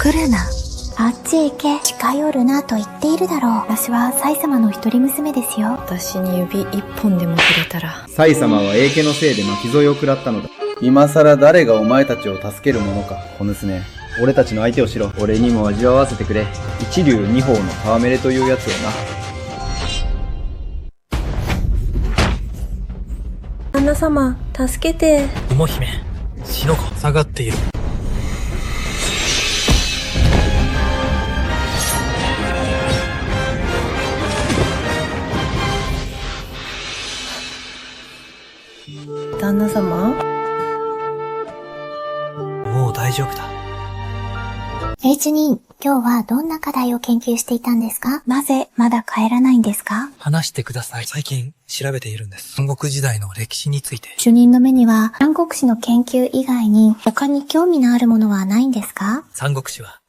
来るな。あっち行け。近寄るなと言っているだろう。私はサイ様の一人娘ですよ。私に指一本でも触れたら。サイ様は英家のせいで巻き添えを食らったのだ。今さら誰がお前たちを助けるものか、小娘。俺たちの相手をしろ。俺にも味わわせてくれ。一竜二鳳の戯れというやつをな。旦那様、助けて。雲姫、死の子下がっている。旦那様？もう大丈夫だ。H 人、今日はどんな課題を研究していたんですか？なぜまだ帰らないんですか？話してください。最近調べているんです。三国時代の歴史について。主任の目には三国志の研究以外に他に興味のあるものはないんですか？三国志は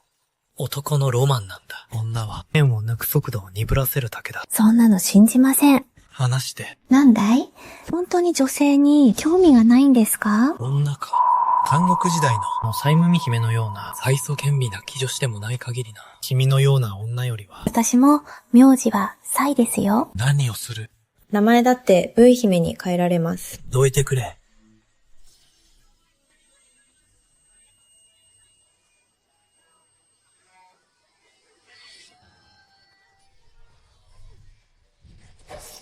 男のロマンなんだ。女は剣を抜く速度を鈍らせるだけだ。そんなの信じません。話して。なんだい？本当に女性に興味がないんですか？女か。三国時代の債務美姫のような才素兼備な貴女子でもない限りな。君のような女よりは。私も名字はサイですよ。何をする？名前だって V 姫に変えられます。どいてくれ。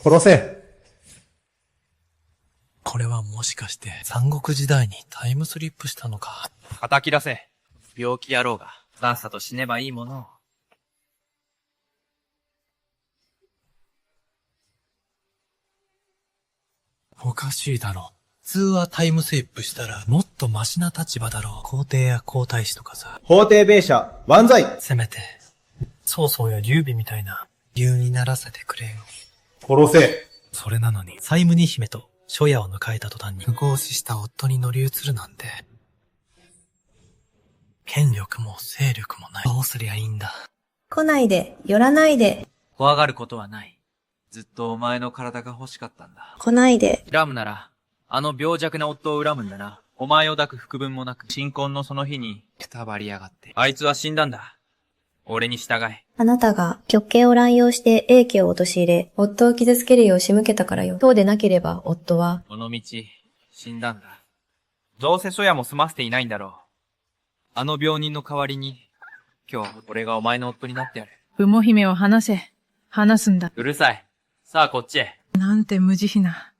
殺せ。これはもしかして三国時代にタイムスリップしたのか。叩き出せ。病気野郎がさっさと死ねばいいものを。おかしいだろ。普通はタイムスリップしたらもっとマシな立場だろう。皇帝や皇太子とかさ。法廷米社、万歳。せめて、曹操や劉備みたいな理由にならせてくれよ。殺せ。それなのに、債務に姫と初夜を迎えた途端に不合死した夫に乗り移るなんて。権力も勢力もない。どうすりゃいいんだ。来ないで、寄らないで。怖がることはない。ずっとお前の体が欲しかったんだ。来ないで。恨むなら、あの病弱な夫を恨むんだな。お前を抱く福分もなく、新婚のその日に、くたばりやがって。あいつは死んだんだ。俺に従え。あなたが極刑を乱用して英家を陥れ、夫を傷つけるよう仕向けたからよ。そうでなければ夫は、この道、死んだんだ。どうせ初夜も済ませていないんだろう。あの病人の代わりに、今日、俺がお前の夫になってやる。雲姫を離せ。話すんだ。うるさい。さあこっちへ。なんて無慈悲な。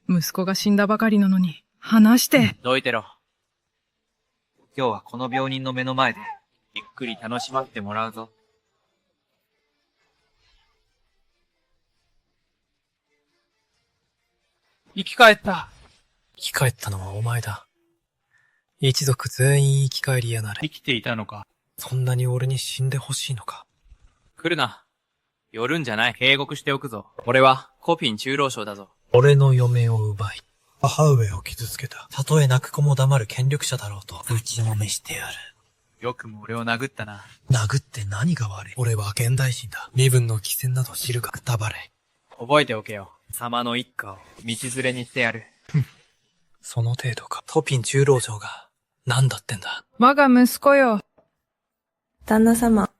息子が死んだばかりなのに、話して。どいてろ。今日はこの病人の目の前で、ゆっくり楽しまってもらうぞ。生き返った。生き返ったのはお前だ。一族全員生き返りやなれ。生きていたのか。そんなに俺に死んでほしいのか。来るな。寄るんじゃない。警告しておくぞ。俺は、コピン中老将だぞ。俺の嫁を奪い、母上を傷つけた。たとえ泣く子も黙る権力者だろうと、打ちのめしてやる。よくも俺を殴ったな。殴って何が悪い？俺は現代人だ。身分の貴賤など知るか、くたばれ。覚えておけよ。様の一家を道連れにしてやる。その程度か。トピン中老将が、何だってんだ。我が息子よ。旦那様。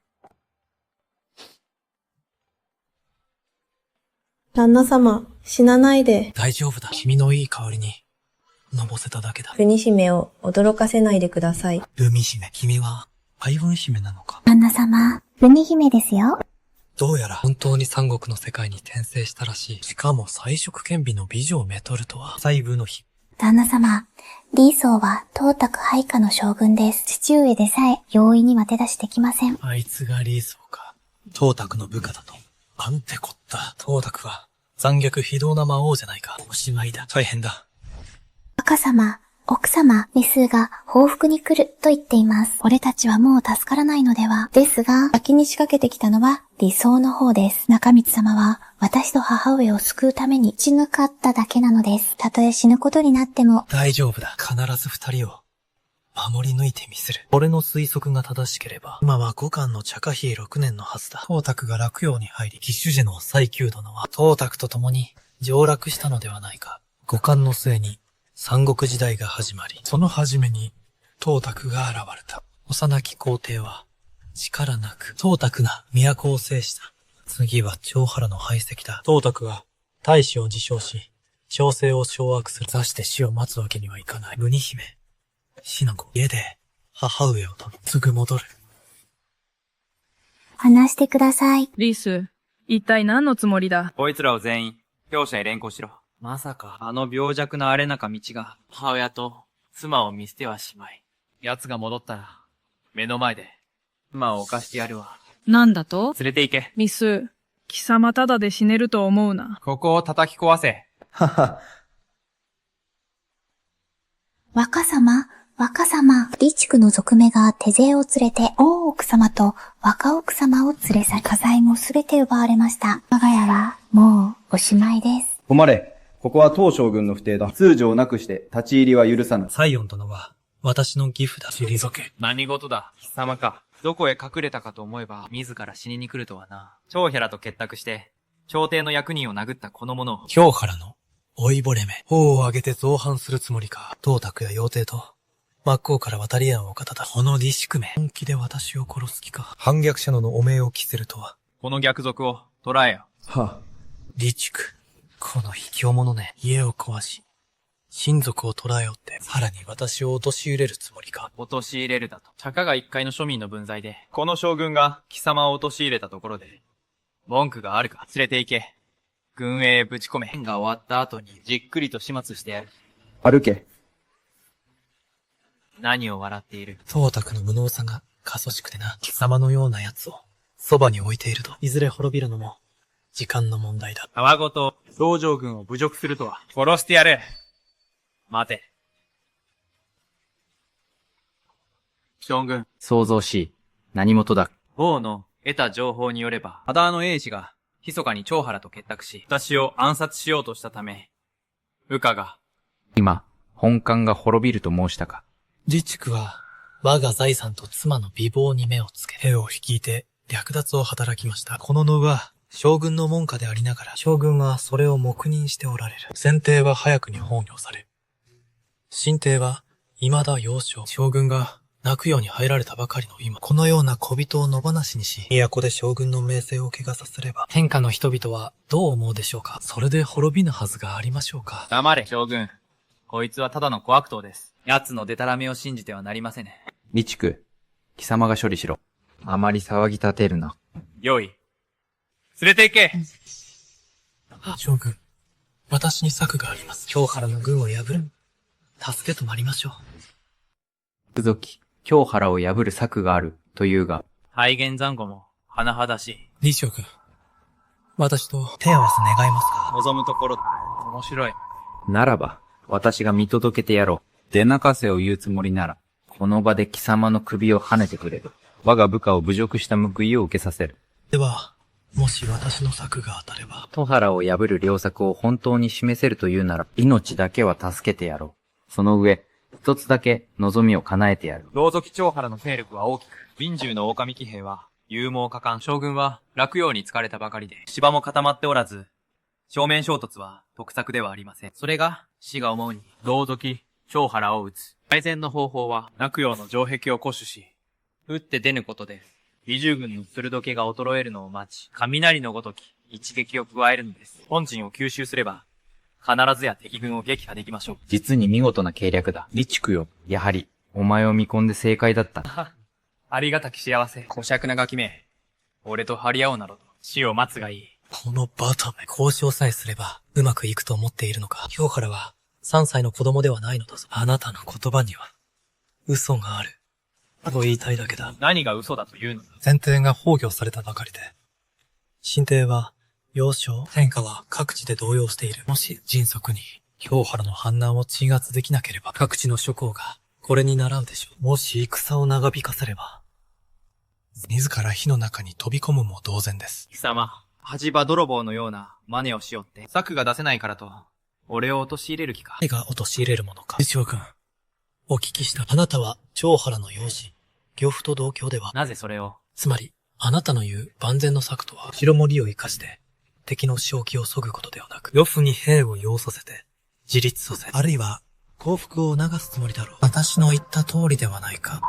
旦那様、死なないで。大丈夫だ。君のいい香りに、のぼせただけだ。国姫を驚かせないでください。海姫、君は、海軍姫なのか。旦那様、海姫ですよ。どうやら本当に三国の世界に転生したらしい。しかも才色兼備の美女をめとるとは。細部の日。旦那様、李宗は東卓配下の将軍です。父上でさえ容易には手出しできません。あいつが李宗か。東卓の部下だと。なんてこった。東卓は残虐非道な魔王じゃないか。おしまいだ。大変だ。若様、奥様、メスが報復に来ると言っています。俺たちはもう助からないのでは。ですが、先に仕掛けてきたのは理想の方です。中光様は私と母上を救うために死ぬかっただけなのです。たとえ死ぬことになっても。大丈夫だ。必ず二人を守り抜いてみせる。俺の推測が正しければ、今は五冠の茶華妃6年のはずだ。東卓が洛陽に入り、義手寺の最宮殿は東卓と共に上洛したのではないか。五冠の末に三国時代が始まり、その初めに東卓が現れた。幼き皇帝は力なく、董卓が都を制した。次は長原の排斥だ。董卓は大使を自称し、朝政を掌握する。座して死を待つわけにはいかない。麦姫、死の子、家で母上をとすぐ戻る。話してください。リス、一体何のつもりだ？こいつらを全員、両者へ連行しろ。まさか、あの病弱な荒れ中道が、母親と妻を見捨てはしまい。奴が戻ったら、目の前で、妻を犯してやるわ。なんだと？連れて行け。ミス、貴様ただで死ねると思うな。ここを叩き壊せ。はは。若様、若様。李竹の族目が手勢を連れて、大奥様と若奥様を連れ去り、家財もすべて奪われました。我が家は、もう、おしまいです。止まれ。ここは当将軍の不定だ。通常なくして立ち入りは許さぬ。西園殿は、私の義父だ。退け。何事だ。貴様か。どこへ隠れたかと思えば、自ら死にに来るとはな。長平と結託して、朝廷の役人を殴ったこの者を。京原の、老いぼれめ。頬を上げて造反するつもりか。董卓や妖帝と、真っ向から渡り合うお方だ。この李宿め。本気で私を殺す気か。反逆者の汚名を着せるとは。この逆賊を、捕らえよ。は。李宿。この卑怯者ね。家を壊し、親族を捕らえよって、さらに私を陥れるつもりか。陥れるだと。たかが一介の庶民の分際で、この将軍が貴様を陥れたところで、文句があるか。連れて行け。軍営へぶち込め。変が終わった後に、じっくりと始末してやる。歩け。何を笑っている。董卓の無能さが、かそしくてな。貴様のような奴を、そばに置いていると、いずれ滅びるのも、時間の問題だ。たわごと、道場軍を侮辱するとは、殺してやる。待て。将軍。想像し、何事だ。王の得た情報によれば、秦の英氏が、密かに長原と結託し、私を暗殺しようとしたため、羽化が。今、本館が滅びると申したか。李竹は、我が財産と妻の美貌に目をつけ、兵を率いて、略奪を働きました。この野は、将軍の門下でありながら、将軍はそれを黙認しておられる。先帝は早くに崩御され、新帝は未だ幼少。将軍が泣くように入られたばかりの今、このような小人を野放しにし、都で将軍の名声を汚させれば、天下の人々はどう思うでしょうか。それで滅びぬはずがありましょうか。黙れ、将軍。こいつはただの小悪党です。奴のデタラメを信じてはなりませんね。李竹、貴様が処理しろ。あまり騒ぎ立てるな。よい。連れて行け。将軍、私に策があります。京原の軍を破る。助けとなりましょう。くぞき、京原を破る策がある、というが。肺元残語も、甚だしい。李将軍、私と手合わせ願いますか。望むところ、面白い。ならば、私が見届けてやろう。出泣かせを言うつもりなら、この場で貴様の首を跳ねてくれる。我が部下を侮辱した報いを受けさせる。では、もし私の策が当たれば。戸原を破る良策を本当に示せるというなら、命だけは助けてやろう。その上、一つだけ望みを叶えてやる。同族長原の勢力は大きく、備中の狼騎兵は勇猛果敢。将軍は落葉に疲れたばかりで、芝も固まっておらず、正面衝突は得策ではありません。それが、死が思うに、同族長原を撃つ。最善の方法は、落葉の城壁を固守し、撃って出ぬことで、備中軍の鋭気が衰えるのを待ち、雷のごとき一撃を加えるのです。本陣を吸収すれば、必ずや敵軍を撃破できましょう。実に見事な計略だ。李竹よ。やはり、お前を見込んで正解だった。ありがたき幸せ。小尺なガキめ。俺と張り合うなどと、死を待つがいい。このバタめ、交渉さえすれば、うまくいくと思っているのか。京原は、3歳の子供ではないのだぞ。あなたの言葉には、嘘がある。と言いたいだけだ。何が嘘だと言うのだ。先帝が崩御されたばかりで。新帝は、幼少、天下は各地で動揺している。もし迅速に、京原の反乱を鎮圧できなければ、各地の諸侯が、これに倣うでしょう。もし戦を長引かせれば、自ら火の中に飛び込むも同然です。貴様、恥場泥棒のような真似をしよって、策が出せないからと、俺を陥れる気か。誰が陥れるものか。将軍、お聞きした。あなたは、長原の養子、呂布と同郷では。なぜそれを。つまり、あなたの言う万全の策とは、白森を生かして、敵の正気を削ぐことではなく、呂布に兵を要させて、自立させ、あるいは、降伏を促すつもりだろう。私の言った通りではないか。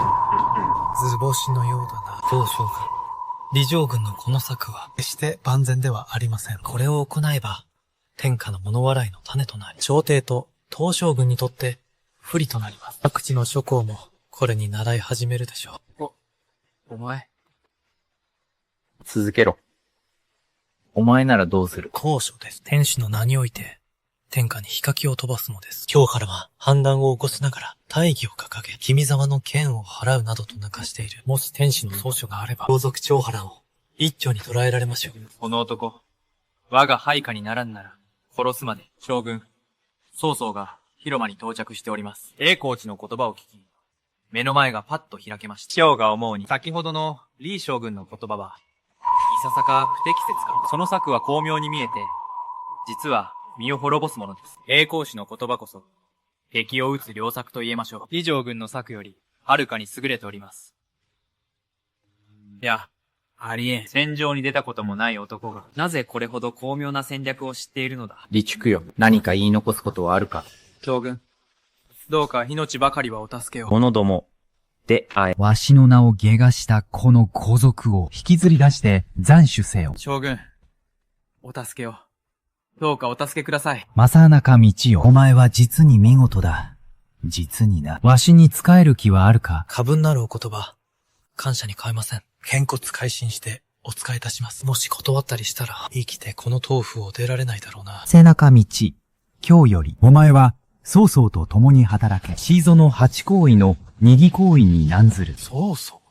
図星のようだな。当将軍。李承軍のこの策は、決して万全ではありません。これを行えば、天下の物笑いの種となり、朝廷と当将軍にとって不利となります。各地の諸侯も、これに習い始めるでしょう。お前。続けろ。お前ならどうする？高所です。天子の名において、天下に火かきを飛ばすのです。今日からは反乱を起こしながら大義を掲げ、君沢の剣を払うなどと泣かしている。もし天子の奏書があれば、皇族長原を一挙に捕らえられましょう。この男、我が配下にならんなら、殺すまで、将軍、曹操が広間に到着しております。英コーチの言葉を聞き、目の前がパッと開けました。将が思うに、先ほどの李将軍の言葉は、いささか不適切か。その策は巧妙に見えて、実は身を滅ぼすものです。英公子の言葉こそ、敵を撃つ良策と言えましょう。李将軍の策より、はるかに優れております。いや、ありえん。戦場に出たこともない男が、なぜこれほど巧妙な戦略を知っているのだ。李畜よ。何か言い残すことはあるか？将軍、どうか命ばかりはお助けを。者ども、であえ。わしの名を汚したこの皇族を引きずり出して斬首せよ。将軍、お助けを。どうかお助けください。正中道よ。お前は実に見事だ。実にな。わしに仕える気はあるか？過分なるお言葉、感謝に変えません。献骨改心してお仕えいたします。もし断ったりしたら、生きてこの豆腐を出られないだろうな。背中道。今日より、お前は、曹操と共に働け。シーゾの八行為の二義行為に難ずる。曹操？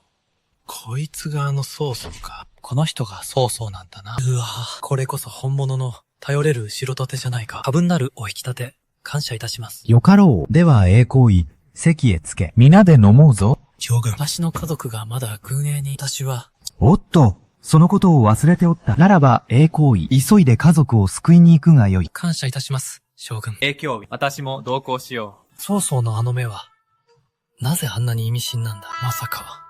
こいつが曹操か。この人が曹操なんだな。うわぁ、これこそ本物の頼れる後ろ盾じゃないか。過分なるお引き立て、感謝いたします。よかろう。では栄光位、席へつけ。皆で飲もうぞ。将軍、私の家族がまだ軍営に、私は。おっと、そのことを忘れておった。ならば栄光位、急いで家族を救いに行くがよい。感謝いたします、将軍。影響日、私も同行しよう。曹操のあの目は、なぜあんなに意味深なんだ。まさか、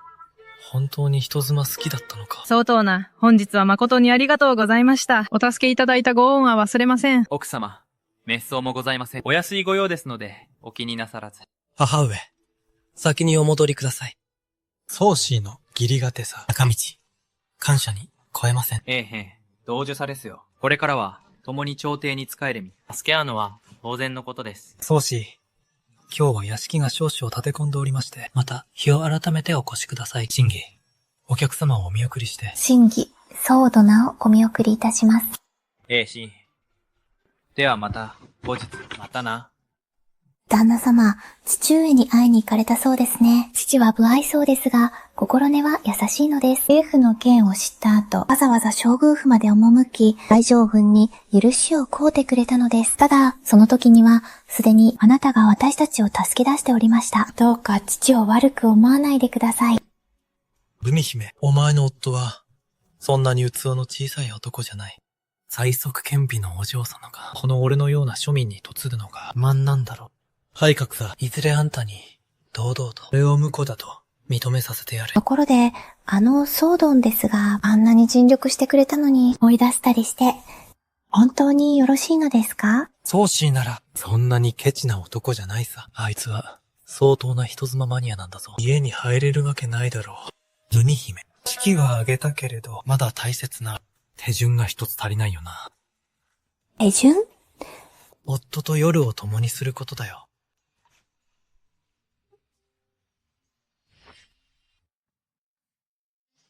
本当に人妻好きだったのか。相当な、本日は誠にありがとうございました。お助けいただいたご恩は忘れません。奥様、滅相もございません。お安いご用ですので、お気になさらず。母上、先にお戻りください。宗師の義理がてさ、中道、感謝に超えません。ええ、同助されすよ。これからは、共に朝廷に仕える身。助け合うのは、当然のことです。宗師、今日は屋敷が少々立て込んでおりまして、また、日を改めてお越しください。審議、お客様をお見送りして。審議、総殿をお見送りいたします。ええ、審。ではまた、後日、またな。旦那様、父上に会いに行かれたそうですね。父は不愛想ですが、心根は優しいのです。政府の件を知った後、わざわざ将軍府まで赴き、大将軍に許しを請うてくれたのです。ただ、その時には、すでにあなたが私たちを助け出しておりました。どうか父を悪く思わないでください。文姫、お前の夫は、そんなに器の小さい男じゃない。最速兼備のお嬢様が、この俺のような庶民に嫁ぐのが不満なんだろう。はい格さ、いずれあんたに、堂々と、俺を婿だと、認めさせてやる。ところで、総殿ですが、あんなに尽力してくれたのに、追い出したりして、本当によろしいのですか？宗師なら、そんなにケチな男じゃないさ。あいつは、相当な人妻マニアなんだぞ。家に入れるわけないだろう。文姫、式は挙げたけれど、まだ大切な、手順が一つ足りないよな。手順？夫と夜を共にすることだよ。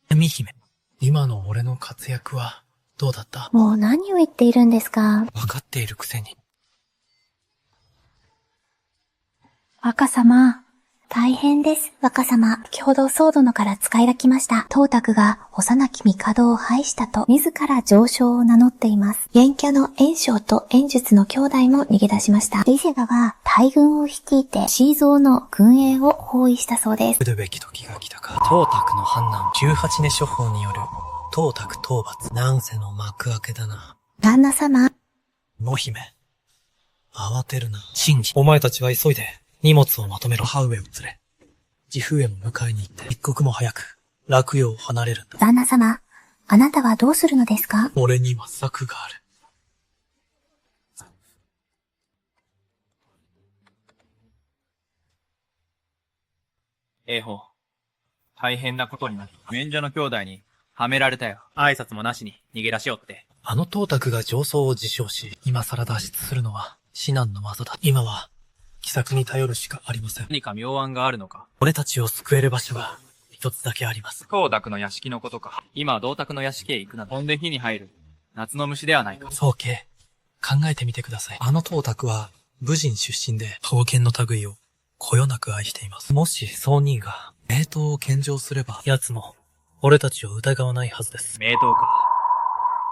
文姫、今の俺の活躍はどうだった？もう何を言っているんですか？わかっているくせに。若様、大変です、若様。先ほど総殿から使いが来ました。董卓が幼き帝を廃したと、自ら上昇を名乗っています。元家の袁紹と袁術の兄弟も逃げ出しました。伊勢がは大軍を率いて、シーゾーの軍営を包囲したそうです。来るべき時が来たか。董卓の反乱、18年処方による、董卓討伐、なんせの幕開けだな。旦那様。野姫、慌てるな。審議、お前たちは急いで、荷物をまとめろ。母上を連れ、義父上も迎えに行って、一刻も早く、洛陽を離れるんだ。旦那様、あなたはどうするのですか？俺には策がある。英法。大変なことになった。免者の兄弟にはめられたよ。挨拶もなしに逃げ出しよって。あの董卓が上層を自称し、今更脱出するのは至難の業だ。今は、奇策に頼るしかありません。何か妙案があるのか。俺たちを救える場所が一つだけあります。董卓の屋敷のことか。今は銅卓の屋敷へ行くなど。飛んで火に入る。夏の虫ではないか。宗家、考えてみてください。あの董卓は、武人出身で、刀剣の類を、こよなく愛しています。もし、宗兄が、名刀を献上すれば、奴も、俺たちを疑わないはずです。名刀か。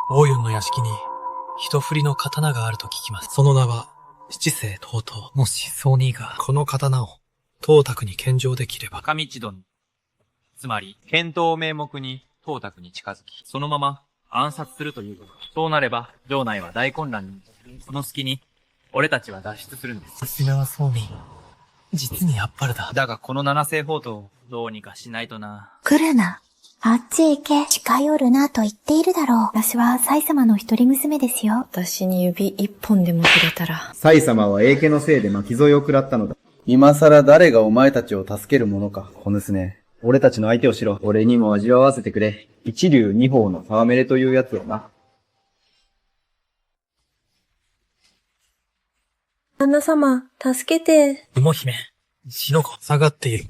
王雲の屋敷に、一振りの刀があると聞きます。その名は、七世東東。もし、宗兄が、この刀を、董卓に献上できれば。赤道殿。つまり、剣刀名目に、董卓に近づき、そのまま、暗殺するということ。そうなれば、城内は大混乱に。その隙に、俺たちは脱出するんです。さすがは宗兄。実にあっぱれだ。だが、この七世宝刀を、どうにかしないとな。来るな。あっち行け。近寄るなと言っているだろう。私は妻様の一人娘ですよ。私に指一本でも触れたら。妻様は英家のせいで巻き添えを食らったのだ。今更誰がお前たちを助けるものか、小娘。俺たちの相手をしろ。俺にも味わわせてくれ。一流二宝の戯れというやつをな。旦那様、助けて。羽姫、死の子、下がっている。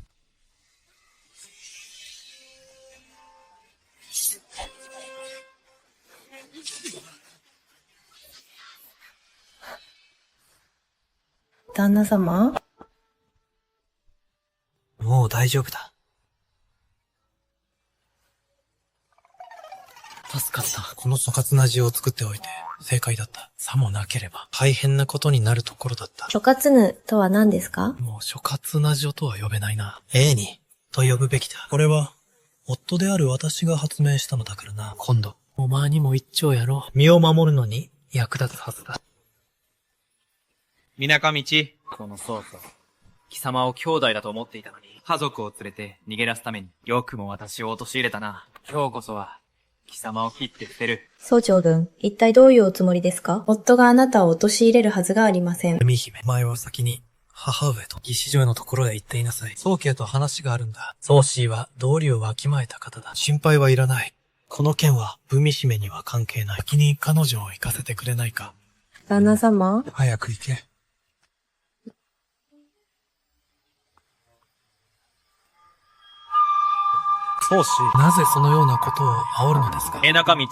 旦那様？もう大丈夫だ。助かった。この諸葛な字を作っておいて正解だった。さもなければ大変なことになるところだった。諸葛ぬとは何ですか？もう諸葛な字とは呼べないな。にと呼ぶべきだ。これは夫である私が発明したのだからな。今度お前にも一丁やろう。身を守るのに役立つはずだ。みなかみち。このそうそう。貴様を兄弟だと思っていたのに、家族を連れて逃げ出すためによくも私を陥れたな。今日こそは貴様を切って捨てる。総長軍、一体どういうおつもりですか？夫があなたを陥れるはずがありません。海姫、お前は先に母上と義士女のところへ行っていなさい。宗家と話があるんだ。宗師は道理をわきまえた方だ。心配はいらない。この件は海姫には関係ない。先に彼女を行かせてくれないか。旦那様？早く行け。宗師、なぜそのようなことを煽るのですか？中道、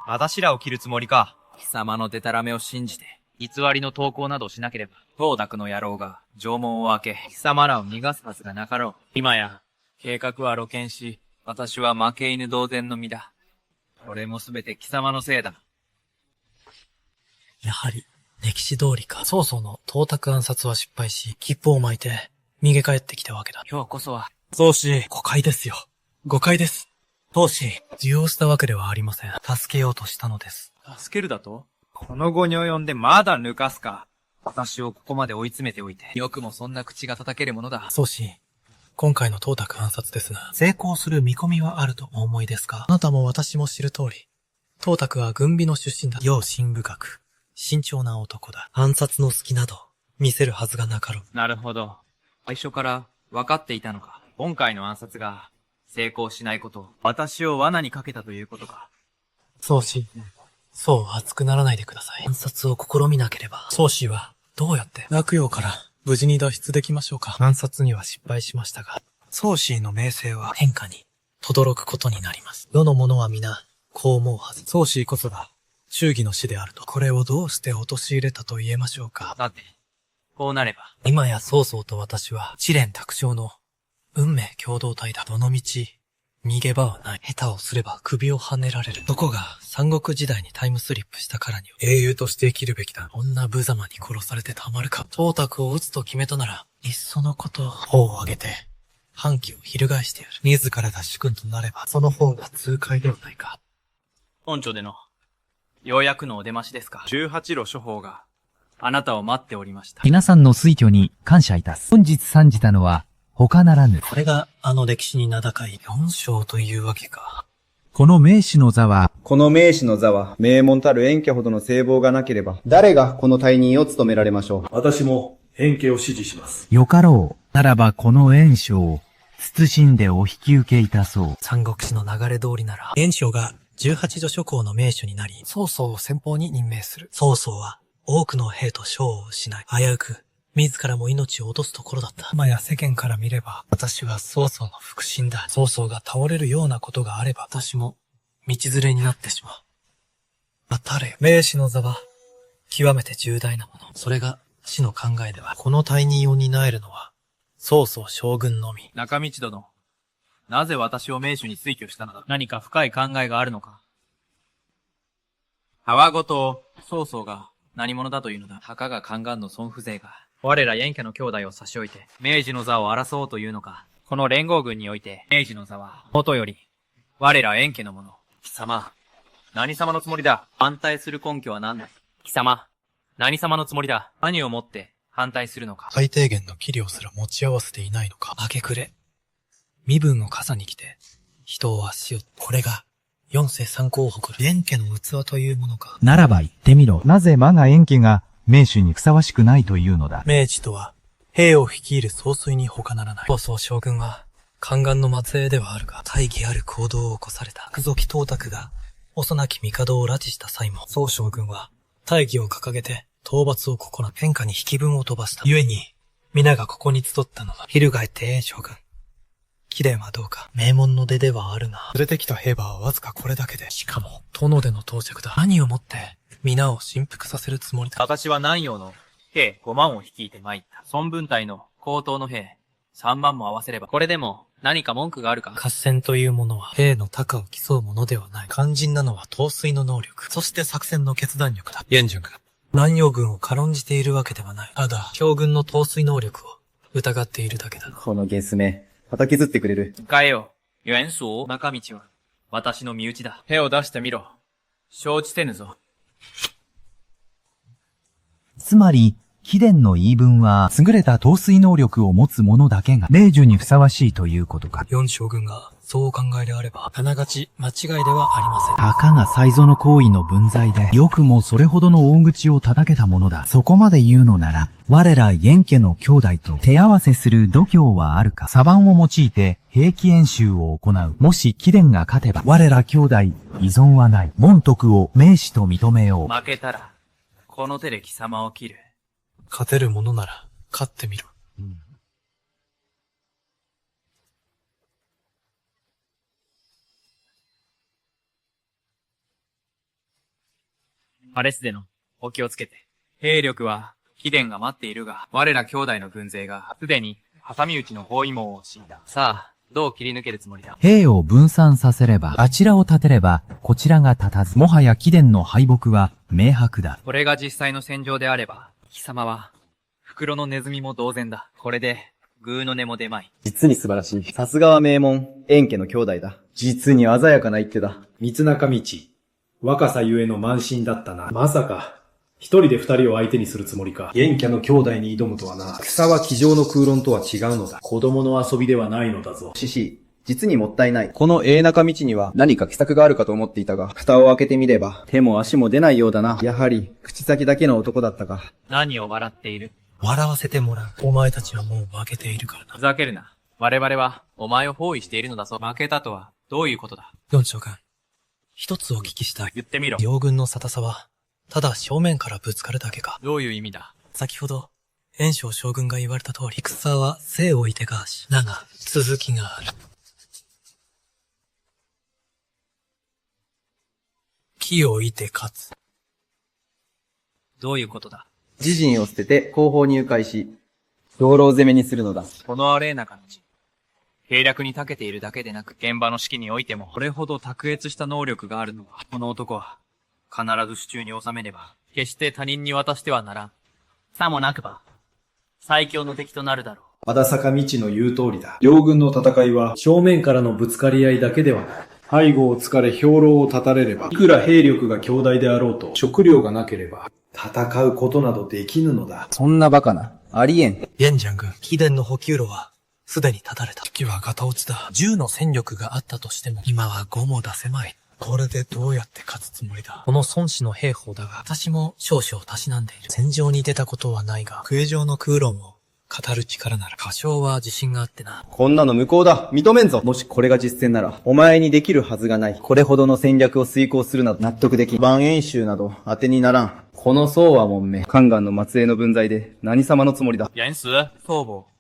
私らを切るつもりか。貴様のデタラメを信じて、偽りの投稿などしなければ、董卓の野郎が城門を開け、貴様らを逃がすはずがなかろう。今や、計画は露見し、私は負け犬同然の身だ。これもすべて貴様のせいだ。やはり、歴史通りか。曹操の董卓暗殺は失敗し、切符を巻いて、逃げ帰ってきたわけだ。今日こそは。宗師、誤解ですよ。誤解です。宗師、利用したわけではありません。助けようとしたのです。助けるだと？この後に及んでまだ抜かすか。私をここまで追い詰めておいて、よくもそんな口が叩けるものだ。宗師、今回の董卓暗殺ですが、成功する見込みはあるとお思いですか？あなたも私も知る通り、董卓は軍備の出身だ。用心深く、慎重な男だ。暗殺の隙など、見せるはずがなかろう。なるほど。最初から分かっていたのか。今回の暗殺が、成功しないこと、私を罠にかけたということか。宗師、そう熱くならないでください。暗殺を試みなければ、宗師はどうやって洛陽から無事に脱出できましょうか。暗殺には失敗しましたが、宗師の名声は天下に轟くことになります。世の者は皆、こう思うはず。宗師こそが忠義の死であると。これをどうして陥れたと言えましょうか。さて、こうなれば。今や曹操と私は、知連卓勝の運命共同体だ。どの道、逃げ場はない。下手をすれば首をはねられる。どこが三国時代にタイムスリップしたからには英雄として生きるべきだ。こんな無様に殺されてたまるか。董卓を討つと決めたなら、いっそのことを砲を上げて、反旗を翻してやる。自らが主君となれば、その方が痛快ではないか。本庁での、ようやくのお出ましですか。18路諸法が、あなたを待っておりました。皆さんの推挙に感謝いたす。本日参じたのは、他ならぬ。これがあの歴史に名高い4将というわけか。この名士の座は、名門たる遠家ほどの聖望がなければ、誰がこの大任を務められましょう。私も遠家を支持します。よかろう。ならばこの袁紹を、慎んでお引き受けいたそう。三国志の流れ通りなら、袁紹が18度諸侯の名手になり、曹操を先方に任命する。曹操は多くの兵と将を失い、危うく自らも命を落とすところだった。今や世間から見れば、私は曹操の腹心だ。曹操が倒れるようなことがあれば、私も道連れになってしまう。当たれ。名士の座は、極めて重大なもの。それが、師の考えでは、この大任を担えるのは、曹操将軍のみ。中道殿、なぜ私を名手に推挙したのだ？何か深い考えがあるのか？たわごと、曹操が何者だというのだ。たかが宦官の孫風情が、我ら燕家の兄弟を差し置いて、明治の座を争おうというのか。この連合軍において、明治の座は、もとより、我ら燕家のもの。貴様、何様のつもりだ？反対する根拠は何だ？貴様、何様のつもりだ？何をもって反対するのか？最低限の器量すら持ち合わせていないのか。明け暮れ。身分を傘に来て、人を足を、これが、四世三公を誇る燕家の器というものか。ならば言ってみろ。なぜ我が燕家が名手にふさわしくないというのだ。明治とは、兵を率いる総帥に他ならない。曹操将軍は、宦官の末裔ではあるが、大義ある行動を起こされた。久時董卓が、幼き帝を拉致した際も、曹将軍は、大義を掲げて、討伐を試み、天下に引き分を飛ばした。故に、皆がここに集ったのだ。翻って燕将軍。貴殿はどうか、名門の出ではあるが、連れてきた兵馬はわずかこれだけで、しかも、殿での到着だ。何をもって、皆を振幅させるつもりだ。私は南陽の兵5万を率いて参った。孫文隊の高等の兵3万も合わせれば、これでも何か文句があるか？合戦というものは、兵の高を競うものではない。肝心なのは統帥の能力、そして作戦の決断力だ。燕順が、南陽軍を軽んじているわけではない。ただ、将軍の統帥能力を疑っているだけだ。このゲスめ、叩きずってくれる。変えよ。袁紹、中道は、私の身内だ。手を出してみろ。承知せぬぞ。つまり、貴殿の言い分は、優れた統帥能力を持つ者だけが、名手にふさわしいということか。四将軍が、そうお考えであれば、あながち間違いではありません。たかが才蔵の行為の分際で、よくもそれほどの大口を叩けたものだ。そこまで言うのなら、我ら燕家の兄弟と手合わせする度胸はあるか。左腕を用いて兵器演習を行う。もし貴殿が勝てば、我ら兄弟依存はない。門徳を名士と認めよう。負けたら、この手で貴様を切る。勝てるものなら、勝ってみろ。アレスでの、お気をつけて。兵力は、貴殿が待っているが、我ら兄弟の軍勢が、すでに、挟み撃ちの包囲網を敷いた。さあ、どう切り抜けるつもりだ？兵を分散させれば、あちらを立てれば、こちらが立たず、もはや貴殿の敗北は明白だ。これが実際の戦場であれば、貴様は、袋のネズミも同然だ。これで、グーの音も出まい。実に素晴らしい。さすがは名門、燕家の兄弟だ。実に鮮やかな一手だ。三中道。若さゆえの慢心だったな。まさか、一人で二人を相手にするつもりか。燕家の兄弟に挑むとはな。草は机上の空論とは違うのだ。子供の遊びではないのだぞ。獅子、実にもったいない。この永中道には何か奇策があるかと思っていたが、蓋を開けてみれば、手も足も出ないようだな。やはり、口先だけの男だったか。何を笑っている？笑わせてもらう。お前たちはもう負けているからな。ふざけるな。我々は、お前を包囲しているのだぞ。負けたとは、どういうことだ？四将軍。一つお聞きしたい。言ってみろ。両軍の沙汰さは、ただ正面からぶつかるだけか。どういう意味だ？先ほど、袁紹将軍が言われた通り、戦は生をいてがし、だが、続きがある。機をいて勝つ。どういうことだ？自陣を捨てて後方に迂回し、兵糧攻めにするのだ。このアレーナかの地。兵略に長けているだけでなく、現場の指揮においても、これほど卓越した能力があるのは、この男は、必ず手中に収めねば、決して他人に渡してはならん。さもなくば、最強の敵となるだろう。和田坂道の言う通りだ。両軍の戦いは正面からのぶつかり合いだけではない。背後を突かれ兵糧を断たれれば、いくら兵力が強大であろうと、食料がなければ、戦うことなどできぬのだ。そんなバカな。ありえん。燕ジャン軍、貴殿の補給路は、すでに断たれた。時はガタ落ちだ。10の戦力があったとしても、今は5も出せまい。これでどうやって勝つつもりだ？この孫子の兵法だが、私も少々たしなんでいる。戦場に出たことはないが、空上の空論を語る力なら多少は自信があってな。こんなの無効だ。認めんぞ。もしこれが実践なら、お前にできるはずがない。これほどの戦略を遂行するなど納得できん。万演習など当てにならん。この宋和門め、宦官の末裔の分際で何様のつもりだ。ヤンス宋母。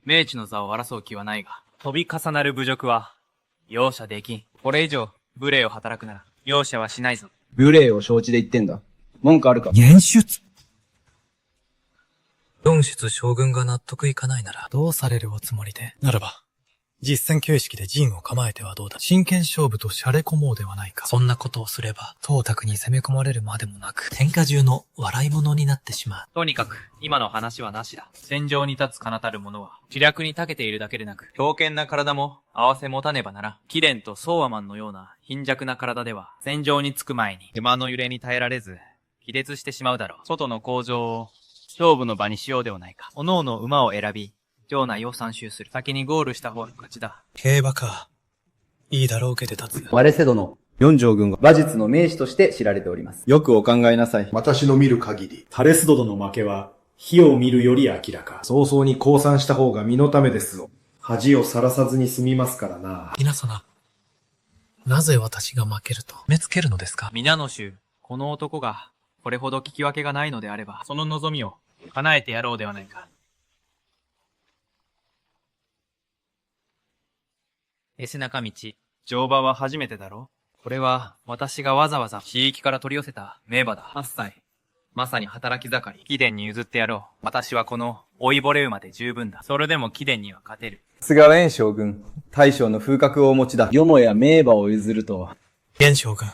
明治の座を争う気はないが、飛び重なる侮辱は、容赦できん。これ以上、無礼を働くなら、容赦はしないぞ。無礼を承知で言ってんだ。文句あるか？演出。四出将軍が納得いかないなら、どうされるおつもりで？ならば、実戦形式で陣を構えてはどうだ？真剣勝負とシャレ込もうではないか。そんなことをすれば、東卓に攻め込まれるまでもなく、天下中の笑い物になってしまう。とにかく、今の話はなしだ。戦場に立つ彼たる者は、知略に長けているだけでなく、強健な体も合わせ持たねばなら。貴殿と宋和マンのような貧弱な体では、戦場に着く前に、馬の揺れに耐えられず、気絶してしまうだろう。外の工場を、勝負の場にしようではないか。おのおの馬を選び、城内を参集する。先にゴールした方の勝ちだ。競馬か。いいだろうけで立つ。我瀬殿、四条軍は馬術の名手として知られております。よくお考えなさい。私の見る限り、タレス殿の負けは、火を見るより明らか。早々に降参した方が身のためですぞ。恥をさらさずに済みますからな。皆様、なぜ私が負けると目つけるのですか？皆の衆、この男が、これほど聞き分けがないのであれば、その望みを、叶えてやろうではないか。エセ中道、乗馬は初めてだろう？これは、私がわざわざ地域から取り寄せた名馬だ。8歳。まさに働き盛り。貴殿に譲ってやろう。私はこの、老いぼれ馬で十分だ。それでも貴殿には勝てる。菅蓮将軍、大将の風格をお持ちだ。よもや名馬を譲るとは。元将軍、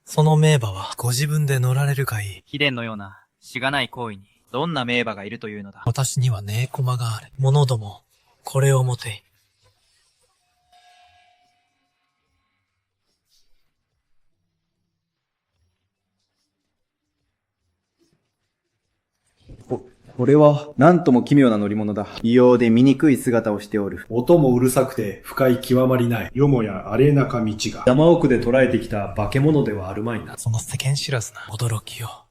その名馬はご自分で乗られるがいい。貴殿のような、しがない行為に、どんな名馬がいるというのだ。私にはねえ駒がある。者ども、これを持て。これは、なんとも奇妙な乗り物だ。異様で醜い姿をしておる。音もうるさくて深い極まりない。よもやあれなか道が。山奥で捕らえてきた化け物ではあるまいな。その世間知らずな驚きよ。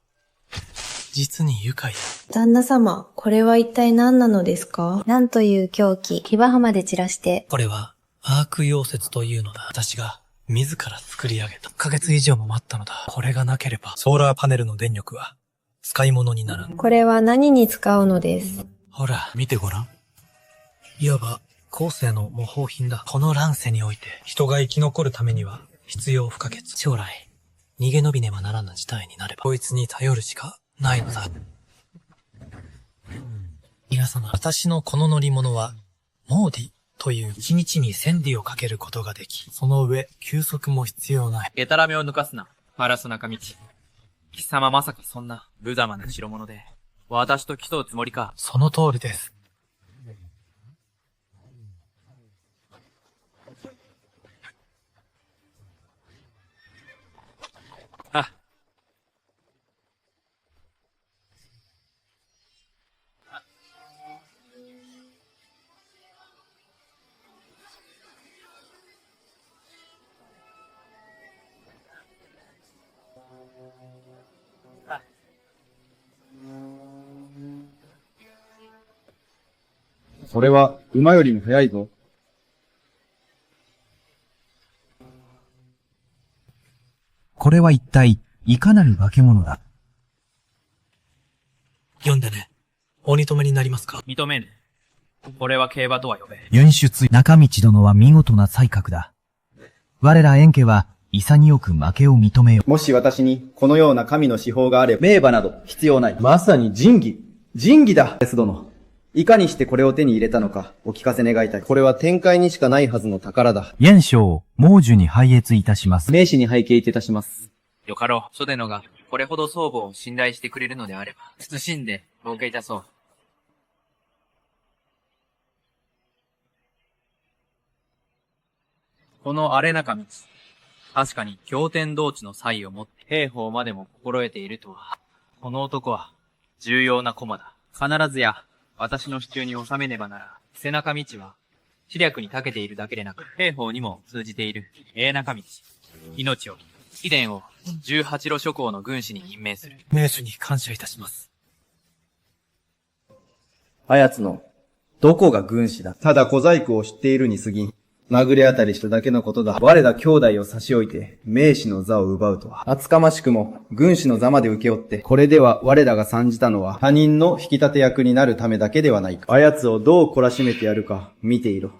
実に愉快だ。旦那様、これは一体何なのですか？なんという狂気、牙浜で散らして。これは、アーク溶接というのだ。私が、自ら作り上げた。1ヶ月以上も待ったのだ。これがなければ、ソーラーパネルの電力は、使い物にならん。これは何に使うのです？ほら、見てごらん。いわば、後世の模倣品だ。この乱世において、人が生き残るためには、必要不可欠。将来、逃げ延びねばならぬ事態になれば、こいつに頼るしかないのだ。皆様、私のこの乗り物は、モーディという1日に1000ディをかけることができ、その上、休息も必要ない。ゲタラメを抜かすな。パラス中道。貴様まさかそんな、無様な代物で、私と競うつもりか。その通りです。あ。それは、馬よりも速いぞ。これは一体、いかなる化け物だ。読んでね。お認めになりますか？認めぬ。これは競馬とは呼べ。元出、中道殿は見事な才覚だ。我ら円家は、潔く負けを認めよう。もし私に、このような神の司法があれば、名馬など必要ない。まさに仁義。仁義だ、デス殿。いかにしてこれを手に入れたのか、お聞かせ願いたい。これは天界にしかないはずの宝だ。元将、猛獣に拝謁いたします。名士に拝見いたします。よかろう。諸殿が、これほど祖母を信頼してくれるのであれば、謹んで、お受けいたそう。この荒れ中道。確かに、経典同地の才を持って、兵法までも心得ているとは。この男は、重要な駒だ。必ずや、私の手中に収めねばなら、背中道は、知略に長けているだけでなく、兵法にも通じている、永中道。命を、貴殿を、18路諸侯の軍師に任命する。名手に感謝いたします。あやつの、どこが軍師だ。ただ小細工を知っているに過ぎん。まぐれ当たりしただけのことだ。我ら兄弟を差し置いて、名士の座を奪うとは。厚かましくも、軍師の座まで請け負って、これでは我らが参じたのは、他人の引き立て役になるためだけではないか。あやつをどう懲らしめてやるか、見ていろ。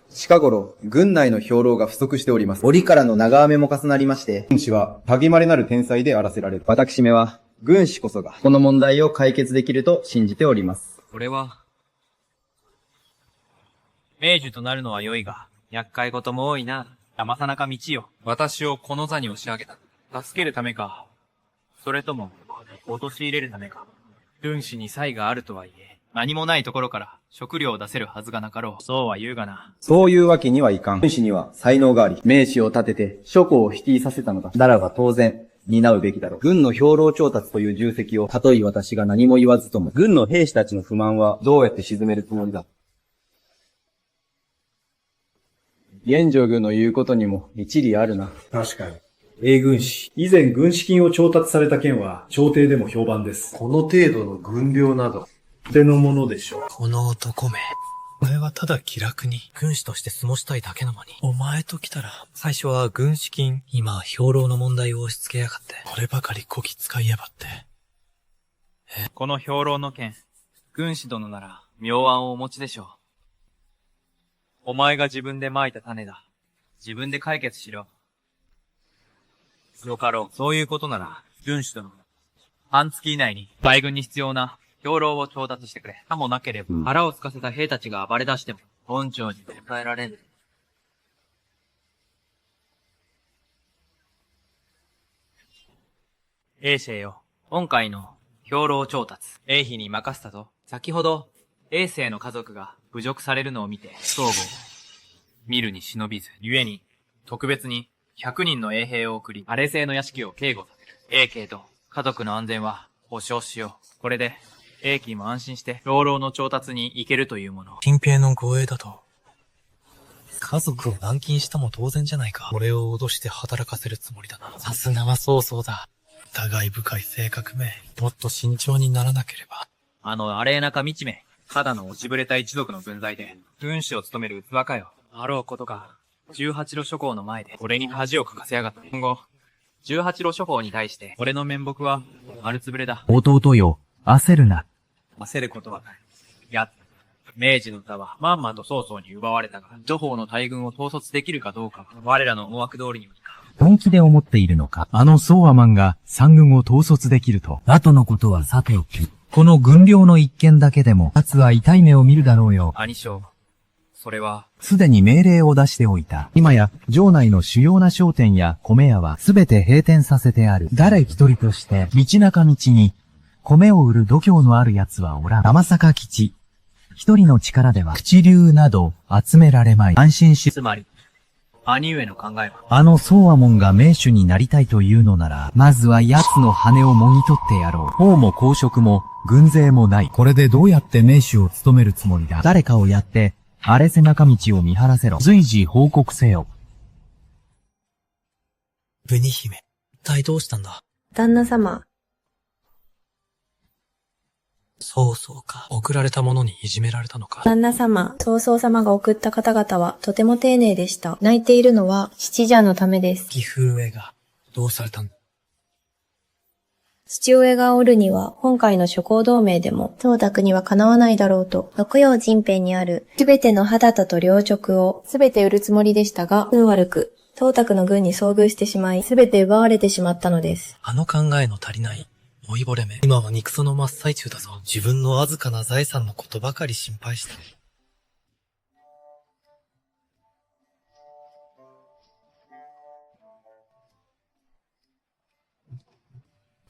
近頃、軍内の兵糧が不足しております。折からの長雨も重なりまして、軍師は、たぎまれなる天才であらせられる。私めは、軍師こそが、この問題を解決できると信じております。これは、命樹となるのは良いが、厄介事も多いな。山さなか道よ。私をこの座に押し上げた。助けるためか、それとも、陥れるためか。軍師に才があるとはいえ、何もないところから食料を出せるはずがなかろう。そうは言うがな。そういうわけにはいかん。軍師には才能があり、名士を立てて諸侯を率いさせたのだ。ならば当然、担うべきだろう。軍の兵糧調達という重責を、たとえ私が何も言わずとも、軍の兵士たちの不満はどうやって鎮めるつもりだ。現状軍の言うことにも一理あるな。確かに。英軍師。以前軍資金を調達された件は、朝廷でも評判です。この程度の軍領など、手のものでしょう。この男め。俺はただ気楽に軍師として過ごしたいだけなのに。お前と来たら、最初は軍資金、今は兵糧の問題を押し付けやがって。こればかりこき使いやがって。この兵糧の件、軍師殿なら妙案をお持ちでしょう。お前が自分で蒔いた種だ。自分で解決しろ。よかろう。そういうことなら、軍師殿。半月以内に、大軍に必要な兵糧を調達してくれ。さもなければ、腹を空かせた兵たちが暴れ出しても、本庁に迎えられぬ。衛星よ。今回の兵糧調達、衛兵に任せたぞ。先ほど、衛星の家族が侮辱されるのを見て、相互、見るに忍びず、故に、特別に100人の衛兵を送り、荒れ製の屋敷を警護させる。衛兵と家族の安全は保証しよう。これで、衛兵も安心して、兵糧の調達に行けるというもの。新兵の護衛だと。家族を軟禁したも当然じゃないか。俺を脅して働かせるつもりだな。さすがは曹操だ。疑い深い性格め。もっと慎重にならなければ。あれ中道め。ただの落ちぶれた一族の分際で、軍師を務める器かよ。あろうことか。18路諸侯の前で、俺に恥をかかせやがった。今後、18路諸侯に対して、俺の面目は、丸つぶれだ。弟よ、焦るな。焦ることはない。明治の座は、まんまと曹操に奪われたが、諸侯の大軍を統率できるかどうかは、我らの思惑通りにはいかん。本気で思っているのか。あのソーアマンが三軍を統率できると。後のことはさておき。この軍領の一件だけでも、奴は痛い目を見るだろうよ。兄将、それは、すでに命令を出しておいた。今や、城内の主要な商店や米屋は、すべて閉店させてある。誰一人として、道中道に、米を売る度胸のある奴はおらん。天坂吉。一人の力では、口流など集められまい。安心し。つまり、兄上の考えは、あのソーアモンが名手になりたいというのなら、まずは奴の羽をもぎ取ってやろう。法も公職も、軍勢もない。これでどうやって名手を務めるつもりだ。誰かをやって、荒れ背中道を見張らせろ。随時報告せよ。紅姫、一体どうしたんだ？旦那様。そうそうか。送られたものにいじめられたのか。旦那様、曹操様が送った方々はとても丁寧でした。泣いているのは七者のためです。義父上が、どうされたんだ？父親がおるには、今回の諸侯同盟でも、董卓にはかなわないだろうと、六葉人辺にある、すべての肌田と領直を、すべて売るつもりでしたが、運悪く、董卓の軍に遭遇してしまい、すべて奪われてしまったのです。あの考えの足りない、老いぼれめ。今は肉その真っ最中だぞ。自分のわずかな財産のことばかり心配した。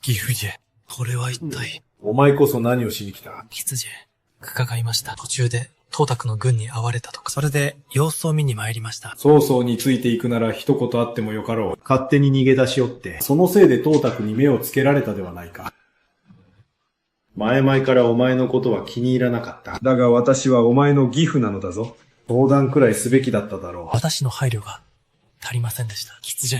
義父上、これは一体。お前こそ何をしに来た？羊、伺いました。途中で、董卓の軍に遭われたとか。それで、様子を見に参りました。曹操についていくなら一言あってもよかろう。勝手に逃げ出しおって、そのせいで董卓に目をつけられたではないか。前々からお前のことは気に入らなかった。だが私はお前の義父なのだぞ。相談くらいすべきだっただろう。私の配慮が足りませんでした。羊、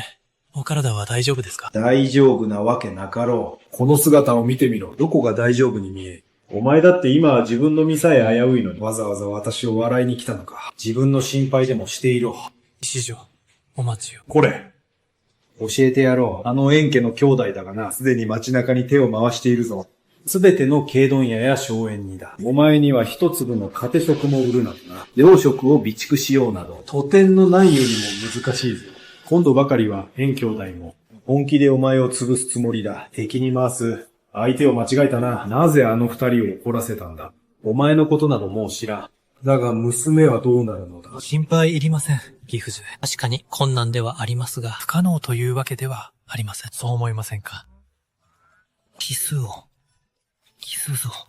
お体は大丈夫ですか？大丈夫なわけなかろう。この姿を見てみろ。どこが大丈夫に見え。お前だって今は自分の身さえ危ういのに、わざわざ私を笑いに来たのか。自分の心配でもしていろ。師匠、お待ちを。これ。教えてやろう。あの円家の兄弟だがな、すでに街中に手を回しているぞ。すべての軽問屋や荘園にだ。お前には一粒の糧食も売るなどな。糧食を備蓄しようなど。とてんのないよりも難しいぞ。今度ばかりは円兄弟も本気でお前を潰すつもりだ。敵に回す。相手を間違えたな。なぜあの二人を怒らせたんだ。お前のことなどもう知らん。だが娘はどうなるのだ。心配いりません、義父上。確かに困難ではありますが、不可能というわけではありません。そう思いませんか？奇数を。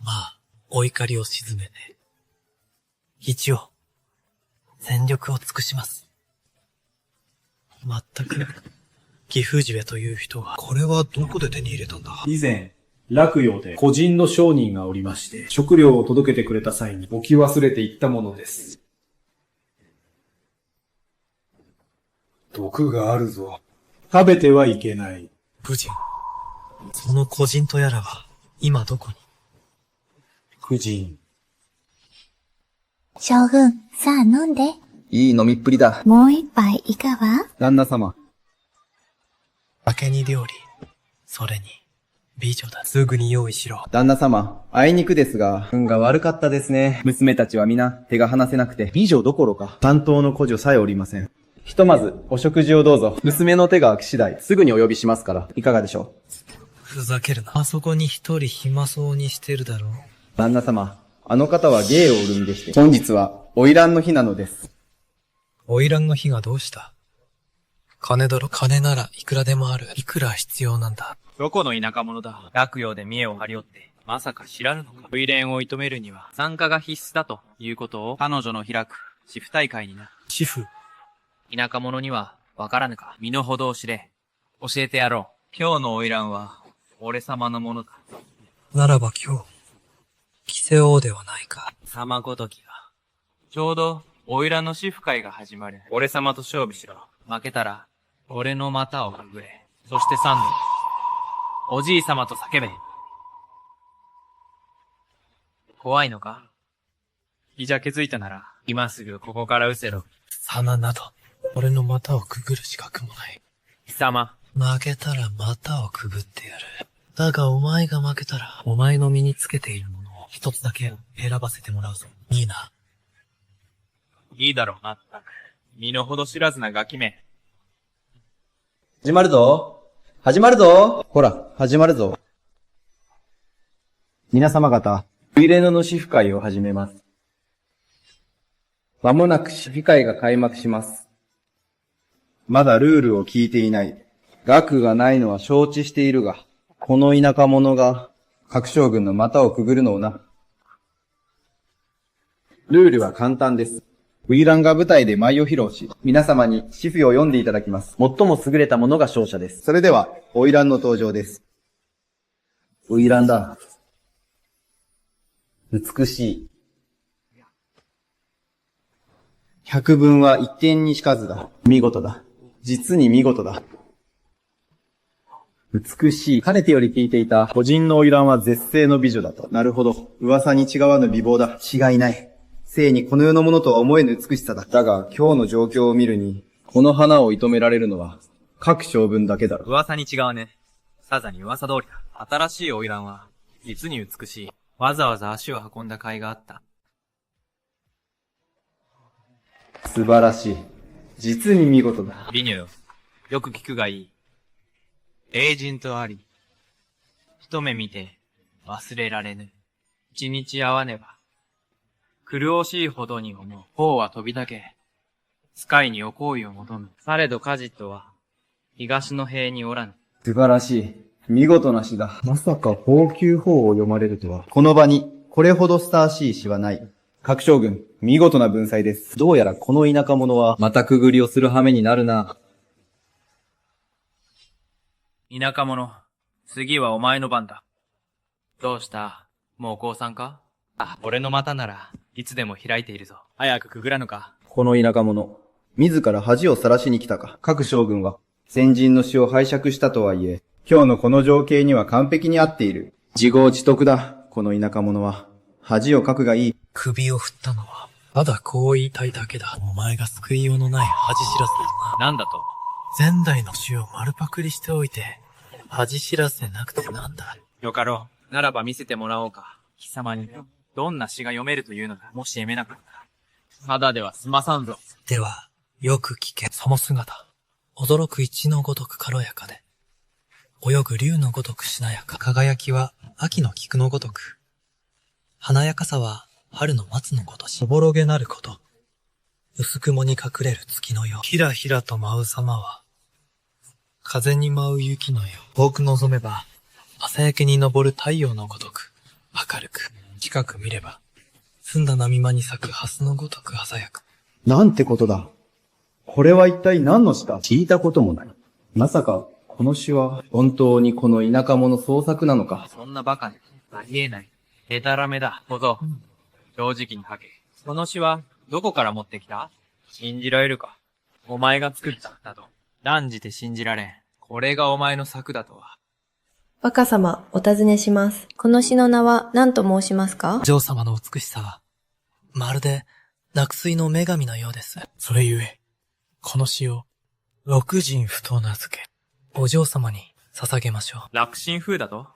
まあ、お怒りを鎮めて。一応、全力を尽くします。全く、義父上という人は、これはどこで手に入れたんだ？以前、洛陽で個人の商人がおりまして、食料を届けてくれた際に置き忘れていったものです。毒があるぞ。食べてはいけない。夫人、その個人とやらは、今どこに？夫人。将軍、さあ飲んで。いい飲みっぷりだ。もう一杯いかが？旦那様。明けに料理、それに、美女だ。すぐに用意しろ。旦那様、あいにくですが、運が悪かったですね。娘たちは皆手が離せなくて、美女どころか、担当の子女さえおりません。ひとまず、お食事をどうぞ。娘の手が空き次第、すぐにお呼びしますから、いかがでしょう？ふざけるな。あそこに一人暇そうにしてるだろう。旦那様、あの方は芸を売る身でして、本日は、花魁の日なのです。花魁の日がどうした？金だろ？金ならいくらでもある。いくら必要なんだ？どこの田舎者だ。洛陽で見栄を張り折って、まさか知らぬのか。花魁を射止めるには、参加が必須だということを、彼女の開く、私府大会にな。私府？田舎者には、わからぬか。身の程を知れ。教えてやろう。今日の花魁は、俺様のものだ。ならば今日、着せようではないか。様ごときが。ちょうど、花魁の私府会が始まる。俺様と勝負しろ。負けたら、俺の股をくぐれ。そして三度、おじい様と叫べ。怖いのか？いじゃ気づいたなら、今すぐここから失せろ。さななど、俺の股をくぐる資格もない。貴様。負けたら股をくぐってやる。だがお前が負けたら、お前の身につけているものを一つだけ選ばせてもらうぞ。いいな。いいだろう、まったく。身の程知らずなガキめ。始まるぞ。始まるぞ。ほら、始まるぞ。皆様方、ウイレノの私府会を始めます。まもなく私府会が開幕します。まだルールを聞いていない。額がないのは承知しているが、この田舎者が各将軍の股をくぐるのをな。ルールは簡単です。ウイランが舞台で舞を披露し、皆様に詩譜を読んでいただきます。最も優れた者が勝者です。それでは、花魁の登場です。花魁だ。美しい。百聞は一点にしかずだ。見事だ。実に見事だ。美しい。かねてより聞いていた、個人の花魁は絶世の美女だと。なるほど。噂に違わぬ美貌だ。違いない。生にこの世のものとは思えぬ美しさだ。だが、今日の状況を見るに、この花を射止められるのは、各将軍だけだろう。噂に違わね。さざに噂通りだ。新しい花魁は、実に美しい。わざわざ足を運んだ甲斐があった。素晴らしい。実に見事だ。美女よ。よく聞くがいい。英人とあり。一目見て、忘れられぬ。一日会わねば。苦しいほどに思う。頬は飛びだけ。スカイにお好意を求む。されどカジットは、東の塀におらぬ。素晴らしい。見事な詩だ。まさか宝宮法を読まれるとは。この場に、これほどスターしい詩はない。各将軍、見事な文才です。どうやらこの田舎者は、またくぐりをする羽目になるな。田舎者、次はお前の番だ。どうした？もう降参か？あ、俺の股なら、いつでも開いているぞ。早くくぐらぬか。この田舎者、自ら恥を晒しに来たか。各将軍は、先人の死を拝借したとはいえ、今日のこの情景には完璧に合っている。自業自得だ。この田舎者は。恥をかくがいい。首を振ったのは、ただこう言いたいだけだ。お前が救いようのない恥知らずだな。なんだと？前代の死を丸パクリしておいて、恥知らずでなくてなんだ。よかろう。ならば見せてもらおうか。貴様に、どんな詩が読めるというのだ。もし読めなかったら。ただでは済まさんぞ。では、よく聞け。その姿。驚く一のごとく軽やかで。泳ぐ竜のごとくしなやか。輝きは秋の菊のごとく。華やかさは春の松のごとし。おぼろげなること。薄雲に隠れる月のよう。ひらひらと舞う様は、風に舞う雪のよう。遠く望めば、朝焼けに昇る太陽のごとく。明るく、近く見れば、澄んだ波間に咲く蓮のごとく鮮やか。なんてことだ。これは一体何の詩だ？聞いたこともない。まさか、この詩は本当にこの田舎者創作なのか？そんなバカね。ありえない。でたらめだ。小僧。正直に書け。その詩は、どこから持ってきた？信じられるか？お前が作っただと。断じて信じられん。これがお前の作だとは。若様、お尋ねします。この詩の名は何と申しますか？お嬢様の美しさは、まるで落水の女神のようです。それゆえ、この詩を、六神符と名付け、お嬢様に捧げましょう。楽神風だと？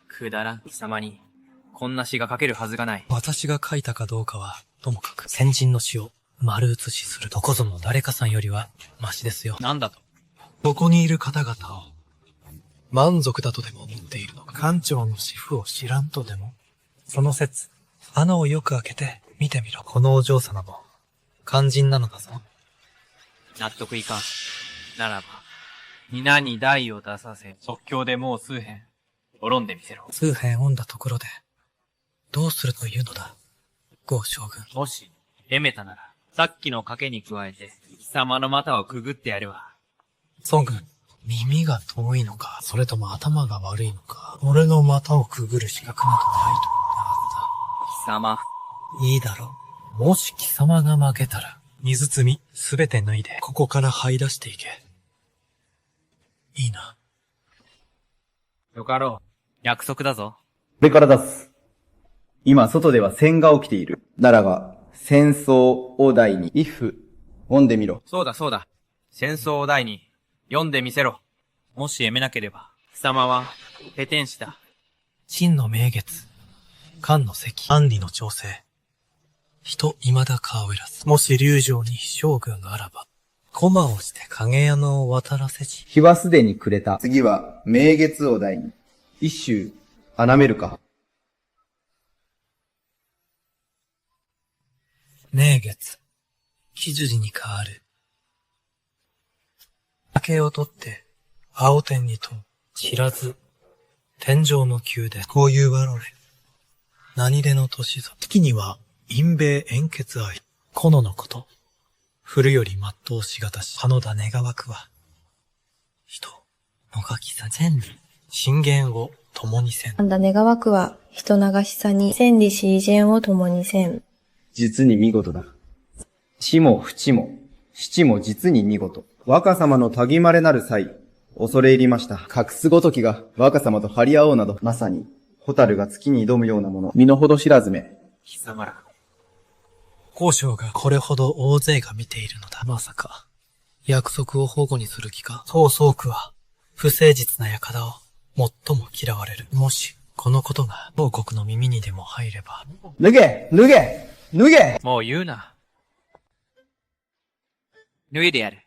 くだらん貴様に、こんな詩が書けるはずがない。私が書いたかどうかは、ともかく、先人の詩を丸写しするどこぞの誰かさんよりは、マシですよ。なんだと？ここにいる方々を、満足だとでも思っているのか。館長の詩譜を知らんとでも。その説、穴をよく開けて見てみろ。このお嬢様も、肝心なのだぞ。納得いかん。ならば、皆に題を出させ、即興でもう数編、滅んでみせろ。数編読んだところで、どうするというのだ、豪将軍。もし、読めたなら、さっきの賭けに加えて、貴様の股をくぐってやるわ。孫軍、耳が遠いのか、それとも頭が悪いのか、俺の股をくぐる資格などないと言ったはずだ。貴様。いいだろう。もし貴様が負けたら、水摘み、すべて脱いで、ここから這い出していけ。いいな。よかろう。約束だぞ。これから出す。今、外では戦が起きている。ならば、戦争を題に、一符、読んでみろ。そうだそうだ。戦争を題に、読んでみせろ。もし読めなければ、貴様は、ペテン師だ。真の名月、漢の石、安里の調整。人未だ顔を得らず。もし龍城に将軍があらば、駒をして影山を渡らせじ。日はすでに暮れた。次は、名月を題に。一首、あめるか。名月、木筋に変わる。竹を取って、青天にと、知らず、天上の宮殿、こういうわろれ。何での年ぞ。月には、陰米円結愛。このこと。古より全うしがたし、葉のだ願わくは。人、のがきさ千里、信玄を共にせん。あんだ願わくは、人流しさに千里シージェンを共にせん。実に見事だ。地も淵も、七も実に見事。若様のたぎまれなる際、恐れ入りました。隠すごときが若様と張り合おうなど、まさに、蛍が月に挑むようなもの、身の程知らずめ。貴様ら。交渉がこれほど大勢が見ているのだ。まさか、約束を保護にする気か。そうそうくは、不誠実な輩を、最も嫌われる。もし、このことが、王国の耳にでも入れば。脱げ脱げ脱げもう言うな。脱いでやる。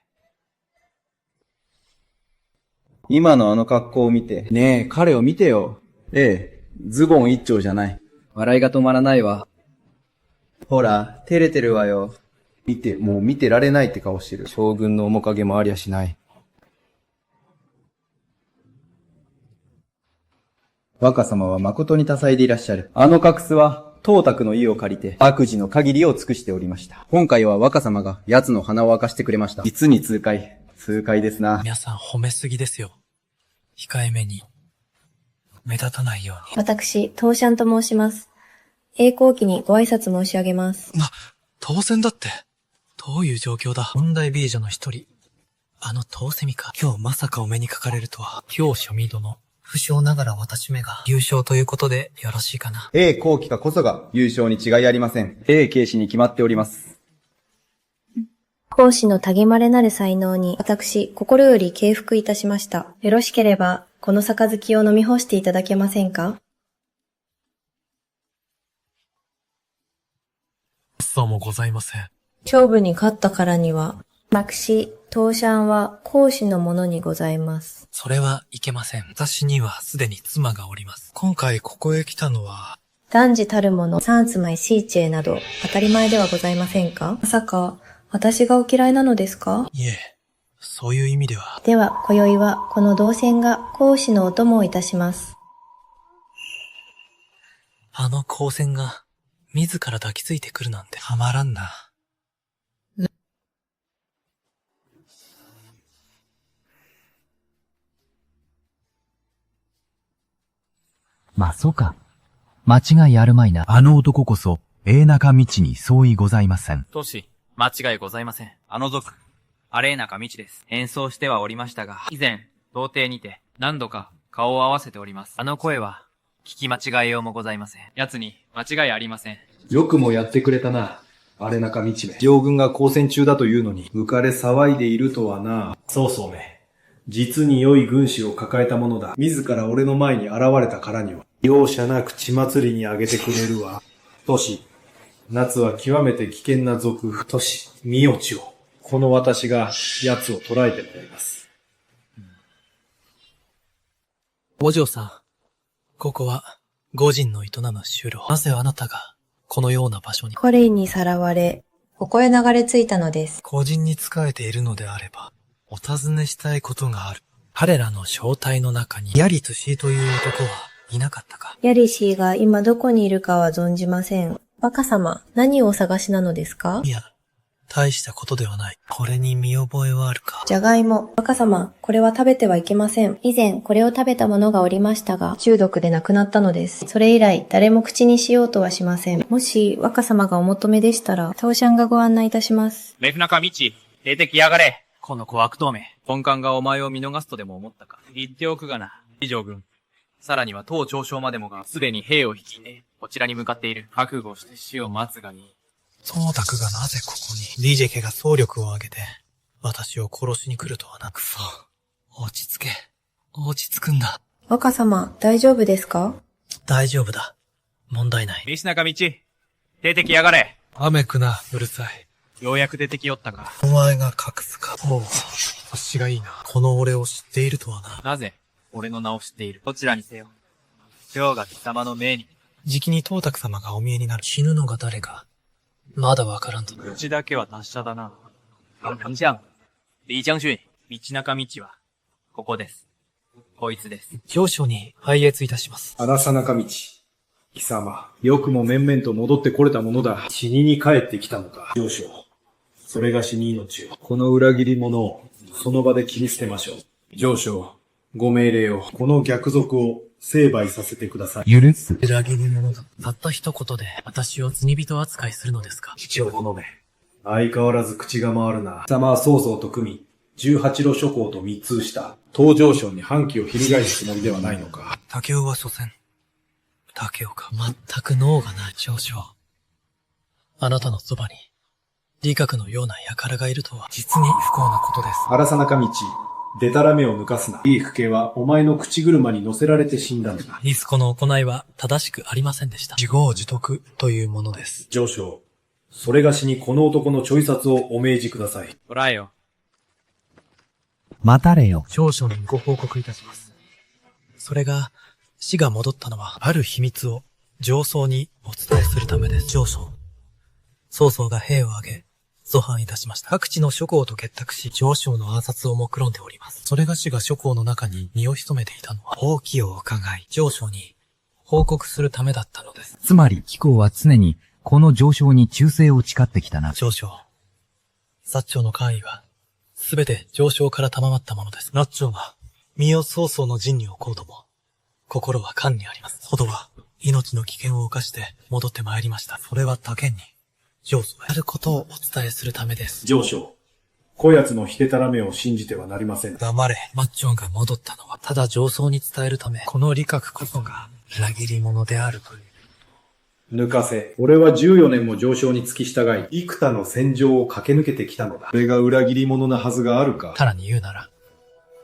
今のあの格好を見て。ねえ、彼を見てよ。ええ、ズボン一丁じゃない。笑いが止まらないわ。ほら、照れてるわよ。もう見てられないって顔してる。将軍の面影もありゃしない。若様は誠に多彩でいらっしゃる。あの隠すは、東卓の意を借りて、悪事の限りを尽くしておりました。今回は若様が奴の鼻を明かしてくれました。実に痛快。痛快ですな。皆さん褒めすぎですよ。控えめに、目立たないように。私、東シャンと申します。栄光期にご挨拶申し上げます。当選だって。どういう状況だ。問題美女の一人。あの当セミか。今日まさかお目にかかれるとは。今日庶民殿、不詳ながら私めが優勝ということでよろしいかな。A 後期かこそが優勝に違いありません。A 警視に決まっております。講師のたぎまれなる才能に、私、心より敬服いたしました。よろしければ、この杯を飲み干していただけませんか？そうもございません。勝負に勝ったからには、私、当シャンは講師のものにございます。それはいけません。私にはすでに妻がおります。今回ここへ来たのは、男児たるもの、三つ枚シーチェなど、当たり前ではございませんか？まさか、私がお嫌いなのですか？いえ、そういう意味では。では、今宵は、この同船が講師のお供をいたします。あの光線が、自ら抱きついてくるなんてたまらんな。まあ、そうか。間違いあるまいな。あの男こそ、中道に相違ございません。トシ、間違いございません。あの族、中道です。演奏してはおりましたが、以前、童貞にて、何度か顔を合わせております。あの声は、聞き間違えようもございません。奴に間違いありません。よくもやってくれたな。中道め。両軍が交戦中だというのに、浮かれ騒いでいるとはな。そうそうめ。実に良い軍師を抱えたものだ。自ら俺の前に現れたからには、容赦なく血祭りにあげてくれるわ。トシ、夏は極めて危険な族、トシ、ミヨチを。この私が奴を捕らえてまいります。お嬢さん、ここは、御人の営む修路。なぜあなたが、このような場所に。コレイにさらわれ、ここへ流れ着いたのです。個人に仕えているのであれば、お尋ねしたいことがある。彼らの正体の中に、ヤリツシーという男はいなかったか？ヤリシーが今どこにいるかは存じません。若様、何をお探しなのですか？いや、大したことではない。これに見覚えはあるか？じゃがいも。若様、これは食べてはいけません。以前これを食べた者がおりましたが、中毒で亡くなったのです。それ以来、誰も口にしようとはしません。もし、若様がお求めでしたら、タオシャンがご案内いたします。レフナカミチ、出てきやがれ。この小悪党め。本官がお前を見逃すとでも思ったか。言っておくがな、以上軍。さらには当長将までもが、すでに兵を率いて、こちらに向かっている。覚悟して死を待つがいい。宗卓がなぜここに、リジェ家が総力を挙げて、私を殺しに来るとはな。くそ。落ち着け。落ち着くんだ。若様、大丈夫ですか？大丈夫だ。問題ない。リシナカミチ、出てきやがれ。雨くな、うるさい。ようやく出てきよったか。お前が隠すか。おう、星がいいな。この俺を知っているとはな。なぜ、俺の名を知っている？どちらにせよ。今日が貴様の命に。じきに宗卓様がお見えになる。死ぬのが誰か。まだわからんと。口だけは達者だな。李将軍、道中道は、ここです。こいつです。上将に拝謁いたします。中道。貴様、よくも面々と戻ってこれたものだ。死にに帰ってきたのか。上将。それがしに命を。この裏切り者を、その場で切り捨てましょう。上将、ご命令を、この逆賊を成敗させてください。許す。裏切り者だ。たった一言で、私を罪人扱いするのですか？父を飲め。相変わらず口が回るな。貴様は曹操と組み、18路諸侯と密通した。東条省に反旗を翻すつもりではないのか。竹雄は所詮。竹雄か。全く脳がない上将。あなたのそばに、理覚のような輩がいるとは、実に不幸なことです。荒さ中道、でたらめを抜かすな。いい父兄はお前の口車に乗せられて死んだんだ。リスコの行いは正しくありませんでした。自業自得というものです。上将、それがしにこの男のちょい殺をお命じください。捕らえよ。待たれよ。少々にご報告いたします。それが、死が戻ったのは、ある秘密を上層にお伝えするためです。上層。曹操が兵を挙げ、造反いたしました。各地の諸侯と結託し、上将の暗殺を目論んでおります。それがしが諸侯の中に身を潜めていたのは、放棄を伺い、上将に報告するためだったのです。つまり、貴公は常に、この上昇に忠誠を誓ってきたな。上将。薩長の官位は、すべて上昇から賜ったものです。薩長は、身を曹操の陣に置こうとも、心は官にあります。ほどは、命の危険を冒して戻ってまいりました。それは他県に、上奏やることをお伝えするためです。上将、こやつのひけたらめを信じてはなりません。黙れ。マッチョンが戻ったのは、ただ上層に伝えるため、この理覚こそが、裏切り者であるという。抜かせ。俺は14年も上昇に付き従い、幾多の戦場を駆け抜けてきたのだ。俺が裏切り者なはずがあるか。さらに言うなら、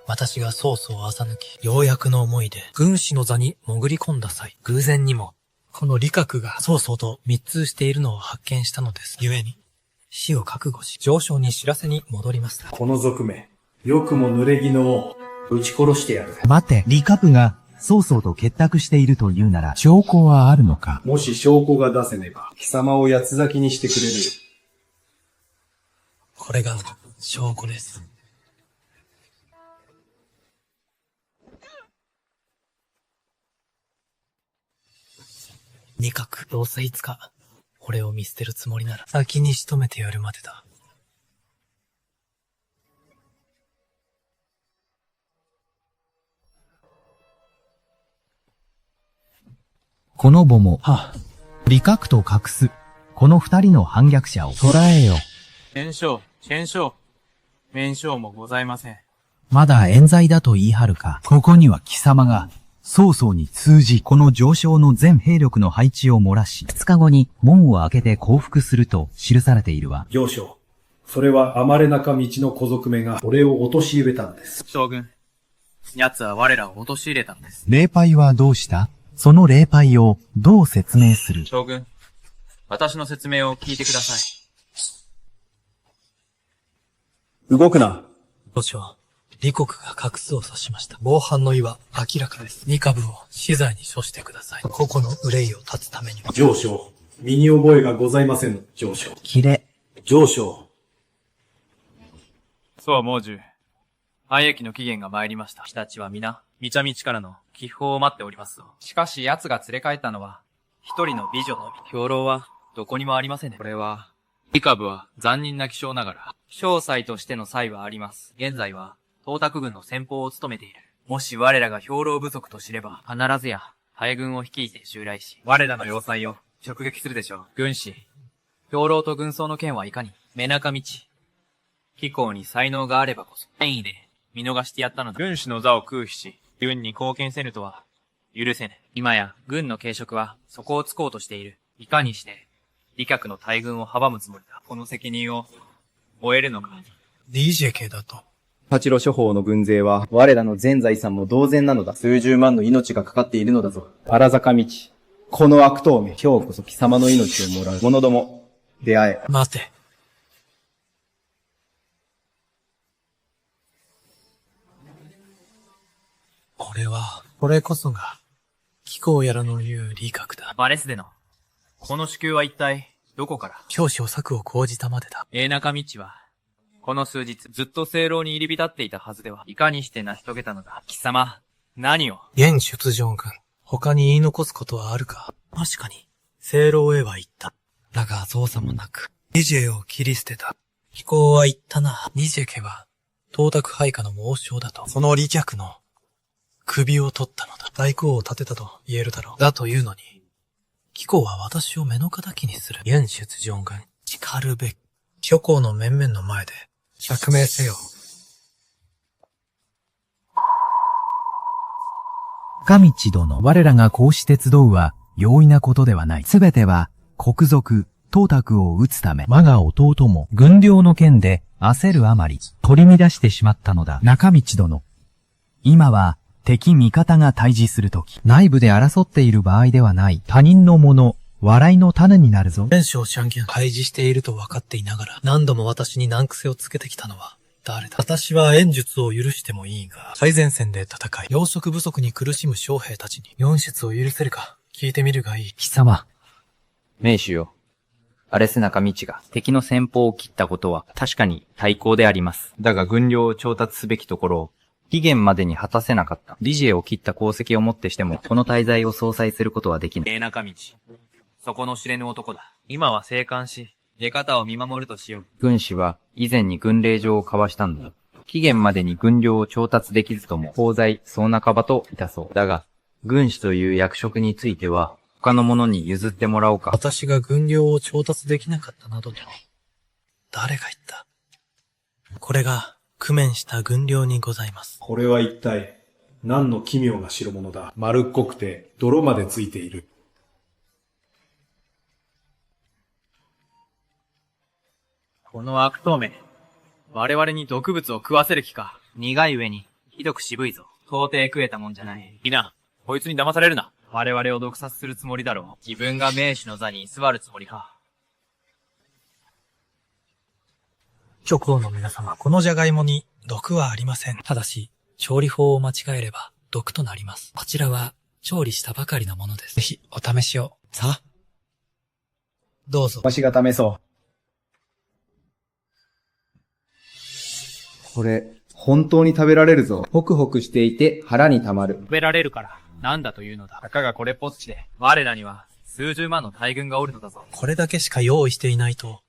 私が曹操を欺き、ようやくの思いで、軍師の座に潜り込んだ際、偶然にも、この理覚が曹操と密通しているのを発見したのです。故に、死を覚悟し、上昇に知らせに戻りました。この賊め、よくも濡れ衣を撃ち殺してやる。待て、理覚が曹操と結託しているというなら、証拠はあるのか？もし証拠が出せねば、貴様を八つ咲きにしてくれる。これが証拠です。理覚、どうせいつか、俺を見捨てるつもりなら、先に仕留めてやるまでだ。この母も、理覚と隠す、この二人の反逆者を捕らえよ。戦勝もございません。まだ冤罪だと言い張るか。ここには貴様が、曹操に通じ、この上昇の全兵力の配置を漏らし、2日後に門を開けて降伏すると記されているわ。上昇。それは甘れ中道の小賊めが俺を陥れたのです。将軍、奴は我らを陥れたのです。霊媒はどうした？その霊媒をどう説明する？将軍、私の説明を聞いてください。動くな。当初、李国が画数を指しました。防犯の意は明らかです。二株を死罪に処してください。個々の憂いを断つためには。上昇。身に覚えがございません。上昇。きれ。上昇。そう猛獣。廃役の期限が参りました。日立は皆、三茶道からの寄付を待っておりますぞ。しかし奴が連れ帰ったのは、一人の美女のみ。兵糧は、どこにもありませんね。これは、李株は残忍な気性ながら、将才としての才はあります。現在は、東卓軍の先鋒を務めている。もし我らが兵糧不足と知れば、必ずや、敗軍を率いて襲来し、我らの要塞を直撃するでしょう。軍師、兵糧と軍装の件はいかに、目中道。貴公に才能があればこそ、権威で見逃してやったのだ。軍師の座を空否し、軍に貢献せぬとは、許せぬ。今や、軍の軽職は、そこをつこうとしている。いかにして、李客の大軍を阻むつもりだ。この責任を、負えるのか。DJK だと。八路諸侯の軍勢は、我らの全財産も同然なのだ。数十万の命がかかっているのだぞ。荒坂道。この悪党め、今日こそ貴様の命をもらう。者ども、出会え。待て。これこそが、貴公やらの言う理覚だ。バレスでの、この支給は一体、どこから？少々策を講じたまでだ。中道は、この数日ずっと正論に入り浸っていたはずでは、いかにして成し遂げたのだ。貴様、何を？現出城軍、他に言い残すことはあるか？確かに、正論へは言った。だが造作もなく、ニジェを切り捨てた。貴公は言ったな。ニジェ家は、東卓配下の猛将だと。その李客の、首を取ったのだ。大功を立てたと言えるだろう。だというのに、貴公は私を目の敵にする。現出城軍、叱るべき。諸侯の面々の前で、釈明せよ。深道殿、我らがこうして集うは容易なことではない。すべては国賊、東卓を討つため、我が弟も軍領の件で焦るあまり取り乱してしまったのだ。中道殿、今は敵味方が対峙するとき、内部で争っている場合ではない。他人のもの、笑いの種になるぞ。袁紹シャンギャン、対峙していると分かっていながら、何度も私に難癖をつけてきたのは、誰だ？私は演術を許してもいいが、最前線で戦い、養殖不足に苦しむ将兵たちに、四出を許せるか、聞いてみるがいい。貴様。名手よ。アレス中道が敵の先鋒を切ったことは確かに対抗であります。だが軍領を調達すべきところを、期限までに果たせなかった。リジエを切った功績をもってしても、この大罪を相殺することはできない。中道。そこの知れぬ男だ。今は生還し、出方を見守るとしよう。軍師は以前に軍令状を交わしたんだ。期限までに軍領を調達できずとも、功罪総半ばといたそう。だが、軍師という役職については、他の者に譲ってもらおうか。私が軍領を調達できなかったなどと、誰が言った？これが、工面した軍領にございます。これは一体、何の奇妙な代物だ。丸っこくて、泥までついている。この悪党め。我々に毒物を食わせる気か。苦い上に、ひどく渋いぞ。到底食えたもんじゃない。いいな。こいつに騙されるな。我々を毒殺するつもりだろう。自分が名手の座に居座るつもりか。諸王の皆様、このジャガイモに毒はありません。ただし、調理法を間違えれば毒となります。こちらは調理したばかりのものです。ぜひお試しを。さあ、どうぞ。わしが試そう。これ、本当に食べられるぞ。ホクホクしていて腹に溜まる。食べられるから、なんだというのだ。たかがこれっぽっちで、我らには数十万の大軍がおるのだぞ。これだけしか用意していないと、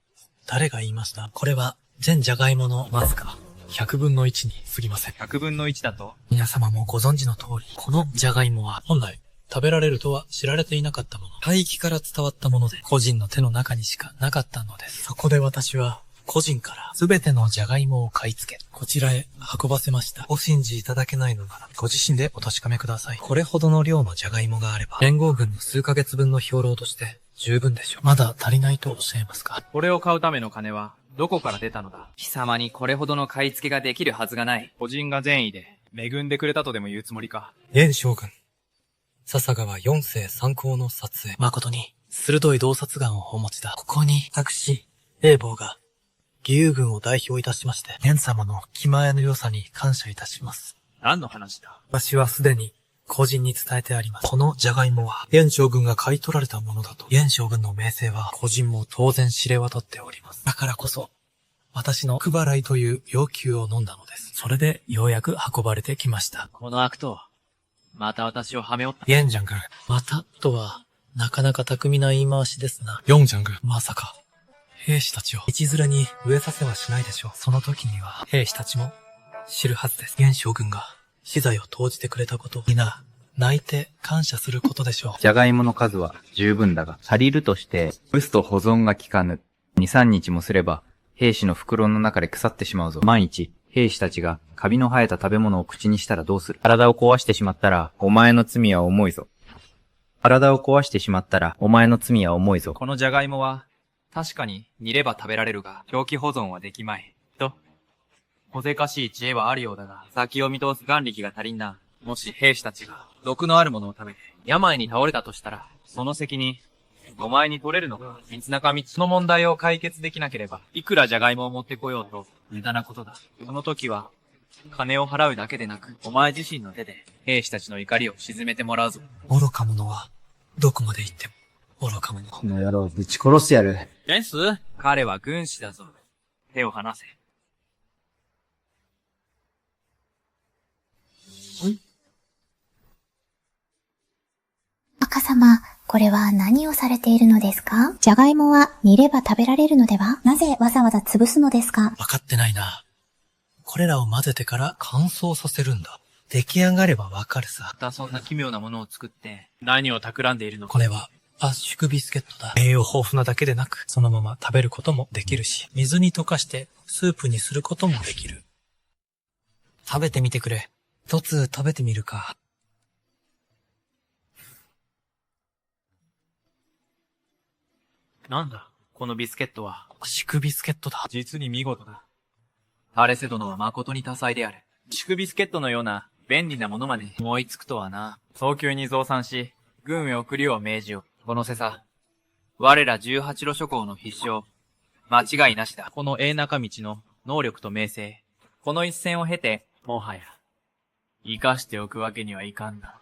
誰が言いました？これは、全ジャガイモのわずか100分の1に過ぎません。100分の1だと？皆様もご存知の通り、このジャガイモは本来食べられるとは知られていなかったもの。大気から伝わったもので、個人の手の中にしかなかったのです。そこで私は、個人からすべてのジャガイモを買い付け、こちらへ運ばせました。お信じいただけないのなら、ご自身でお確かめください。これほどの量のジャガイモがあれば、連合軍の数ヶ月分の兵糧として十分でしょう。まだ足りないとおっしゃいますか？これを買うための金は、どこから出たのだ？貴様にこれほどの買い付けができるはずがない。個人が善意で、恵んでくれたとでも言うつもりか。現将軍、笹川四世参考の撮影、誠に鋭い洞察眼をお持ちだ。ここに、私、英坊が、義勇軍を代表いたしまして、現様の気前の良さに感謝いたします。何の話だ？私はすでに、個人に伝えてあります。このジャガイモは、現将軍が買い取られたものだと。現将軍の名声は、個人も当然知れ渡っております。だからこそ、私の苦払いという要求を飲んだのです。それで、ようやく運ばれてきました。この悪党、また私をはめおった。現ジャング、またとは、なかなか巧みな言い回しですな。ヨンジャング、まさか、兵士たちを一連れに植えさせはしないでしょう。その時には、兵士たちも知るはずです。現将軍が、資材を投じてくれたことを皆、泣いて感謝することでしょう。ジャガイモの数は十分だが、足りるとして蒸すと保存が効かぬ。2、3日もすれば、兵士の袋の中で腐ってしまうぞ。万一、兵士たちがカビの生えた食べ物を口にしたらどうする？体を壊してしまったら、お前の罪は重いぞ。体を壊してしまったら、お前の罪は重いぞ。このジャガイモは、確かに煮れば食べられるが、長期保存はできまい。と、小ぜかしい知恵はあるようだが、先を見通す眼力が足りんな。もし兵士たちが毒のあるものを食べて病に倒れたとしたら、その責任、お前に取れるのか？三中道の問題を解決できなければ、いくらジャガイモを持ってこようと無駄なことだ。その時は、金を払うだけでなく、お前自身の手で兵士たちの怒りを鎮めてもらうぞ。愚か者は、どこまで行っても、愚か者。この野郎、ぶち殺してやる。ジェンス？彼は軍師だぞ。手を離せ。若様、これは何をされているのですか？じゃがいもは煮れば食べられるのでは？なぜわざわざ潰すのですか？わかってないな。これらを混ぜてから乾燥させるんだ。出来上がればわかるさ。またそんな奇妙なものを作って、何を企んでいるのか。これは圧縮ビスケットだ。栄養豊富なだけでなく、そのまま食べることもできるし、水に溶かしてスープにすることもできる。食べてみてくれ。一つ食べてみるか。なんだ、このビスケットは。圧縮ビスケットだ。実に見事だ。タレセ殿は誠に多彩である。圧縮ビスケットのような便利なものまで思いつくとはな。早急に増産し、軍へ送るよう命じよう。この瀬さ、我ら18路諸侯の必勝、間違いなしだ。この永中道の能力と名声、この一戦を経て、もはや、生かしておくわけにはいかんな。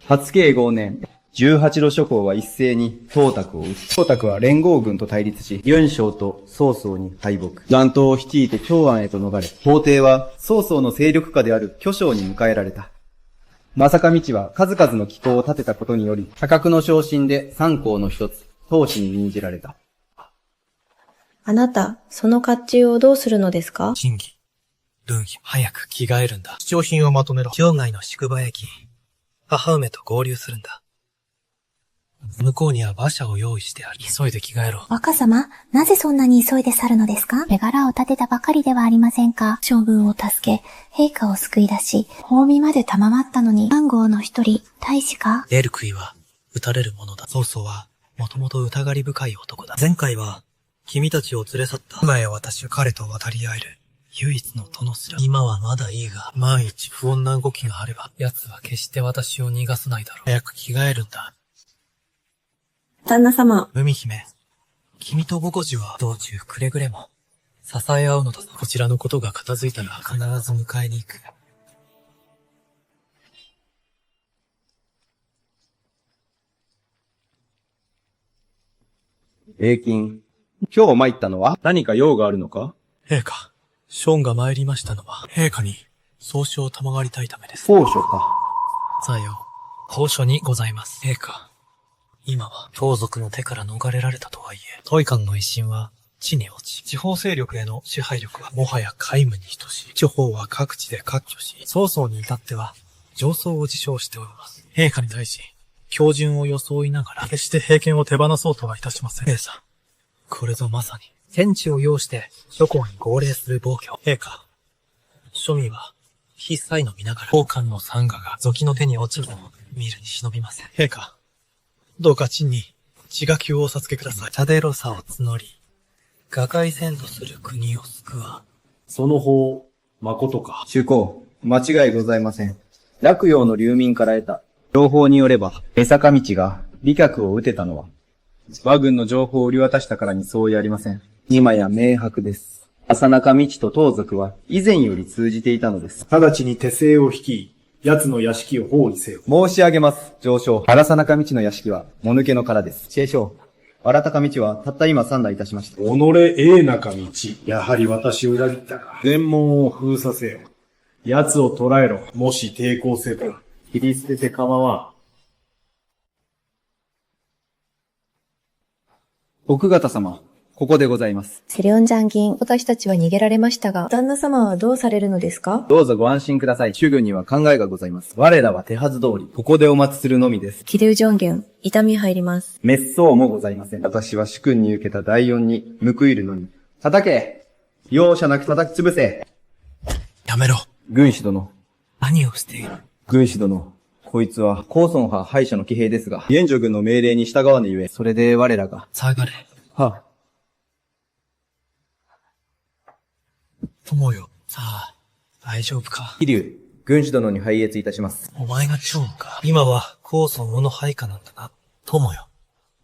初慶5年、18路諸侯は一斉に董卓を討つ。董卓は連合軍と対立し、袁紹と曹操に敗北。残党を率いて長安へと逃れ、皇帝は曹操の勢力下である巨匠に迎えられた。正香道は数々の奇行を立てたことにより、多格の昇進で三公の一つ、当主に任じられた。あなた、その甲冑をどうするのですか？仁義、ルンヒ、早く着替えるんだ。貴重品をまとめろ。郊外の宿場駅、母梅と合流するんだ。向こうには馬車を用意してある。急いで着替えろ。若様、なぜそんなに急いで去るのですか？手柄を立てたばかりではありませんか。将軍を助け、陛下を救い出し、褒美まで賜ったのに、暗号の一人、大使か？出る杭は、打たれるものだ。曹操は、もともと疑り深い男だ。前回は、君たちを連れ去った。今や私は彼と渡り合える。唯一の殿すら。今はまだいいが、万一不穏な動きがあれば、奴は決して私を逃がさないだろう。早く着替えるんだ。旦那様。海姫、君と五子は道中くれぐれも、支え合うのだぞ。こちらのことが片付いたら必ず迎えに行く。英金。今日参ったのは何か用があるのか？陛下、ショーンが参りましたのは、陛下に総書を賜りたいためです。総書か。さよ、高書にございます。陛下、今は盗賊の手から逃れられたとはいえ、トイカンの一心は地に落ち、地方勢力への支配力はもはや皆無に等しい。地方は各地で割拠し、曹操に至っては上層を自称しております。陛下に対し、標準を装いながら、決して兵権を手放そうとはいたしません。陛下、これぞまさに、天地を要して諸侯に号令する暴挙。陛下、庶民は、非才の見ながら、王冠の参加が賊の手に落ちるのを見るに忍びません。陛下、どうか朕に、血が急をお授けください。正ろさを募り、瓦解せんとする国を救わ。その方、誠か。主公、間違いございません。洛陽の流民から得た情報によれば、江坂道が飛脚を撃てたのは、馬軍の情報を売り渡したからに相違ありません。今や明白です。浅中道と盗賊は以前より通じていたのです。直ちに手勢を率い、奴の屋敷を包囲せよ。申し上げます、上昇。荒中道の屋敷は、もぬけの殻です。知恵将、荒高道はたった今参来いたしました。己英中道。やはり私を裏切ったか。全門を封鎖せよ。奴を捕らえろ。もし抵抗せば、切り捨てて構わん。奥方様、ここでございます。セリオンジャン銀、私たちは逃げられましたが、旦那様はどうされるのですか？どうぞご安心ください。主軍には考えがございます。我らは手はず通り、ここでお待ちするのみです。キルジョンゲン、痛み入ります。滅相もございません。私は主君に受けた第四に報いるのに。叩け！容赦なく叩き潰せ！やめろ。軍師殿。何をしている？軍師殿。こいつは、高孫派敗者の騎兵ですが、元女軍の命令に従わぬゆえ、それで我らが。下がれ。はあ。友よ。さあ、大丈夫か。飛龍、軍師殿に拝謁いたします。お前が長か。今は、高孫の配下なんだな。友よ。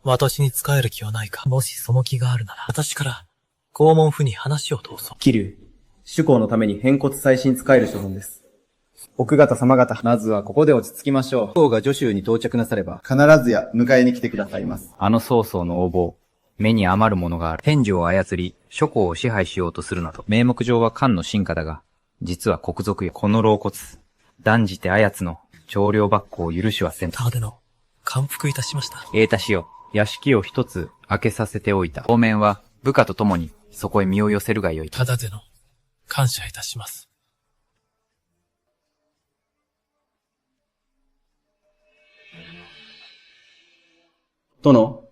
私に仕える気はないか。もしその気があるなら、私から、拷問府に話を通そう。飛龍、主公のために変骨再審使える所存です。奥方様方、まずはここで落ち着きましょう。王が助州に到着なされば、必ずや迎えに来てくださいます。あの曹操の横暴、目に余るものがある。天寿を操り、諸侯を支配しようとするなど、名目上は漢の臣下だが、実は国賊よ。この老骨、断じてあやつの長領抜行を許しはせん。たでの、感服いたしました。栄太子よ、屋敷を一つ開けさせておいた。当面は部下と共にそこへ身を寄せるがよい。ただでの、感謝いたします。殿、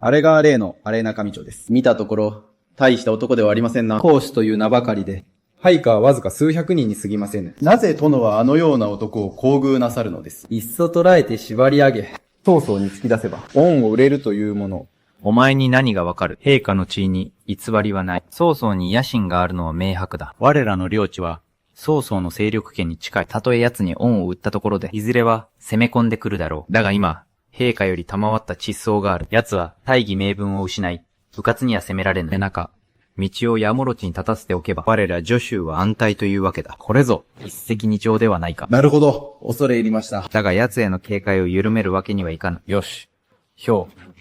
あれが例の荒中道です。見たところ、大した男ではありませんな。公子という名ばかりで、配下はわずか数百人に過ぎません。なぜ殿はあのような男を厚遇なさるのです？いっそ捕らえて縛り上げ、曹操に突き出せば、恩を売れるというもの。お前に何がわかる？陛下の地位に偽りはない。曹操に野心があるのは明白だ。我らの領地は、曹操の勢力圏に近い。たとえ奴に恩を売ったところで、いずれは攻め込んでくるだろう。だが今、陛下より賜った窒相がある。奴は大義名分を失い、迂闊には攻められぬ。中、道をやもろちに立たせておけば、我ら助州は安泰というわけだ。これぞ、一石二鳥ではないか。なるほど、恐れ入りました。だが奴への警戒を緩めるわけにはいかぬ。よし。兵、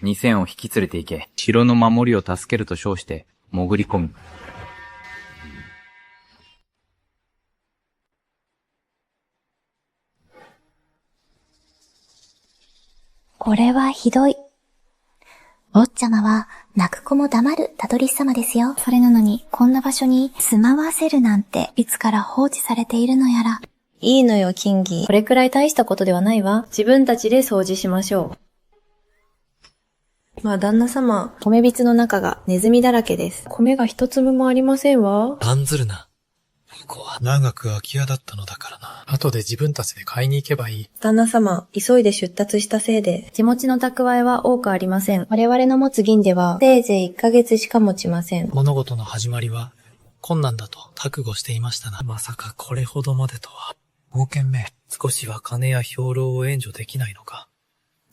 2000を引き連れて行け。城の守りを助けると称して、潜り込む。これはひどい。坊ちゃまは、泣く子も黙るたどり様ですよ。それなのに、こんな場所に住まわせるなんて、いつから放置されているのやら。いいのよ、金義。これくらい大したことではないわ。自分たちで掃除しましょう。まあ旦那様、米びつの中がネズミだらけです。米が一粒もありませんわ。案ずるな。ここは長く空き家だったのだからな。後で自分たちで買いに行けばいい。旦那様、急いで出立したせいで、手持ちの蓄えは多くありません。我々の持つ銀では、せいぜい1ヶ月しか持ちません。物事の始まりは、困難だと覚悟していましたが、まさかこれほどまでとは。冒険め、少しは金や兵糧を援助できないのか。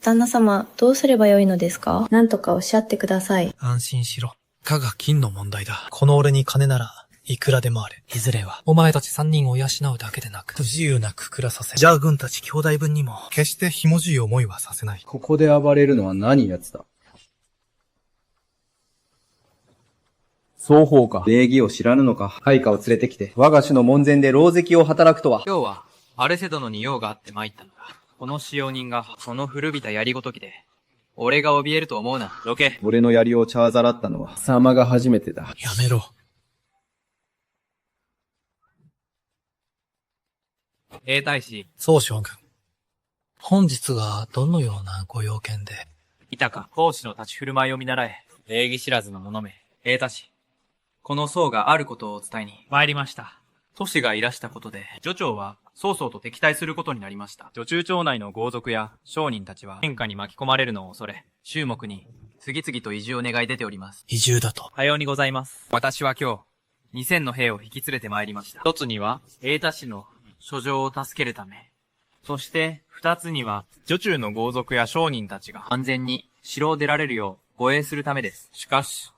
旦那様、どうすればよいのですか？何とかおっしゃってください。安心しろ。かが金の問題だ。この俺に金なら、いくらでもある。いずれは、お前たち3人を養うだけでなく、不自由なく暮らさせ。じゃあ軍たち兄弟分にも、決してひもじい思いはさせない。ここで暴れるのは何やつだ？双方か。礼儀を知らぬのか。配下を連れてきて、我が種の門前で狼藉を働くとは。今日は、アレセ殿に用があって参ったのだ。この使用人が、その古びた槍ごときで、俺が怯えると思うな。どけ。俺の槍をチャーザラったのは、貴様が初めてだ。やめろ。兵隊士。総将軍。本日はどのようなご用件で？いたか、奉仕の立ち振る舞いを見習え。礼儀知らずの者め。兵隊士。この僧があることをお伝えに参りました。都市がいらしたことで、女長は曹操と敵対することになりました。女中町内の豪族や商人たちは変化に巻き込まれるのを恐れ、衆目に次々と移住を願い出ております。移住だと。さようにございます。私は今日、2000の兵を引き連れて参りました。一つには、兵隊士の書状を助けるため。そして、二つには、女中の豪族や商人たちが安全に城を出られるよう護衛するためです。しかし、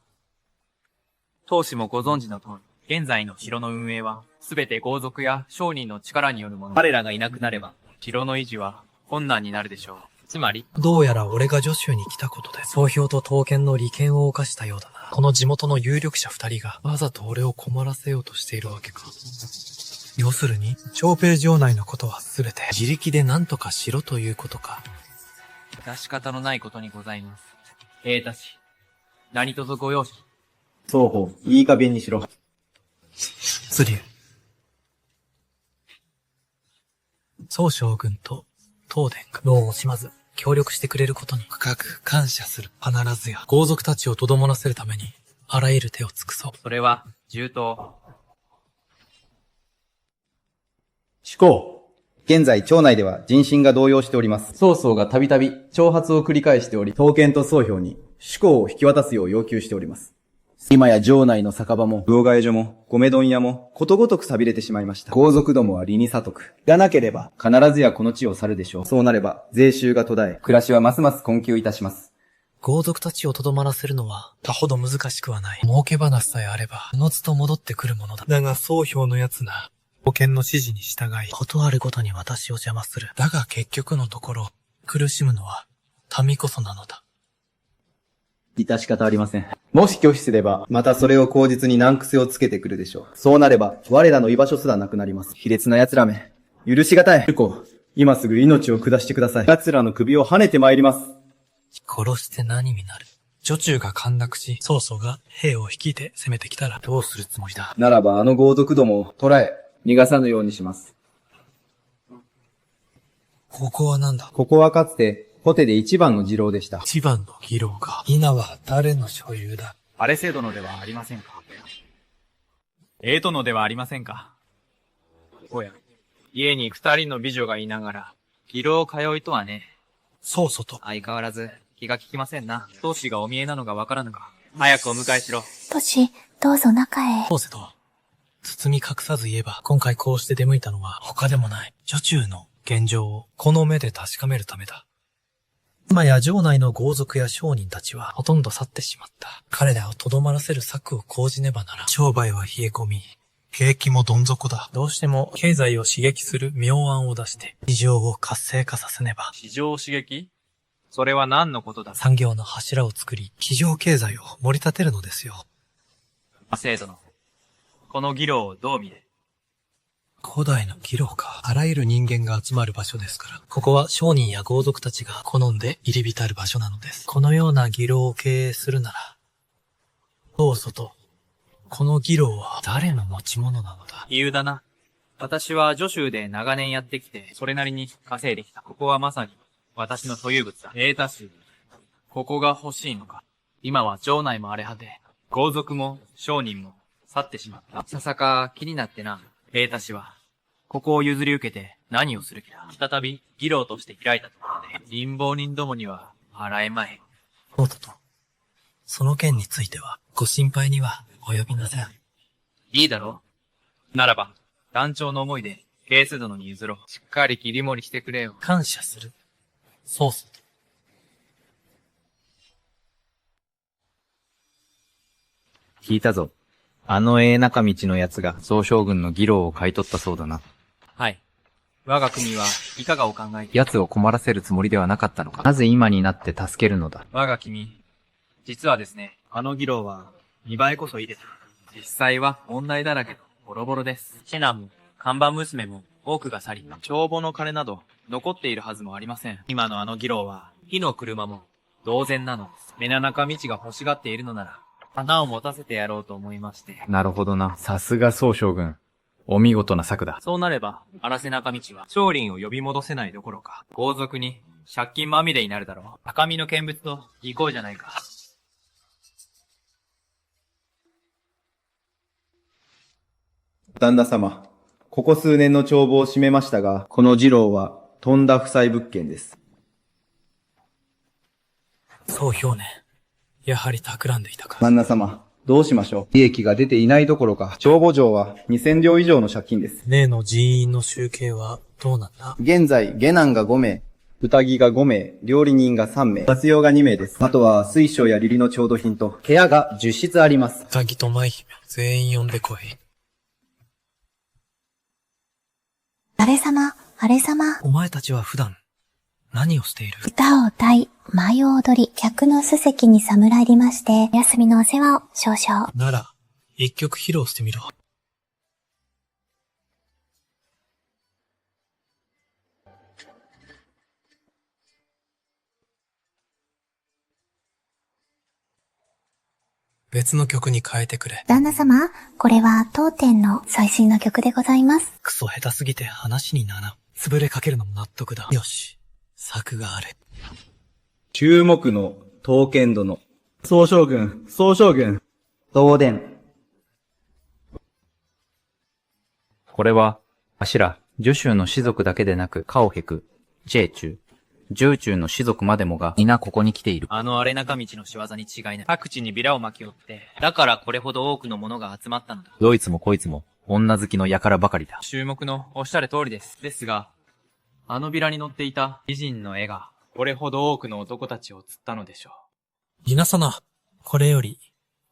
当主もご存知の通り、現在の城の運営は、すべて豪族や商人の力によるもの。彼らがいなくなれば、城の維持は困難になるでしょう。つまり、どうやら俺が助手に来たことで、総評と刀剣の利権を犯したようだな。この地元の有力者二人が、わざと俺を困らせようとしているわけか。要するに、長平城内のことはすべて自力で何とかしろということか。出し方のないことにございます。兵隊士、何卒ご容赦。双方、いい加減にしろ。スリュー。総将軍と東電が、労を惜しまず、協力してくれることに深く感謝する。必ずや、豪族たちをとどまらせるために、あらゆる手を尽くそう。それは、銃刀。主公。現在、町内では人心が動揺しております。曹操がたびたび挑発を繰り返しており、刀剣と総評に主公を引き渡すよう要求しております。今や城内の酒場も、両替所も、米問屋も、ことごとく錆びれてしまいました。豪族どもは利に里く。がなければ、必ずやこの地を去るでしょう。そうなれば、税収が途絶え、暮らしはますます困窮いたします。豪族たちをとどまらせるのは、他ほど難しくはない。儲け話さえあれば、おのずと戻ってくるものだ。だが、総評のやつな、保険の指示に従い、ことあるごとに私を邪魔する。だが結局のところ、苦しむのは、民こそなのだ。致し方ありません。もし拒否すれば、またそれを口実に難癖をつけてくるでしょう。そうなれば、我らの居場所すらなくなります。卑劣な奴らめ。許しがたい。主公、今すぐ命を下してください。奴らの首を跳ねて参ります。殺して何になる？女中が陥落し、曹操が兵を率いて攻めてきたらどうするつもりだ？ならばあの豪族どもを捕らえ、逃がさぬようにします。ここは何だ？ここはかつて、ホテで一番の次郎でした。一番の議論か。今は誰の所有だ？アレセ殿ではありませんか。殿ではありませんか。おや、家に二人の美女がいながら、議郎通いとはね。曹操と。相変わらず、気が利きませんな。当主がお見えなのがわからぬが、早くお迎えしろ。トシ、どうぞ中へ。当世と、包み隠さず言えば、今回こうして出向いたのは他でもない。女中の現状をこの目で確かめるためだ。今や城内の豪族や商人たちはほとんど去ってしまった。彼らをとどまらせる策を講じねばならん。商売は冷え込み、景気もどん底だ。どうしても経済を刺激する妙案を出して、市場を活性化させねば。市場刺激？それは何のことだ？産業の柱を作り、企業経済を盛り立てるのですよ。制度の、この議論をどう見る？古代の議論か。あらゆる人間が集まる場所ですから。ここは商人や豪族たちが好んで入り浸る場所なのです。このような議論を経営するなら、曹操と、この議論は誰の持ち物なのだ？理由だな。私は助手で長年やってきて、それなりに稼いできた。ここはまさに、私の所有物だ。ここが欲しいのか。今は城内も荒れ果て、豪族も商人も去ってしまった。ささか気になってな。平太氏は、ここを譲り受けて何をする気だ。再び議論として開いたところで、貧乏人どもには払えまい。そうだと。その件については、ご心配には及びません。いいだろう。ならば、団長の思いで、ケース殿に譲ろう。しっかり切り盛りしてくれよ。感謝する。そうそう。聞いたぞ。あの中道のやつが総将軍の義老を買い取ったそうだな。はい。我が国はいかがお考え？奴を困らせるつもりではなかったのか。なぜ今になって助けるのだ。我が君、実はですね、あの義老は見栄えこそいいです。実際は問題だらけとボロボロです。シナも看板娘も多くが去り、帳簿の金など残っているはずもありません。今のあの義老は火の車も同然なのです。目中道が欲しがっているのなら、花を持たせてやろうと思いまして。なるほどな。さすが総将軍。お見事な策だ。そうなれば、荒瀬中道は、商人を呼び戻せないどころか、豪族に借金まみれになるだろう。赤身の見物と行こうじゃないか。旦那様、ここ数年の帳簿を締めましたが、この次郎は、とんだ負債物件です。そう表ね。やはり企んでいたか。旦那様、どうしましょう。利益が出ていないどころか、帳簿上は2000両以上の借金です。例の人員の集計はどうなんだ？現在、下男が5名、宴が5名、料理人が3名、雑用が2名です。あとは、水晶やリリの調度品と、部屋が10室あります。宴と舞姫、全員呼んでこい。あれ様。お前たちは普段、何をしている？歌を歌い、舞を踊り、客の主席に侍りまして、休みのお世話を少々。なら、一曲披露してみろ。別の曲に変えてくれ。旦那様、これは当店の最新の曲でございます。クソ下手すぎて話にならん。潰れかけるのも納得だ。よし、策がある。注目の刀剣殿。総将軍。東電。これは、柱、樹州の士族だけでなく、カオヘク、ジェイチュウ、重中の士族までもが皆ここに来ている。あの荒れ中道の仕業に違いない。各地にビラを巻き寄って、だからこれほど多くの者が集まったのだ。どいつもこいつも、女好きの輩ばかりだ。注目のおっしゃる通りです。ですが、あのビラに載っていた美人の絵が、これほど多くの男たちを釣ったのでしょう。皆様、これより、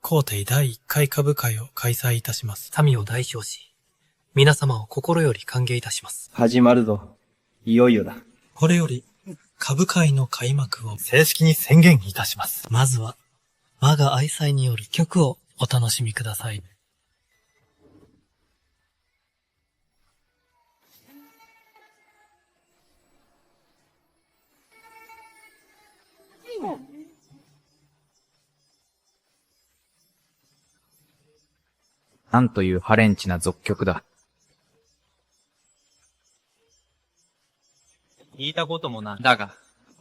皇帝第1回株会を開催いたします。民を代表し、皆様を心より歓迎いたします。始まるぞ。いよいよだ。これより、株会の開幕を正式に宣言いたします。まずは、我が愛妻による曲をお楽しみください。なんというハレンチな俗曲だ。聞いたこともない。だが、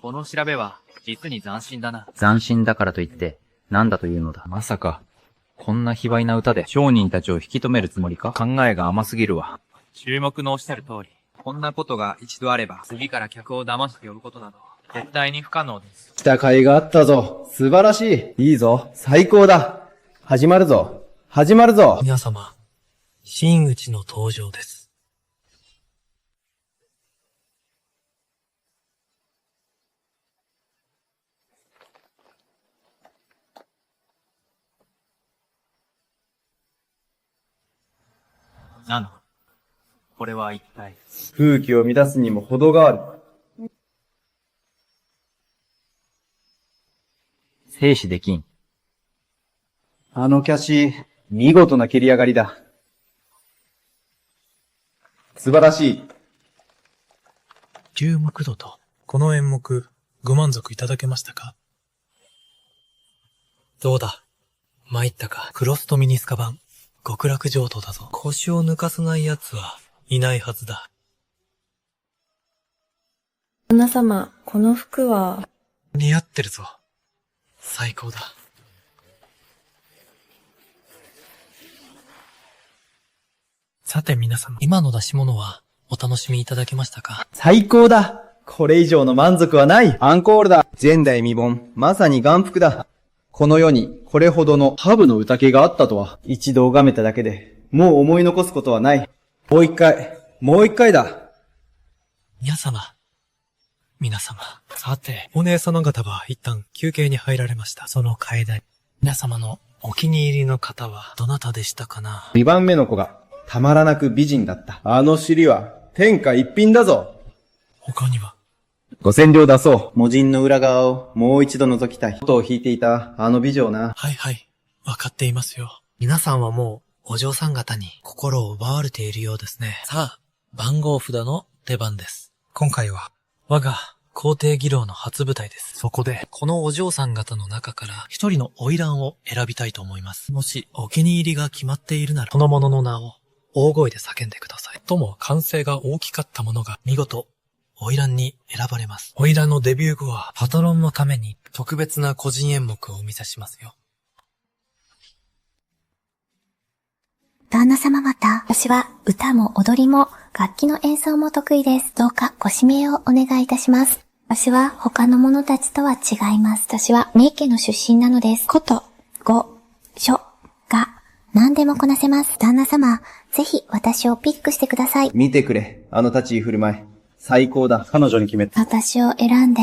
この調べは、実に斬新だな。斬新だからといって、なんだというのだ。まさか、こんな卑猥な歌で商人たちを引き止めるつもりか？考えが甘すぎるわ。注目のおっしゃる通り、こんなことが一度あれば、次から客を騙して呼ぶことなど、絶対に不可能です。来た甲斐があったぞ。素晴らしい。いいぞ。最高だ。始まるぞ。皆様、真打ちの登場です。なの。これは一体。風紀を乱すにも程がある。生死できん。あのキャシ、見事な蹴り上がりだ。素晴らしい。注目度と、この演目、ご満足いただけましたか？どうだ？参ったか。クロスとミニスカ版、極楽浄土だぞ。腰を抜かさない奴はいないはずだ。旦那様、この服は。似合ってるぞ。最高だ。さて皆様、今の出し物はお楽しみいただけましたか？最高だ。これ以上の満足はない。アンコールだ。前代未聞。まさに眼福だ。この世にこれほどのハブの歌系があったとは。一度拝めただけで、もう思い残すことはない。もう一回だ。皆様。さて、お姉様方は一旦休憩に入られました。その間に、皆様のお気に入りの方はどなたでしたかな2番目の子がたまらなく美人だった。あの尻は天下一品だぞ。他には5000両出そう。魔人の裏側をもう一度覗きたい。音を弾いていたあの美女をな。はいはい。わかっていますよ。皆さんはもうお嬢さん方に心を奪われているようですね。さあ、番号札の出番です。今回は我が皇帝技能の初舞台です。そこで、このお嬢さん方の中から一人の花魁を選びたいと思います。もしお気に入りが決まっているなら、その者の名を大声で叫んでください。とも歓声が大きかった者が見事、花魁に選ばれます。花魁のデビュー後は、パトロンのために特別な個人演目をお見せしますよ。旦那様方、私は歌も踊りも楽器の演奏も得意です。どうかご指名をお願いいたします。私は他の者たちとは違います。私は名家の出身なのです。こと、語、書が何でもこなせます。旦那様、ぜひ私をピックしてください。見てくれ。あの立ち居振る舞い。最高だ。彼女に決めた。私を選んで、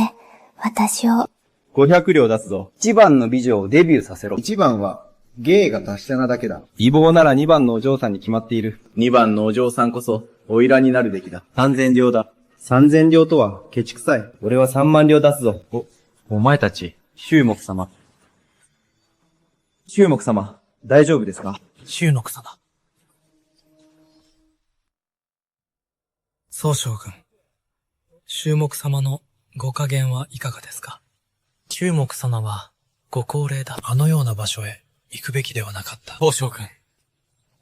私を。500両出すぞ。1番の美女をデビューさせろ。1番は、芸が達者なだけだ。異貌なら2番のお嬢さんに決まっている。2番のお嬢さんこそ、花魁になるべきだ。3000両だ。3000両とは、ケチくさい。俺は3万両出すぞ。お前たち、周目様。周目様、大丈夫ですか？周目様。宗将軍。周目様のご加減はいかがですか？周目様は、ご高齢だ。あのような場所へ行くべきではなかった。宗将軍。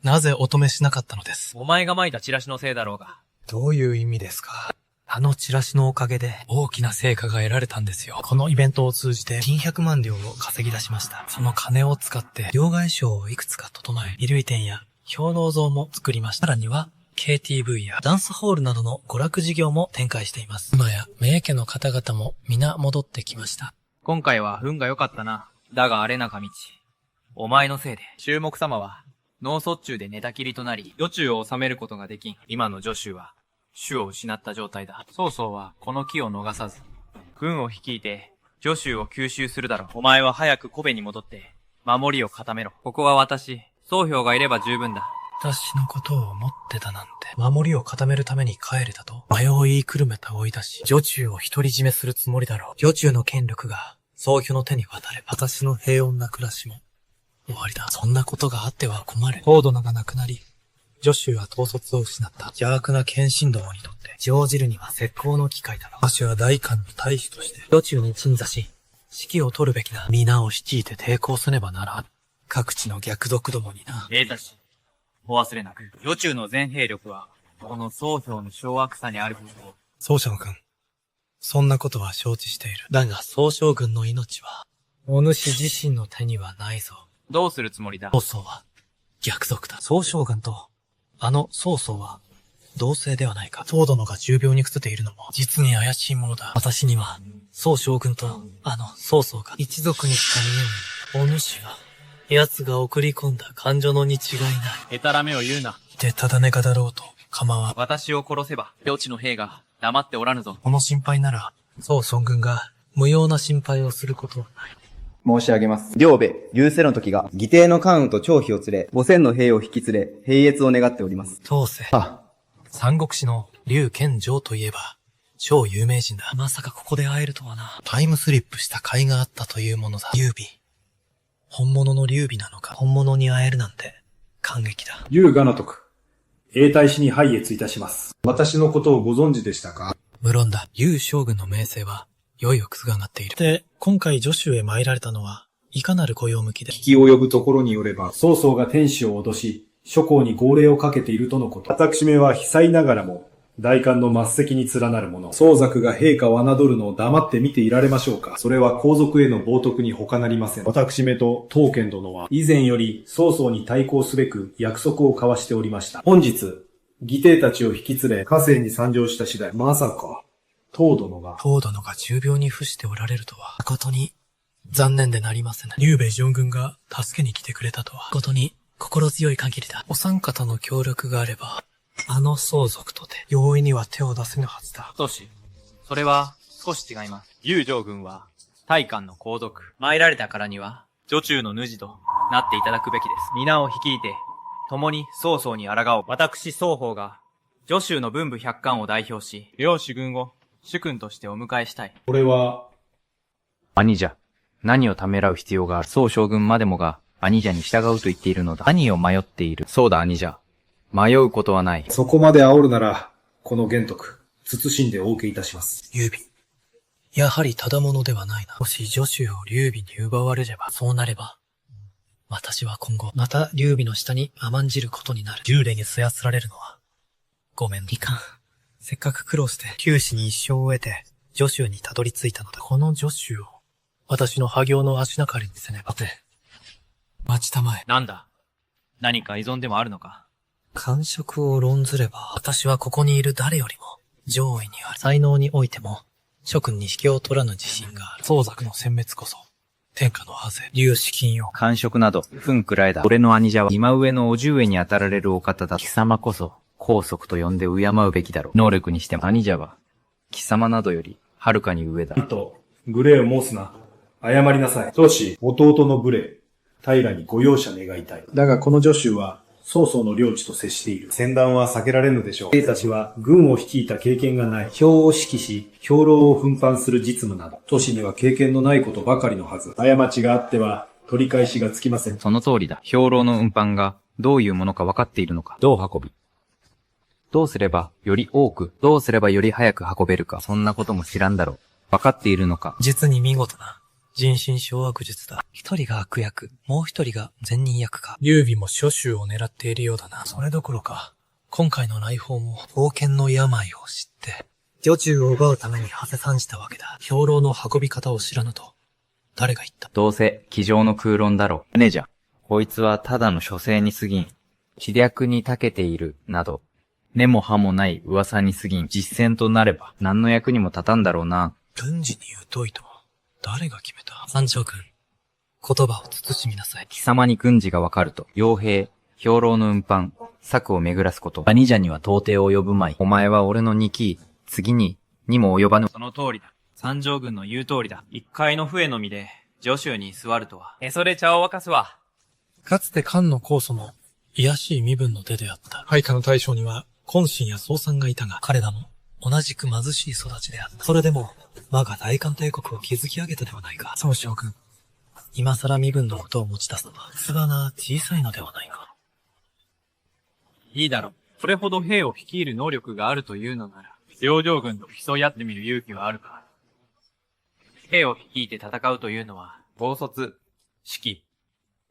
なぜお止めしなかったのです？お前が撒いたチラシのせいだろうが。どういう意味ですか？あのチラシのおかげで大きな成果が得られたんですよ。このイベントを通じて金100万両を稼ぎ出しました。その金を使って両替商をいくつか整え、衣類店や兵糧像も作りました。さらには KTV やダンスホールなどの娯楽事業も展開しています。今や名家の方々も皆戻ってきました。今回は運が良かったな。だがあれ中道。お前のせいで、周目様は脳卒中で寝たきりとなり、余中を治めることができん。今の助手は主を失った状態だ。曹操はこの機を逃さず、軍を率いて助手を吸収するだろう。お前は早く小部に戻って、守りを固めろ。ここは私、曹兵がいれば十分だ。私のことを思ってたなんて、守りを固めるために帰れたと、迷を言いくるめた追い出し、女中を独り占めするつもりだろう。女中の権力が、宗家の手に渡れば、私の平穏な暮らしも、終わりだ。そんなことがあっては困る。高度ながなくなり、女子は統率を失った。邪悪な謙信どもにとって、乗じるには絶好の機会だろう。私は大官の大使として、女中に鎮座し、指揮を取るべきだ。皆を率いて抵抗せねばならん。各地の逆賊どもにな。たし、お忘れなく、女中の全兵力は、この曹兵の掌握差にあることを。宗将軍、そんなことは承知している。だが、宗将軍の命は、お主自身の手にはないぞ。どうするつもりだ？曹操は、逆賊だ。宗将軍と、あの曹操は、同姓ではないか。曹殿が重病に伏せているのも、実に怪しいものだ。私には、曹将軍と、あの曹操が一族にしか見えぬ。お主は、奴が送り込んだ感情のに違いない。へたらめを言うな。でただねがだろうと、構わん。私を殺せば、領地の兵が黙っておらぬぞ。この心配なら、曹将軍が無用な心配をすることはない。申し上げます。両兵、優勢の時が、義弟の関羽と張飛を連れ、5000の兵を引き連れ、兵越を願っております。当世。三国志の劉賢城といえば、超有名人だ。まさかここで会えるとはな。タイムスリップした甲斐があったというものだ。劉備。本物の劉備なのか。本物に会えるなんて、感激だ。劉我の徳。永代史に拝謁いたします。私のことをご存知でしたか？無論だ。劉将軍の名声は、良い奥が上がっている。で、今回助手へ参られたのは、いかなる御用向きで。聞き及ぶところによれば、曹操が天子を脅し、諸侯に号令をかけているとのこと。私めは非才ながらも、大官の末席に連なる者。宗族が陛下を侮るのを黙って見ていられましょうか。それは皇族への冒涜に他なりません。私めと当賢殿は以前より曹操に対抗すべく約束を交わしておりました。本日、義弟たちを引き連れ、河西に参上した次第。まさか、当殿が重病に伏しておられるとは、誠に残念でなりません。劉備将軍が助けに来てくれたとは、誠に心強い限りだ。お三方の協力があれば、あの相続とて容易には手を出せぬはずだ。宗師、それは少し違います。劉将軍は大官の皇族。参られたからには、女中の主となっていただくべきです。皆を率いて、共に曹操に抗おう。私双方が、女州の文武百官を代表し、両主軍を主君としてお迎えしたい。これは、兄者、何をためらう必要がある。曹将軍までもが兄者に従うと言っているのだ。兄を迷っている。そうだ兄者。迷うことはない。そこまで煽るなら、この玄徳、慎んでお受けいたします。劉備。やはりただものではないな。もし女子を劉備に奪われれば、そうなれば、私は今後、また劉備の下に甘んじることになる。幽霊にすやすられるのは、ごめん。いかん。せっかく苦労して、九死に一生を得て、女子にたどり着いたのだ。この女子を、私の破行の足掛かりにせねば。て、待ちたまえ。なんだ？何か依存でもあるのか？感触を論ずれば、私はここにいる誰よりも上位にある。才能においても、諸君に引けを取らぬ自信がある。相続の殲滅こそ、天下のハゼ、劉氏金よ。感触など、ふんくらいだ。俺の兄者は今上のお十上に当たられるお方だ。貴様こそ、皇族と呼んで敬うべきだろう。能力にしても兄者は、貴様などより、はるかに上だ。無礼を申すな。謝りなさい。宗師、弟の無礼、平にご容赦願いたい。だがこの女州は、曹操の領地と接している。戦乱は避けられぬでしょう。兵たちは軍を率いた経験がない。兵を指揮し、兵糧を運搬する実務など、都市には経験のないことばかりのはず。過ちがあっては、取り返しがつきません。その通りだ。兵糧の運搬が、どういうものか分かっているのか。どう運び。どうすれば、より多く、どうすればより早く運べるか。そんなことも知らんだろう。分かっているのか。実に見事な。人心掌握術だ。一人が悪役、もう一人が善人役か。劉備も諸州を狙っているようだな。それどころか、今回の来訪も、封建の病を知って、女中を奪うために馳せ参じたわけだ。兵糧の運び方を知らぬと、誰が言った？どうせ、机上の空論だろう。ねじゃ。こいつはただの書生に過ぎん。知略に長けている、など、根も葉もない噂に過ぎん。実践となれば、何の役にも立たんだろうな。軍事に疎いとは、誰が決めた？三条君、言葉を慎みなさい。貴様に軍事がわかると、傭兵、兵糧の運搬、策を巡らすこと。兄者には到底及ぶまい。お前は俺の2期、次にも及ばぬ。その通りだ。三条軍の言う通りだ。一介の笛のみで、助手に座るとは。それ茶を沸かすわ。かつて漢の酵素も、卑しい身分の出であった。配下の大将には、懇親や宗さんがいたが、彼らも、同じく貧しい育ちであった。それでも、我が大韓帝国を築き上げたではないか。曹将軍。今更身分のことを持ち出すのは、器が小さいのではないか。いいだろう。それほど兵を率いる能力があるというのなら、両将軍と競い合ってみる勇気はあるか。兵を率いて戦うというのは、統率、指揮、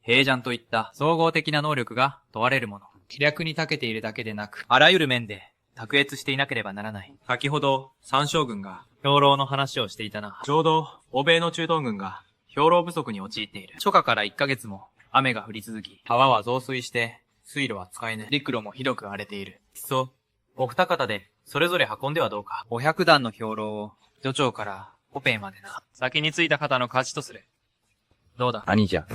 兵ジャンといった総合的な能力が問われるもの。気略に長けているだけでなく、あらゆる面で、卓越していなければならない。先ほど、三将軍が、兵糧の話をしていたな。ちょうど、欧米の中東軍が、兵糧不足に陥っている。初夏から1ヶ月も、雨が降り続き、川は増水して、水路は使えぬ。陸路もひどく荒れている。いっそ、お二方で、それぞれ運んではどうか。500段の兵糧を、女長からコペンまでな。先についた方の勝ちとする。どうだ？兄者、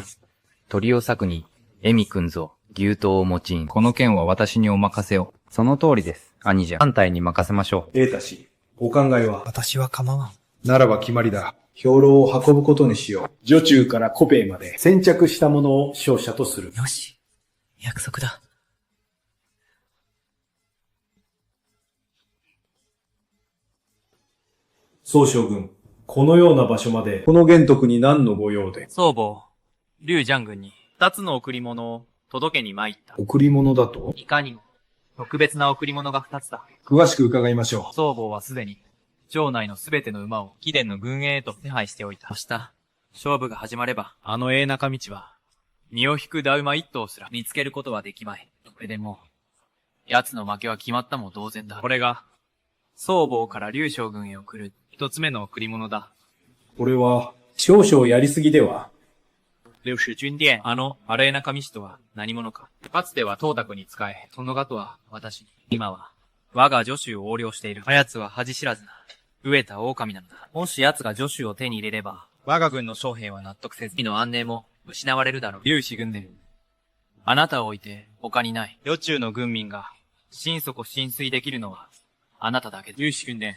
鳥を裂くに、恵美くんぞ、牛刀を用いん。この件は私にお任せを。その通りです。兄者、反対に任せましょう。栄太氏、お考えは？私は構わん。ならば決まりだ。兵糧を運ぶことにしよう。女中からコペイまで先着したものを勝者とする。よし。約束だ。曹将軍、このような場所まで、この玄徳に何の御用で？曹母、劉ジャン軍に、2つの贈り物を届けに参った。贈り物だと？いかにも、特別な贈り物が2つだ。詳しく伺いましょう。曹母はすでに、城内のすべての馬を貴殿の軍営へと手配しておいた。明日、勝負が始まれば、あの永中道は、身を引くダウマ一頭すら見つけることはできまい。それでも、奴の負けは決まったも同然だ。これが、曹坊から劉将軍へ送る一つ目の贈り物だ。これは、少々やりすぎでは。劉氏軍殿、荒江中見氏とは何者か。かつては東卓に仕え、その後は私に。今は、我が助手を横領している。あやつは恥知らずな、飢えた狼なのだ。もし奴が助手を手に入れれば、我が軍の将兵は納得せず、の安寧も失われるだろう。劉氏軍殿。あなたを置いて他にない。余中の軍民が心底浸水できるのはあなただけだ。劉氏軍殿。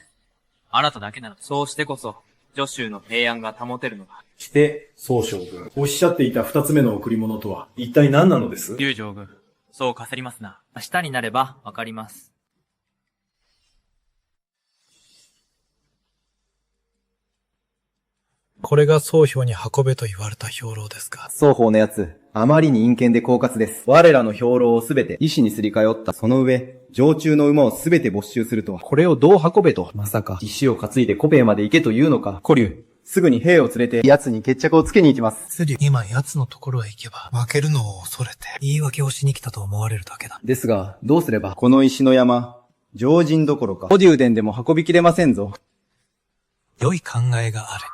あなただけなの。そうしてこそ、助州の平安が保てるのだ。して、曹将軍。おっしゃっていた二つ目の贈り物とは、一体何なのです？劉将軍。そうかせりますな。明日になればわかります。これが曹兵に運べと言われた兵糧ですか。双方のやつ、あまりに陰険で狡猾です。我らの兵糧をすべて石にすり替った。その上、常駐の馬をすべて没収するとは。これをどう運べと。まさか、石を担いで古兵まで行けというのか。古竜、すぐに兵を連れて、奴に決着をつけに行きます。スリュ、今奴のところへ行けば、負けるのを恐れて、言い訳をしに来たと思われるだけだ。ですが、どうすれば、この石の山、常人どころか、古竜殿でも運びきれませんぞ。良い考えがある。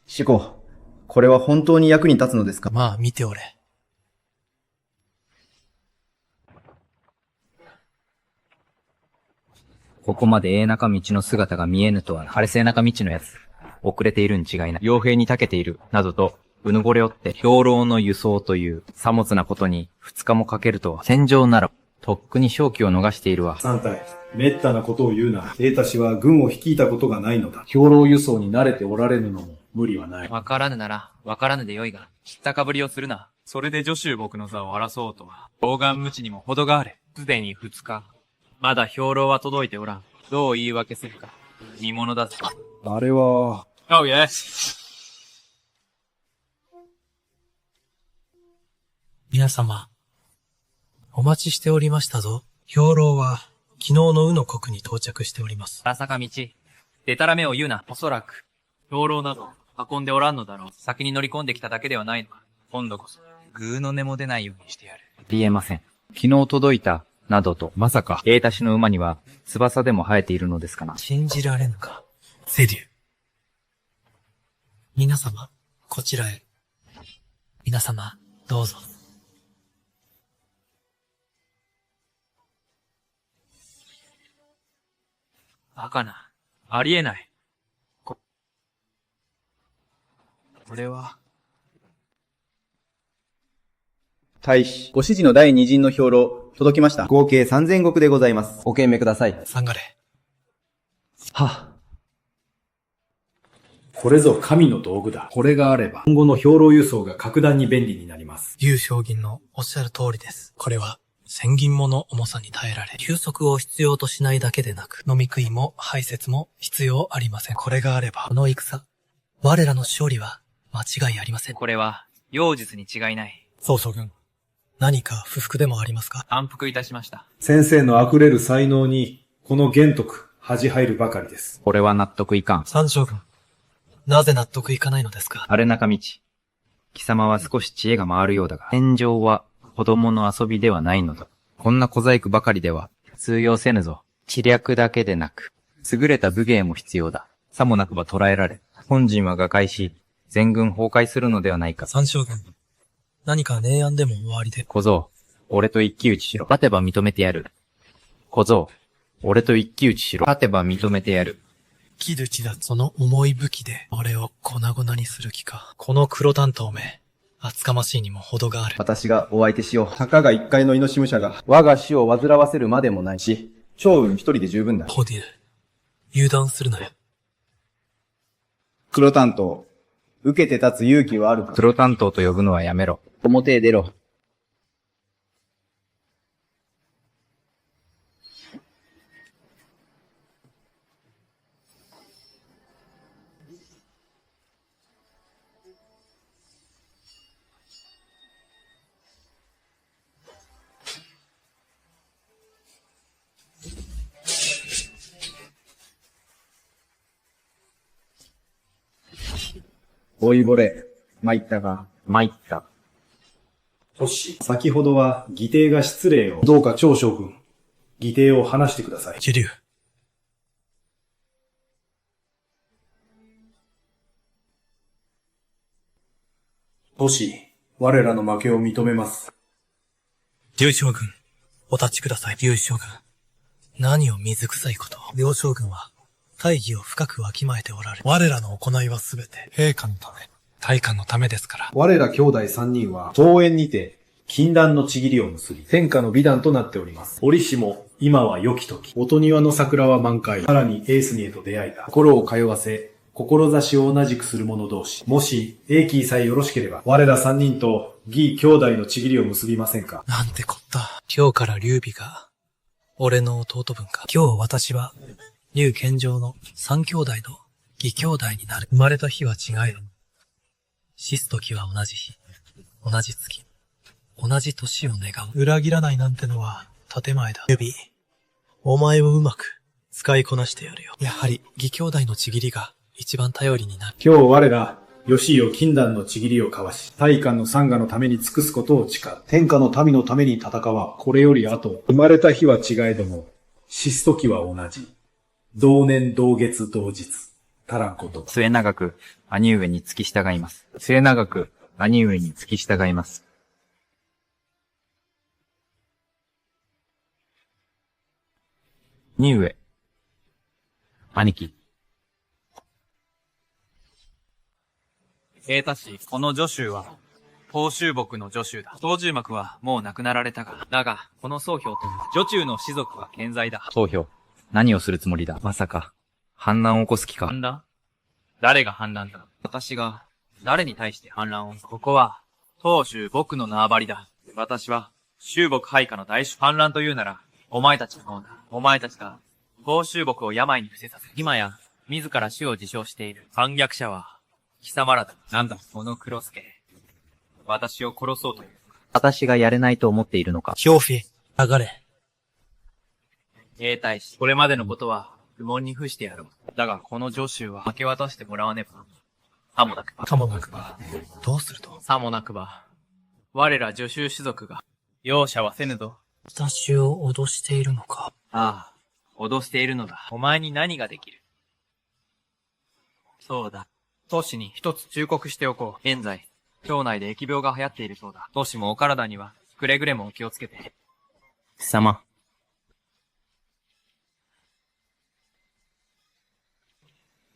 四五、これは本当に役に立つのですか？まあ、見ておれ。ここまで永中道の姿が見えぬとは、晴れ末中道のやつ。遅れているに違いない。傭兵に長けている、などと、うぬぼれおって、兵糧の輸送という、さもつなことに、2日もかけるとは、戦場なら、とっくに勝機を逃しているわ。三体、滅多なことを言うな。英太氏は軍を率いたことがないのだ。兵糧輸送に慣れておられぬのも無理はない。わからぬなら、わからぬでよいが、知ったかぶりをするな。それで助手僕の座を争おうとは、傲岸無知にも程があれ。すでに2日。まだ兵糧は届いておらん。どう言い訳するか。見物だぜ。あれは。Oh yes. 皆様、お待ちしておりましたぞ。兵糧は、昨日の宇の国に到着しております。荒坂道。でたらめを言うな。おそらく、兵糧など、運んでおらんのだろう。先に乗り込んできただけではないのか。今度こそ、グーの音も出ないようにしてやる。ありえません。昨日届いた、などと、まさか、永太氏の馬には、翼でも生えているのですかな。信じられぬか。セリュ。皆様、こちらへ。皆様、どうぞ。バカな。ありえない。これは。大使、ご指示の第二陣の兵糧、届きました。合計3000石でございます。お検命ください。下がれ。はっ。これぞ神の道具だ。これがあれば、今後の兵糧輸送が格段に便利になります。劉将軍のおっしゃる通りです。これは、千銀もの重さに耐えられ、休息を必要としないだけでなく、飲み食いも排泄も必要ありません。これがあれば、この戦、我らの勝利は間違いありません。これは、妖術に違いない。曹将軍、何か不服でもありますか？反復いたしました。先生の溢れる才能に、この玄徳、恥入るばかりです。これは納得いかん。三将軍、なぜ納得いかないのですか？荒れ中道。貴様は少し知恵が回るようだが、戦場は子供の遊びではないのだ。こんな小細工ばかりでは通用せぬぞ。知略だけでなく、優れた武芸も必要だ。さもなくば捕らえられ、本陣は瓦解し、全軍崩壊するのではないか。三将軍、何か明暗でもおありで。小僧、俺と一騎打ちしろ。勝てば認めてやる。小僧、俺と一騎打ちしろ。勝てば認めてやる。木槌だ。その重い武器で、俺を粉々にする気か。この黒担当め、厚かましいにも程がある。私がお相手しよう。たかが一介の命武者が、我が死を煩わせるまでもないし、趙雲一人で十分だ。ホディル、油断するなよ。黒担当、受けて立つ勇気はあるか。黒担当と呼ぶのはやめろ。表へ出ろ。老いぼれ。参ったが。参った。トシ、先ほどは義弟が失礼を。どうか長将軍、義弟を話してください。ジリュウ。トシ、我らの負けを認めます。劉将軍、お立ちください。劉将軍。何を水臭いことを。両将軍は、大義を深くわきまえておられ。我らの行いはすべて、陛下のため、大官のためですから。我ら兄弟三人は、桃園にて、禁断の契りを結び、天下の美談となっております。折しも、今は良き時。音庭の桜は満開。さらにエースにへと出会えた。心を通わせ、志を同じくする者同士。もし、英気さえよろしければ、我ら三人と、義兄弟の契りを結びませんか。なんてこった。今日から劉備が、俺の弟分か。今日私は、劉献上の三兄弟の義兄弟になる。生まれた日は違えども、死す時は同じ日、同じ月、同じ年を願う。裏切らないなんてのは建前だ。劉備、お前をうまく使いこなしてやるよ。やはり義兄弟の契りが一番頼りになる。今日我ら、義よ禁断の契りを交わし、大官の参賀のために尽くすことを誓う。天下の民のために戦わ。これより後、生まれた日は違えども、死す時は同じ。同年同月同日。足らんこと。末永く、兄上に付き従います。末永く、兄上に付き従います。兄上。兄貴。たし、この助手は、東州木の助手だ。東州幕はもう亡くなられたが、だが、この宗兵と女中の士族は健在だ。宗兵、何をするつもりだ。まさか、反乱を起こす気か。反乱？誰が反乱だ？私が、誰に対して反乱を？ここは、東州木の縄張りだ。私は、州木配下の大主。反乱というなら、お前たちの方だ。お前たちが、東州木を病に伏せさせ、今や、自ら死を自称している。反逆者は、貴様らだ。なんだ、この黒助。私を殺そうという。私がやれないと思っているのか。ヒョウフィ、上がれ。兵隊士、これまでのことは、不問に付してやろう。だが、この助手は、明け渡してもらわねば。さもなくば。かもなくば。どうすると？さもなくば。我ら助手種族が、容赦はせぬぞ。私を脅しているのか。ああ、脅しているのだ。お前に何ができる？そうだ。当主に一つ忠告しておこう。現在、町内で疫病が流行っているそうだ。当主もお体には、くれぐれもお気をつけて。貴様。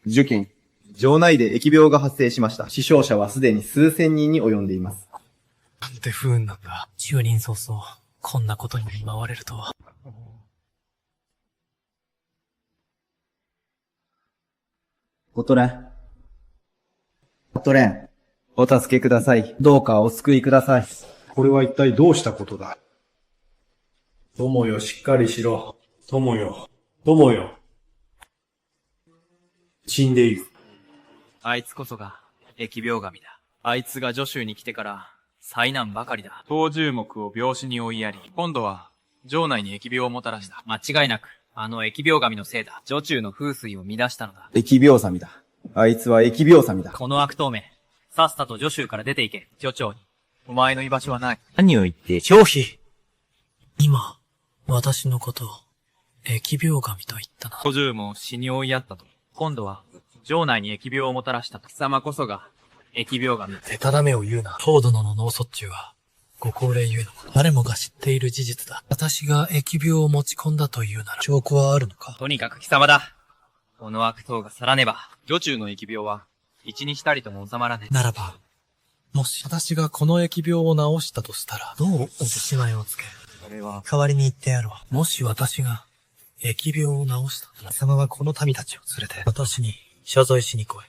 受験。城内で疫病が発生しました。死傷者はすでに数千人に及んでいます。なんて不運なんだ。中臨早々、こんなことに見舞われるとは。おとれん。おとれん。お助けください。どうかお救いください。これは一体どうしたことだ。友よ、しっかりしろ。友よ。友よ。死んでいる。あいつこそが、疫病神だ。あいつが助手に来てから、災難ばかりだ。東獣目を病死に追いやり、今度は、城内に疫病をもたらした。間違いなく、あの疫病神のせいだ。女中の風水を乱したのだ。疫病神だ。あいつは疫病神だ。この悪党め、さっさと助手から出て行け。女長に。お前の居場所はない。何を言って。張飛。今、私のことを、疫病神と言ったな。小獣も死に追いやったと。今度は、城内に疫病をもたらしたと。貴様こそが、疫病神。でたらめを言うな。東殿の脳卒中は、ご高齢ゆえのこと。誰もが知っている事実だ。私が疫病を持ち込んだというなら、証拠はあるのか？とにかく貴様だ。この悪党が去らねば、女中の疫病は、一日たりとも収まらねえ。ならば、もし私がこの疫病を治したとしたら、どうおしまいをつける？それは、代わりに言ってやろう。もし私が、疫病を治した。貴様はこの民たちを連れて、私に謝罪しに来い。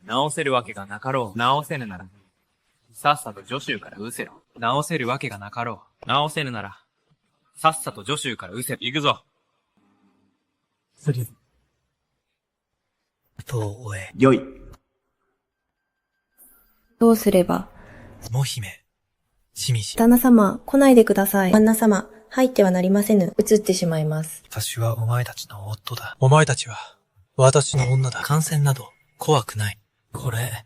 治せるわけがなかろう。治せぬなら、さっさと助手から失せろ。治せるわけがなかろう。治せぬなら、さっさと助手から失せろ。行くぞ。スリム。とを終え。よい。どうすれば？も姫。しみじ。旦那様、来ないでください。旦那様、入ってはなりませぬ。移ってしまいます。私はお前たちの夫だ。お前たちは、私の女だ。感染など、怖くない。これ、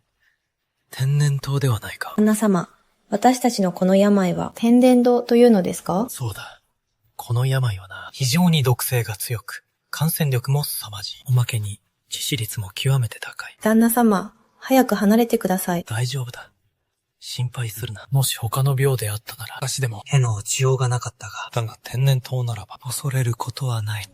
天然痘ではないか。旦那様、私たちのこの病は天然痘というのですか？そうだ。この病はな、非常に毒性が強く、感染力も凄まじい。おまけに、致死率も極めて高い。旦那様、早く離れてください。大丈夫だ。心配するな。もし他の病であったなら、私でもへの打ちようがなかったが、だが天然痘ならば恐れることはない。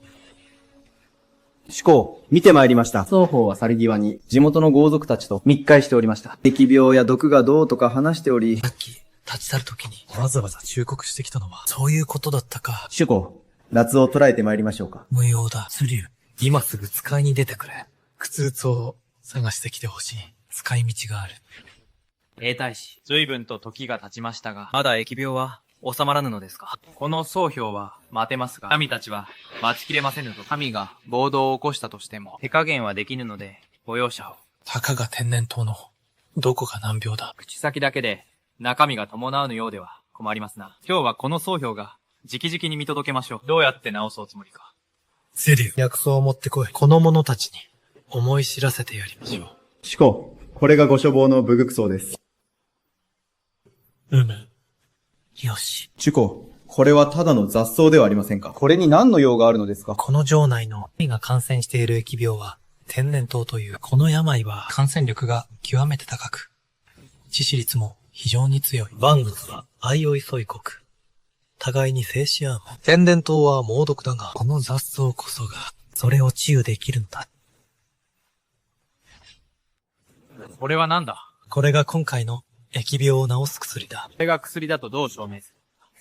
主公、見てまいりました。双方は去り際に、地元の豪族たちと密会しておりました。疫病や毒がどうとか話しており、さっき、立ち去るときに、わざわざ忠告してきたのは、そういうことだったか。主公、夏を捉えてまいりましょうか。無用だ。スリュウ、今すぐ使いに出てくれ。靴筒を探してきてほしい。使い道がある。兵隊士、随分と時が経ちましたが、まだ疫病は収まらぬのですか？この総評は待てますが、民たちは待ちきれませぬと。民が暴動を起こしたとしても、手加減はできぬので、ご容赦を。たかが天然痘の、どこが難病だ。口先だけで、中身が伴うのようでは困りますな。今日はこの総評が、直々に見届けましょう。どうやって治すおつもりか。セリュウ、薬草を持ってこい。この者たちに、思い知らせてやりましょう。主公、これがご処方の武具草です。よし。主公、これはただの雑草ではありませんか。これに何の用があるのですか。この城内の民が感染している疫病は天然痘という。この病は感染力が極めて高く、致死率も非常に強い。万物は相生添い国。互いに制し合う。天然痘は猛毒だが、この雑草こそが、それを治癒できるのだ。これは何だ？これが今回の疫病を治す薬だ。これが薬だとどう証明する？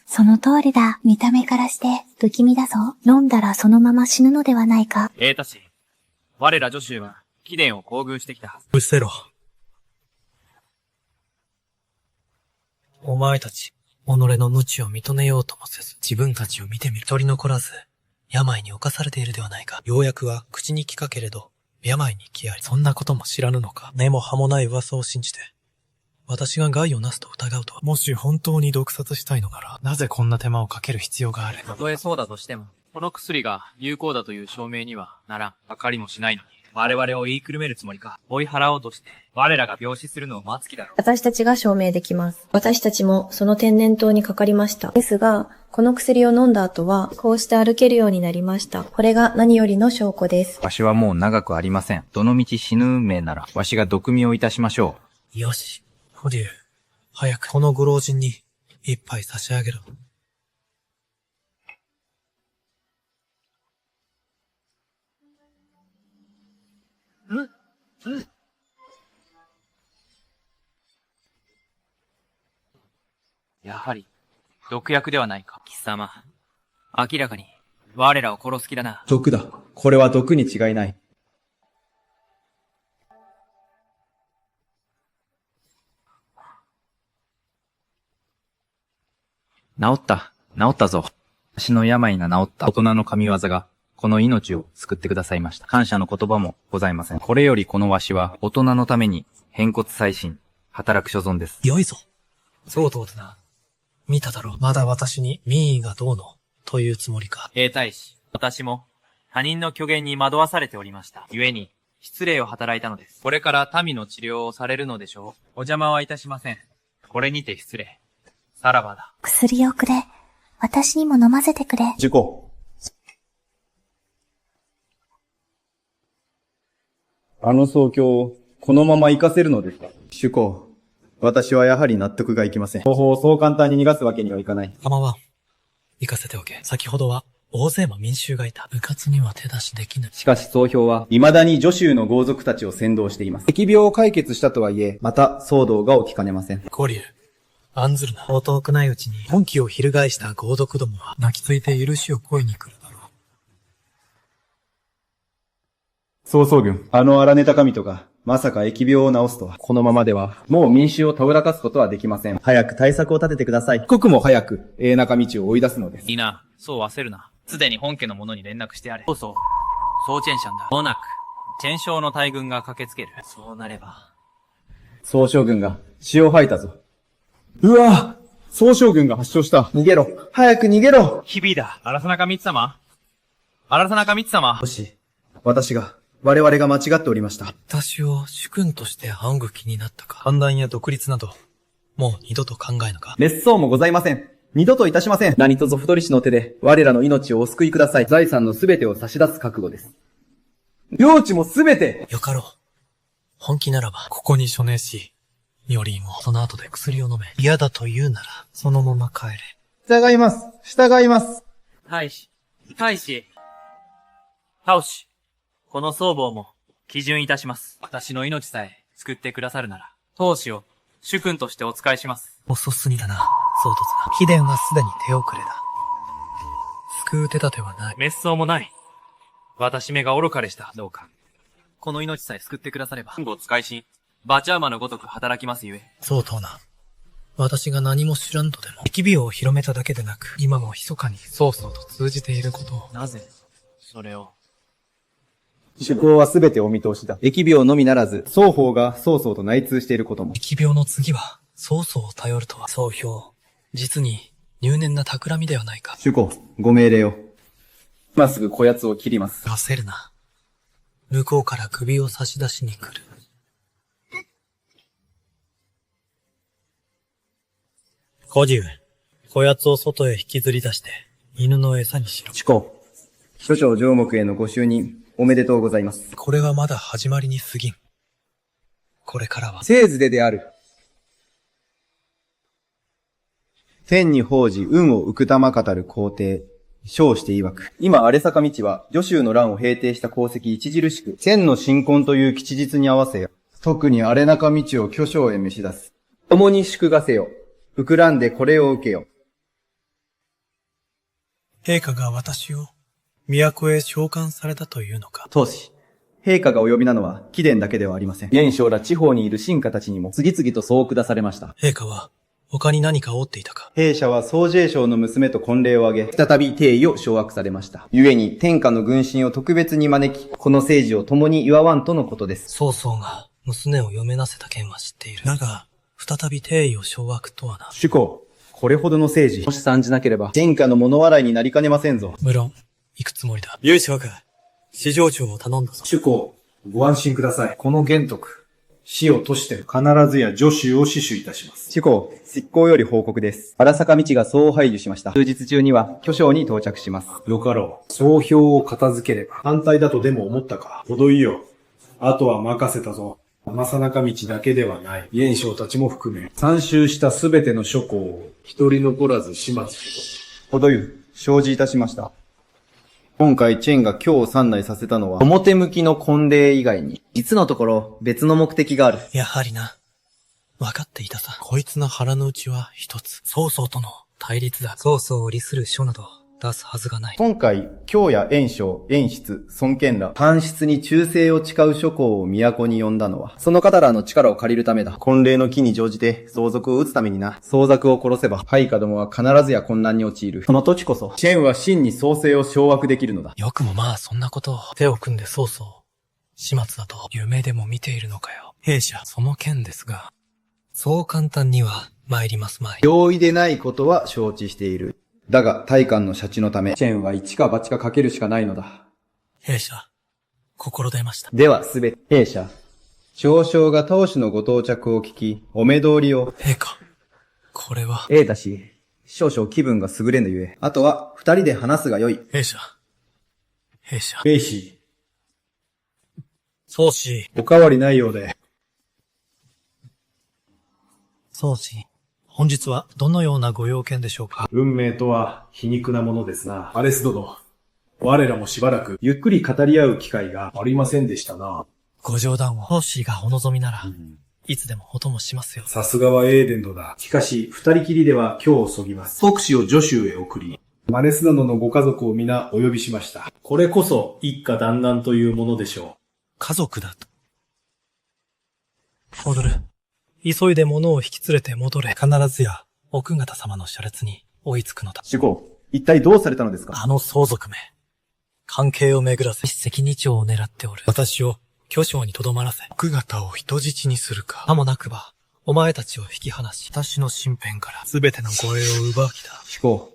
その通りだ。見た目からして不気味だぞ。飲んだらそのまま死ぬのではないか。兵隊士、我ら女囚は、貴殿を厚遇してきたはず。うせろ。お前たち、己の無知を認めようともせず、自分たちを見てみる。取り残らず、病に侵されているではないか。ようやくは口に聞かけれど、病に気あり。そんなことも知らぬのか。根も葉もない噂を信じて、私が害をなすと疑うとは。もし本当に毒殺したいのなら、なぜこんな手間をかける必要がある。たとえそうだとしても、この薬が有効だという証明にはならん。わかりもしないのに。我々を言いくるめるつもりか。追い払おうとして、我らが病死するのを待つ気だろう。私たちが証明できます。私たちもその天然痘にかかりました。ですが、この薬を飲んだ後は、こうして歩けるようになりました。これが何よりの証拠です。わしはもう長くありません。どの道死ぬ運命なら、わしが毒味をいたしましょう。よし。フリュウ、早くこのご老人に一杯差し上げろ。やはり、毒薬ではないか。貴様、明らかに、我らを殺す気だな。毒だ。これは毒に違いない。治ったぞ。私の病が治った大人の神業が、この命を救ってくださいました。感謝の言葉もございません。これよりこのわしは、大人のために、偏骨再審、働く所存です。良いぞ。そうだな。見ただろう。まだ私に民意がどうの、というつもりか。兵隊士、私も、他人の虚言に惑わされておりました。故に、失礼を働いたのです。これから民の治療をされるのでしょう。お邪魔はいたしません。これにて失礼。さらばだ。薬をくれ。私にも飲ませてくれ。受講。あの総教を、このまま行かせるのですか。主公。私はやはり納得がいきません。方法をそう簡単に逃がすわけにはいかない。構わん。行かせておけ。先ほどは大勢の民衆がいた。部活には手出しできない。しかし総評は、未だに助手の豪族たちを先導しています。疫病を解決したとはいえ、また騒動が起きかねません。ゴリュウ、案ずるな。そう遠くないうちに、本気を翻した豪族どもは、泣きついて許しを請いに来るだろう。曹操軍、あの荒ネタ神とか、まさか疫病を治すとは。このままでは、もう民衆をたぶらかすことはできません。早く対策を立ててください。一刻も早く、中道を追い出すのです。いいな、そう焦るな。すでに本家の者に連絡してあれ。そうそう。総チェンシャンだ。もなく、チェン将の大軍が駆けつける。そうなれば。曹将軍が血を吐いたぞ。うわぁ曹将軍が発症した。逃げろ。早く逃げろ。響いだ。荒佐中光様荒佐中光様。もし、私が我々が間違っておりました。私を主君として仰ぐ気になったか。反乱や独立など、もう二度と考えぬか。滅相もございません。二度といたしません。何卒太り氏の手で、我らの命をお救いください。財産のすべてを差し出す覚悟です。領地もすべて。よかろう。本気ならば、ここに署名し、女輪をその後で薬を飲め。嫌だと言うなら、そのまま帰れ。従います。従います。大使。倒し。この僧帽も、基準いたします。私の命さえ救ってくださるなら、当主を主君としてお仕えします。遅すぎだな、宗突な。貴殿はすでに手遅れだ。救う手立てはない。滅相もない。私めが愚かでした。どうか。この命さえ救ってくだされば、ご使いし、バチャーマのごとく働きますゆえ。相当な。私が何も知らんとでも、疫病を広めただけでなく、今も密かに曹操と通じていることを。なぜ、それを。主公はすべてお見通しだ。疫病のみならず、双方が曹操と内通していることも。疫病の次は、曹操を頼るとは、総評。実に、入念な企みではないか。主公、ご命令を。今すぐこやつを切ります。焦るな。向こうから首を差し出しに来る。小獣、こやつを外へ引きずり出して、犬の餌にしろ。主公、諸将上目へのご就任、おめでとうございます。これはまだ始まりに過ぎん。これからは。聖図である。天に報じ、運を浮くたま語る皇帝、称して曰く。今、荒坂道は、徐州の乱を平定した功績著しく、天の神婚という吉日に合わせよ。特に荒中道を巨匠へ召し出す。共に祝賀せよ。浮く乱でこれを受けよ。陛下が私を、都へ召喚されたというのか。当主、陛下がお呼びなのは、貴殿だけではありません。現将ら地方にいる臣下たちにも、次々とそう下されました。陛下は、他に何か追っていたか。弊社は宗ジェ将の娘と婚礼を挙げ、再び帝位を掌握されました。故に天下の軍神を特別に招き、この政治を共に祝わんとのことです。曹操が娘を嫁なせた件は知っている。だが、再び帝位を掌握とはな。主公、これほどの政治、もし参じなければ、天下の物笑いになりかねませんぞ。無論、行くつもりだ。由緒が、四条長を頼んだぞ。主公、ご安心ください。この玄徳、死をとして必ずや助手を死守いたします。主公、執行より報告です。荒坂道がそう排除しました。数日中には巨匠に到着します。よかろう。総評を片付ければ。反対だとでも思ったか。ほどいいよ。あとは任せたぞ。正中道だけではない。袁紹たちも含め、参集したすべての諸侯を一人残らず始末しろ。ほどよい、承知いたしました。今回チェンが今日を参内させたのは、表向きの婚礼以外に、実のところ別の目的がある。やはりな。分かっていたさ。こいつの腹の内は一つ。曹操との対立だ。曹操を利する書など出すはずがない。今回、京や袁紹、袁筆、孫権ら、藩室に忠誠を誓う諸侯を都に呼んだのは、その方らの力を借りるためだ。婚礼の機に乗じて相続を打つためにな。相続を殺せば、配下どもは必ずや混乱に陥る。その時こそ、チェンは真に創生を掌握できるのだ。よくもまあそんなことを手を組んで曹操、始末だと夢でも見ているのかよ。弊社、その件ですが、そう簡単には参りますまい。容易でないことは承知している。だが、大官の社地のため、チェンは一か八かかけるしかないのだ。弊社、心得ました。では、すべて、弊社、少将が当主のご到着を聞き、お目通りを。陛下、これは。だし、少々気分が優れぬゆえ、あとは二人で話すがよい。弊社、兵士。宗師。おかわりないようで。宗師。本日はどのようなご用件でしょうか。運命とは皮肉なものですな。アレス殿。我らもしばらくゆっくり語り合う機会がありませんでしたな。ご冗談を。宗師がお望みなら、いつでもお供しますよ。さすがはエーデンドだ。しかし、二人きりでは今日をそぎます。特使を助手へ送り、マネス殿のご家族を皆お呼びしました。これこそ一家団らんというものでしょう。家族だと。踊る。急いで物を引き連れて戻れ。必ずや、奥方様の車列に追いつくのだ。主公、一体どうされたのですか？あの相続め。関係を巡らせ、一石二鳥を狙っておる。私を巨匠にとどまらせ、奥方を人質にするか。さもなくば、お前たちを引き離し、私の身辺から全ての護衛を奪う気だ。主公、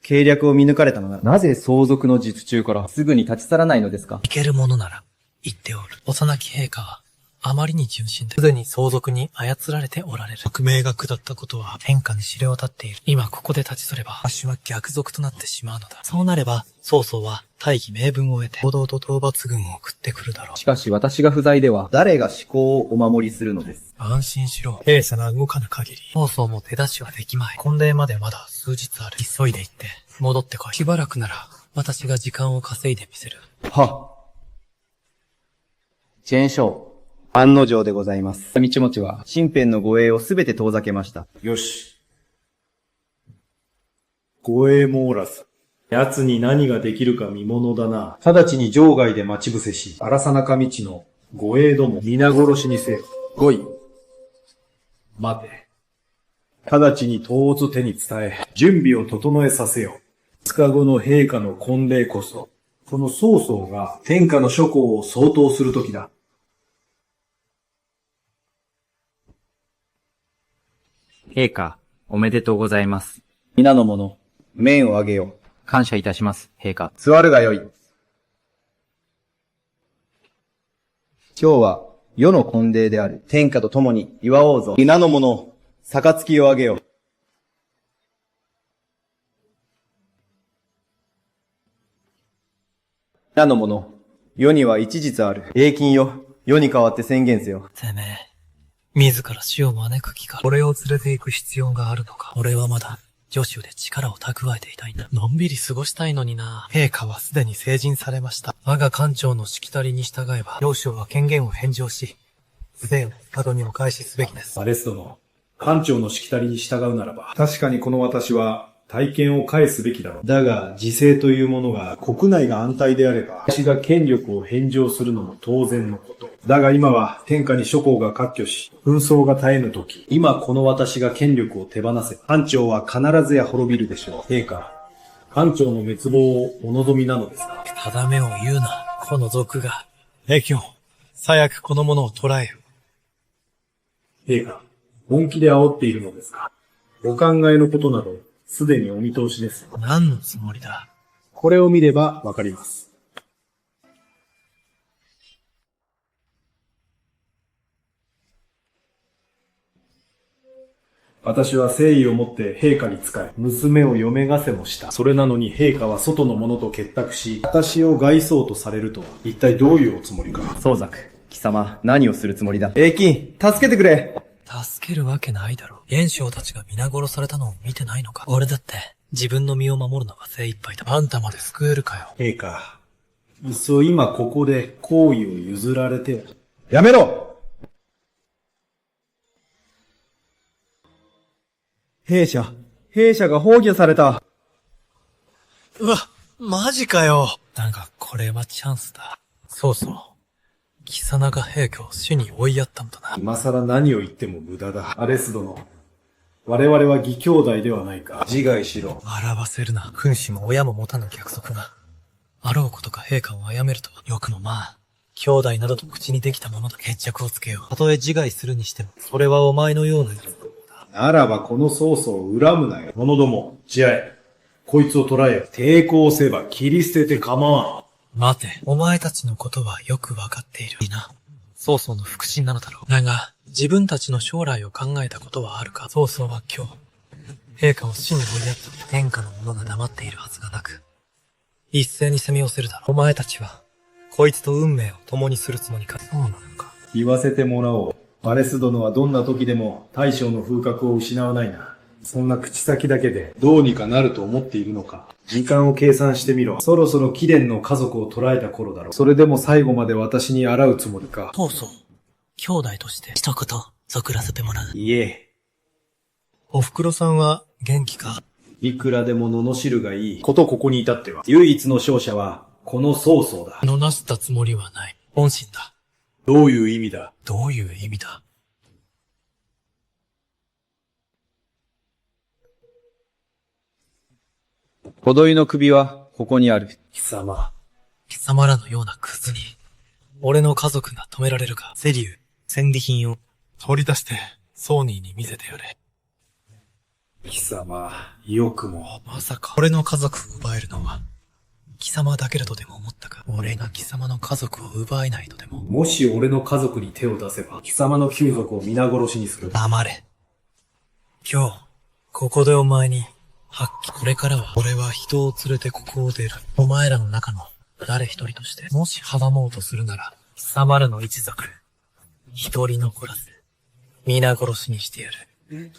計略を見抜かれたのなら、なぜ相続の術中からすぐに立ち去らないのですか？いけるものなら、言っておる。幼き陛下は、あまりに純真で、すでに相続に操られておられる。革命が下ったことは、天下に知れ渡っている。今ここで立ち去れば、私は逆賊となってしまうのだ。そうなれば、曹操は、大義名分を得て、報道と討伐軍を送ってくるだろう。しかし私が不在では、誰が思考をお守りするのです。安心しろ。弊社が動かぬ限り、曹操も手出しはできまい。婚礼までまだ数日ある。急いで行って、戻ってこい。しばらくなら、私が時間を稼いでみせる。は。チェーンショー。案の定でございます。道持ちは、身辺の護衛をすべて遠ざけました。よし。護衛もおらず。奴に何ができるか見ものだな。直ちに場外で待ち伏せし、荒さ中道の護衛ども、皆殺しにせよ。来い。待て。直ちに唐突手に伝え、準備を整えさせよ。2日後の陛下の婚礼こそ、この曹操が天下の諸侯を総統するときだ。陛下、おめでとうございます。皆の者、面を上げよ。感謝いたします、陛下。座るがよい。今日は、世の婚礼である天下と共に祝おうぞ。皆の者、杯を上げよ。皆の者、世には一日ある。永金よ、世に代わって宣言せよ。てめえ、自ら死を招く気か。俺を連れて行く必要があるのか。俺はまだ、助手で力を蓄えていたいんだ。のんびり過ごしたいのにな。陛下はすでに成人されました。我が官庁のしきたりに従えば、領主は権限を返上し、税を帝にお返しすべきです。アレス殿、官庁のしきたりに従うならば、確かにこの私は、体験を返すべきだろう。だが、時勢というものが国内が安泰であれば、私が権力を返上するのも当然のこと。だが今は天下に諸侯が割拠し、紛争が絶えぬ時、今この私が権力を手放せ、官庁は必ずや滅びるでしょう。陛下、官庁の滅亡をお望みなのですか？ただめを言うな、この賊が。兵教、最悪この者を捕らえよ。陛下、本気で煽っているのですか？お考えのことなど、すでにお見通しです。何のつもりだ？これを見ればわかります。私は誠意を持って陛下に仕え、娘を嫁がせもした。それなのに陛下は外の者と結託し、私を害そうとされるとは、一体どういうおつもりか。宗作、貴様、何をするつもりだ？永金、助けてくれ！助けるわけないだろ。袁紹たちが皆殺されたのを見てないのか？俺だって、自分の身を守るのが精一杯だ。あんたまで救えるかよ。陛下、いっそ今ここで皇位を譲られて。やめろ！弊社が崩御された。うわ、マジかよ。だが、これはチャンスだ。そうそう。貴様が兵家を死に追いやったんだな。今更何を言っても無駄だ。アレス殿。我々は義兄弟ではないか。自害しろ。笑わせるな。君主も親も持たぬ逆賊が。あろうことか陛下を殺めるとは。よくもまあ、兄弟などと口にできたものだ。決着をつけよう。たとえ自害するにしても、それはお前のようなやつ。ならばこの曹操を恨むなよ。者ども、自愛。こいつを捕らえよ。抵抗せば切り捨てて構わん。待て。お前たちのことはよくわかっている。いいな。曹操の腹心なのだろう。だが、自分たちの将来を考えたことはあるか？曹操は今日、陛下を死に追いやった天下の者が黙っているはずがなく、一斉に攻め寄せるだろう。お前たちは、こいつと運命を共にするつもりか？そうなのか。言わせてもらおう。アレス殿はどんな時でも大将の風格を失わないな。そんな口先だけでどうにかなると思っているのか。時間を計算してみろ。そろそろ貴殿の家族を捕らえた頃だろう。それでも最後まで私に抗うつもりか。そうそう。兄弟として一言、送らせてもらう。いえ。お袋さんは元気か？いくらでも罵るがいい。ことここに至っては。唯一の勝者は、この曹操だ。のなしたつもりはない。本心だ。どういう意味だ？どういう意味だ？小鳥の首は、ここにある。貴様らのようなクズに、俺の家族が止められるか？セリュー、戦利品を取り出して、ソーニーに見せてやれ。貴様、よくも。まさか、俺の家族を奪えるのは、貴様だけだとでも思ったか？俺が貴様の家族を奪えないとでも。もし俺の家族に手を出せば、貴様の旧族を皆殺しにする。黙れ。今日、ここでお前に、これからは、俺は人を連れてここを出る。お前らの中の、誰一人として、もし阻もうとするなら、貴様らの一族、一人残らず、皆殺しにしてやる。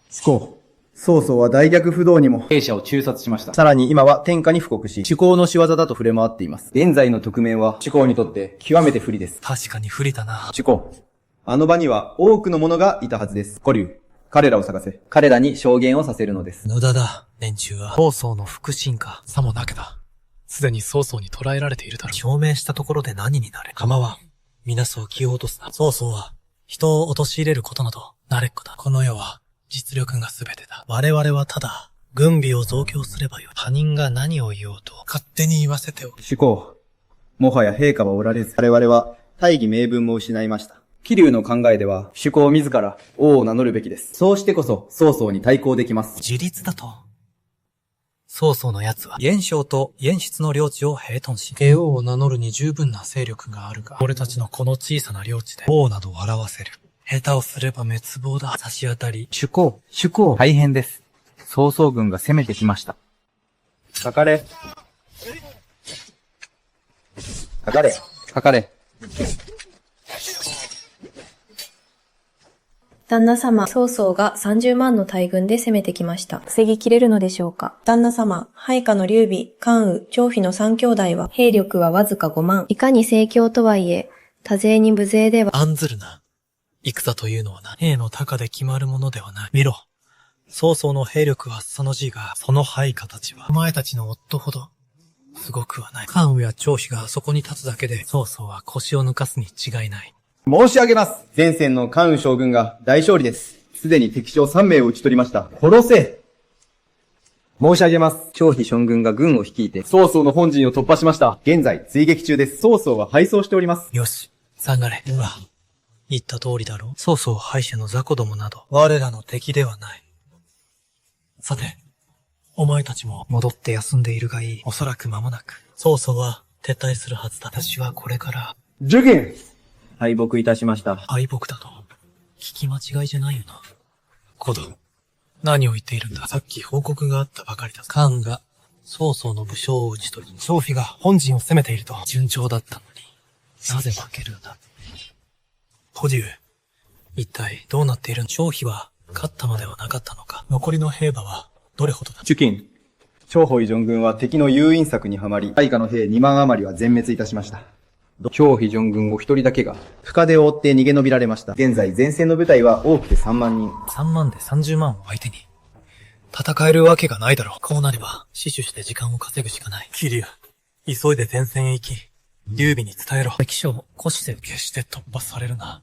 主公。曹操は大逆不動にも兵舎を中殺しました。さらに今は天下に布告し、主公の仕業だと触れ回っています。現在の局面は主公にとって極めて不利です。確かに不利だな。主公。あの場には多くの者がいたはずです。古流。彼らを探せ。彼らに証言をさせるのです。無駄だ、連中は。曹操の腹心か。さもなけだ。すでに曹操に捕らえられているだろう。証明したところで何になれ。構わん。皆そう気を落とすな。曹操は、人を陥れることなど、慣れっこだ。この世は、実力が全てだ。我々はただ、軍備を増強すればよい。他人が何を言おうと、勝手に言わせておく。主公。もはや陛下はおられず、我々は大義名分も失いました。桐生の考えでは、主公自ら王を名乗るべきです。そうしてこそ、曹操に対抗できます。自立だと。曹操の奴は、燕将と燕室の領地を併屯し、帝王を名乗るに十分な勢力があるが、俺たちのこの小さな領地で王などを表せる。下手をすれば滅亡だ。差し当たり。主公。大変です。曹操軍が攻めてきました。かかれ。旦那様、曹操が30万の大軍で攻めてきました。防ぎきれるのでしょうか？旦那様、配下の劉備、関羽、張飛の3兄弟は、兵力はわずか5万。いかに盛況とはいえ、多勢に無勢では。案ずるな。戦というのはな、兵の高で決まるものではない。見ろ。曹操の兵力は凄まじいが、その配下たちは、お前たちの夫ほど、すごくはない。関羽や張飛がそこに立つだけで、曹操は腰を抜かすに違いない。申し上げます。前線の関羽将軍が大勝利です。すでに敵将3名を討ち取りました。殺せ。申し上げます。張飛将軍が軍を率いて、曹操の本陣を突破しました。現在、追撃中です。曹操は敗走しております。よし、下がれ。ほら。言った通りだろう。曹操敗者の雑魚どもなど、我らの敵ではない。さて、お前たちも戻って休んでいるがいい。おそらく間もなく、曹操は撤退するはずだ。私はこれから、受験敗北いたしました。敗北だと。聞き間違いじゃないよな。コド、何を言っているんだ。さっき報告があったばかりだ。関羽が曹操の武将を討ち取り、張飛が本陣を攻めていると順調だったのに、なぜ負けるんだ。古流、一体どうなっているの？張飛は勝ったのではなかったのか。残りの兵馬はどれほどだ。主金、張飛将軍は敵の誘引策にはまり、配下の兵2万余りは全滅いたしました。張飛将軍お一人だけが深手を追って逃げ延びられました。現在前線の部隊は多くて3万人。3万で30万を相手に戦えるわけがないだろう。こうなれば死守して時間を稼ぐしかない。桐生、急いで前線へ行き、劉備に伝えろ。敵将、虎視で決して突破されるな。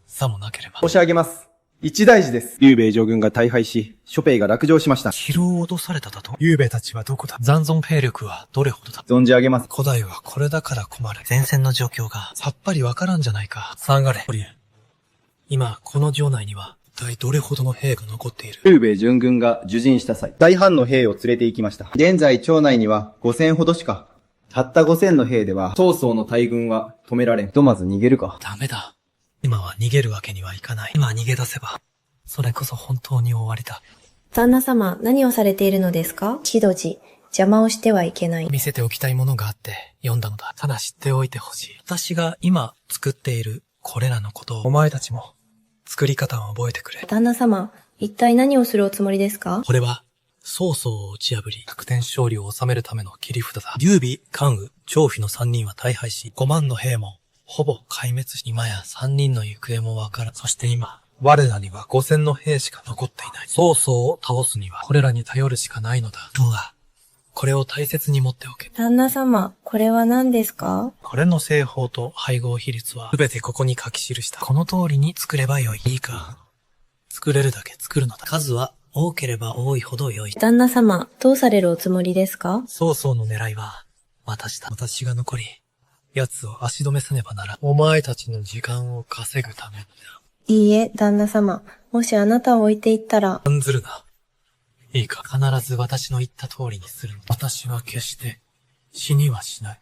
さもなければ。申し上げます。一大事です。劉備将軍が大敗し、諸兵が落城しました。城を脅されただと？劉備たちはどこだ？残存兵力はどれほどだ？存じ上げます。古代はこれだから困る。前線の状況がさっぱりわからんじゃないか。下がれ。今、この城内には、一体どれほどの兵が残っている？劉備将軍が受陣した際、大半の兵を連れて行きました。現在町内には5000ほどしか。たった5000の兵では、曹操の大軍は止められん。ひとまず逃げるか。ダメだ。今は逃げるわけにはいかない。今逃げ出せば、それこそ本当に終わりだ。旦那様、何をされているのですか？千戸寺、邪魔をしてはいけない。見せておきたいものがあって読んだのだ。ただ知っておいてほしい。私が今作っているこれらのことをお前たちも作り方を覚えてくれ。旦那様、一体何をするおつもりですか？これは曹操を打ち破り逆転勝利を収めるための切り札だ。劉備、関羽、張飛の3人は大敗し、5万の兵もほぼ壊滅し、今や3人の行方もわからん。そして今、我らには5000の兵しか残っていない。曹操を倒すにはこれらに頼るしかないのだ。どうだ。これを大切に持っておけ。旦那様、これは何ですか？これの製法と配合比率はすべてここに書き記した。この通りに作ればよい。いいか。作れるだけ作るのだ。数は多ければ多いほど良い。旦那様、どうされるおつもりですか？曹操の狙いは私だ。私が残り、奴を足止めせねばならん。お前たちの時間を稼ぐためにだ。いいえ、旦那様。もしあなたを置いていったら。案ずるな。いいか、必ず私の言った通りにするの。私は決して死にはしない。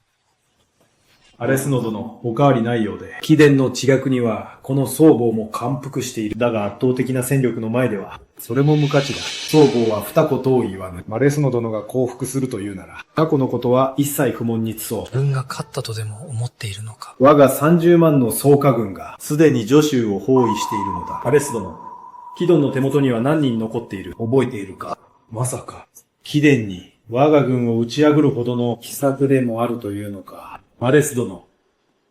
アレスノ殿、おかわりないようで、貴殿の知略には、この僧帽も感服している。だが圧倒的な戦力の前では、それも無価値だ。僧帽は二言を言わぬ。アレスノ殿が降伏するというなら、過去のことは一切不問に付そう。自分が勝ったとでも思っているのか。我が30万の総下軍が、すでに助手を包囲しているのだ。アレス殿、貴殿の手元には何人残っている？覚えているか？まさか、貴殿に我が軍を打ち破るほどの奇策でもあるというのか。アレス殿、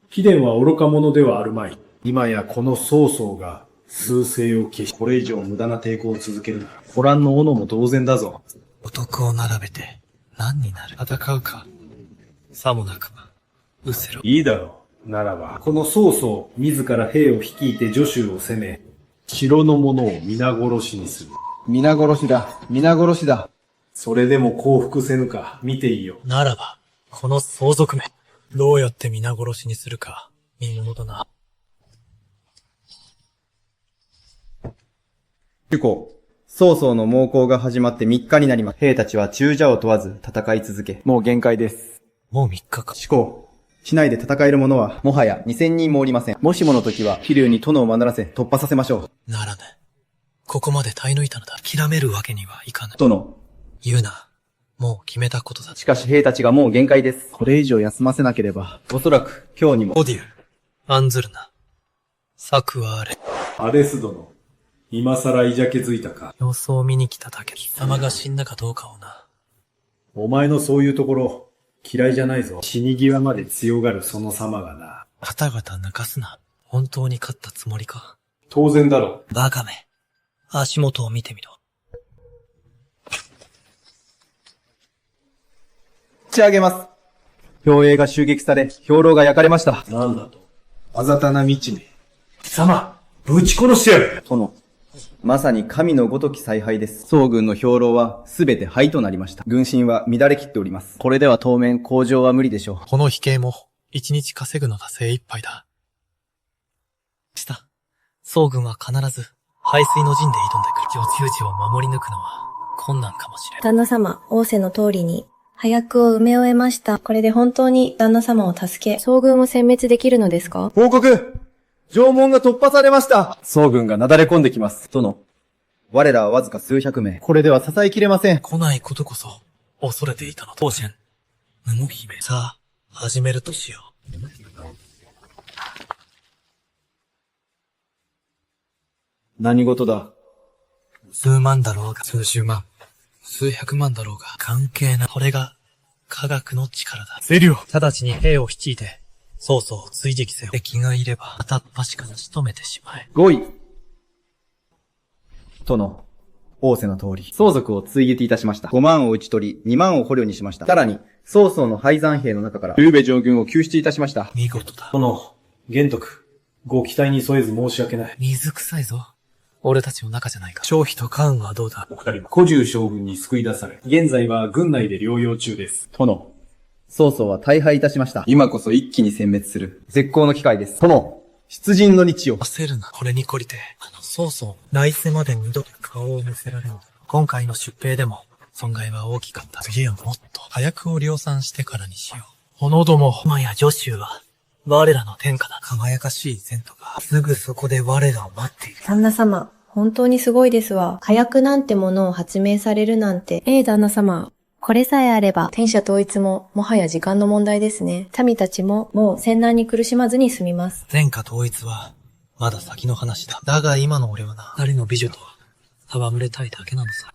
貴殿は愚か者ではあるまい。今やこの曹操が趨勢を消し、これ以上無駄な抵抗を続けるなら、ご覧の斧も同然だぞ。男を並べて何になる？戦うか。さもなくば、失せろ。いいだろう。ならば、この曹操、自ら兵を率いて助手を攻め、城の者を皆殺しにする。皆殺しだ。皆殺しだ。それでも降伏せぬか、見ていよ。ならば、この相続め、どうやって皆殺しにするか、見ものだな。主公、曹操の猛攻が始まって3日になります。兵たちは中者を問わず戦い続け、もう限界です。もう3日か。主公、市内で戦える者は、もはや2000人もおりません。もしもの時は、飛竜に殿を学らせ、突破させましょう。ならぬ。ここまで耐え抜いたのだ。諦めるわけにはいかない。殿。言うな。もう決めたことだ。しかし兵たちがもう限界です。これ以上休ませなければ、おそらく今日にも。オディル、案ずるな。策はあれ。アレス殿、今更いじゃけづいたか。様子を見に来ただけ。貴様が死んだかどうかをな。お前のそういうところ、嫌いじゃないぞ。死に際まで強がるその様がな。方々抜かすな。本当に勝ったつもりか。当然だろう。バカめ。足元を見てみろ。打ち上げます。兵営が襲撃され、兵糧が焼かれました。なんだと。あざたな道め。貴様、ぶち殺してやる。殿。まさに神のごとき采配です。宋軍の兵糧はすべて灰となりました。軍心は乱れ切っております。これでは当面向上は無理でしょう。この飛型も一日稼ぐのが精一杯だ。宋軍は必ず排水の陣で挑んでくる。上級地を守り抜くのは困難かもしれん。旦那様、仰せの通りに、早くを埋め終えました。これで本当に旦那様を助け、宋軍を殲滅できるのですか？報告！城門が突破されました。宋軍がなだれ込んできます。殿。我らはわずか数百名。これでは支えきれません。来ないことこそ、恐れていたの。当然、無も姫。さあ、始めるとしよう。何事だ？数万だろうが、数十万、数百万だろうが、関係ない。これが、科学の力だ。セリオ！直ちに兵を率いて、曹操を追撃せよ。敵がいれば、片っ端から仕留めてしまえ。5位。殿、仰せの通り、相続を追撃いたしました。5万を討ち取り、2万を捕虜にしました。さらに、曹操の敗残兵の中から、劉備将軍を救出いたしました。見事だ。殿、玄徳、ご期待に添えず申し訳ない。水臭いぞ。俺たちの中じゃないか。張飛と関羽はどうだ？お二人は古獣将軍に救い出され、現在は軍内で療養中です。殿、曹操は大敗いたしました。今こそ一気に殲滅する絶好の機会です。殿、出陣の日を。焦るな。これに懲りて、曹操、来世まで二度顔を見せられる。今回の出兵でも、損害は大きかった。次はもっと、早くを量産してからにしよう。このども、今や助手は、我らの天下だ。輝かしい前途が、すぐそこで我らを待っている。旦那様、本当にすごいですわ。火薬なんてものを発明されるなんて。旦那様。これさえあれば、天下統一も、もはや時間の問題ですね。民たちも、もう戦乱に苦しまずに済みます。天下統一は、まだ先の話だ。だが今の俺はな、二人の美女と、戯れたいだけなのさ。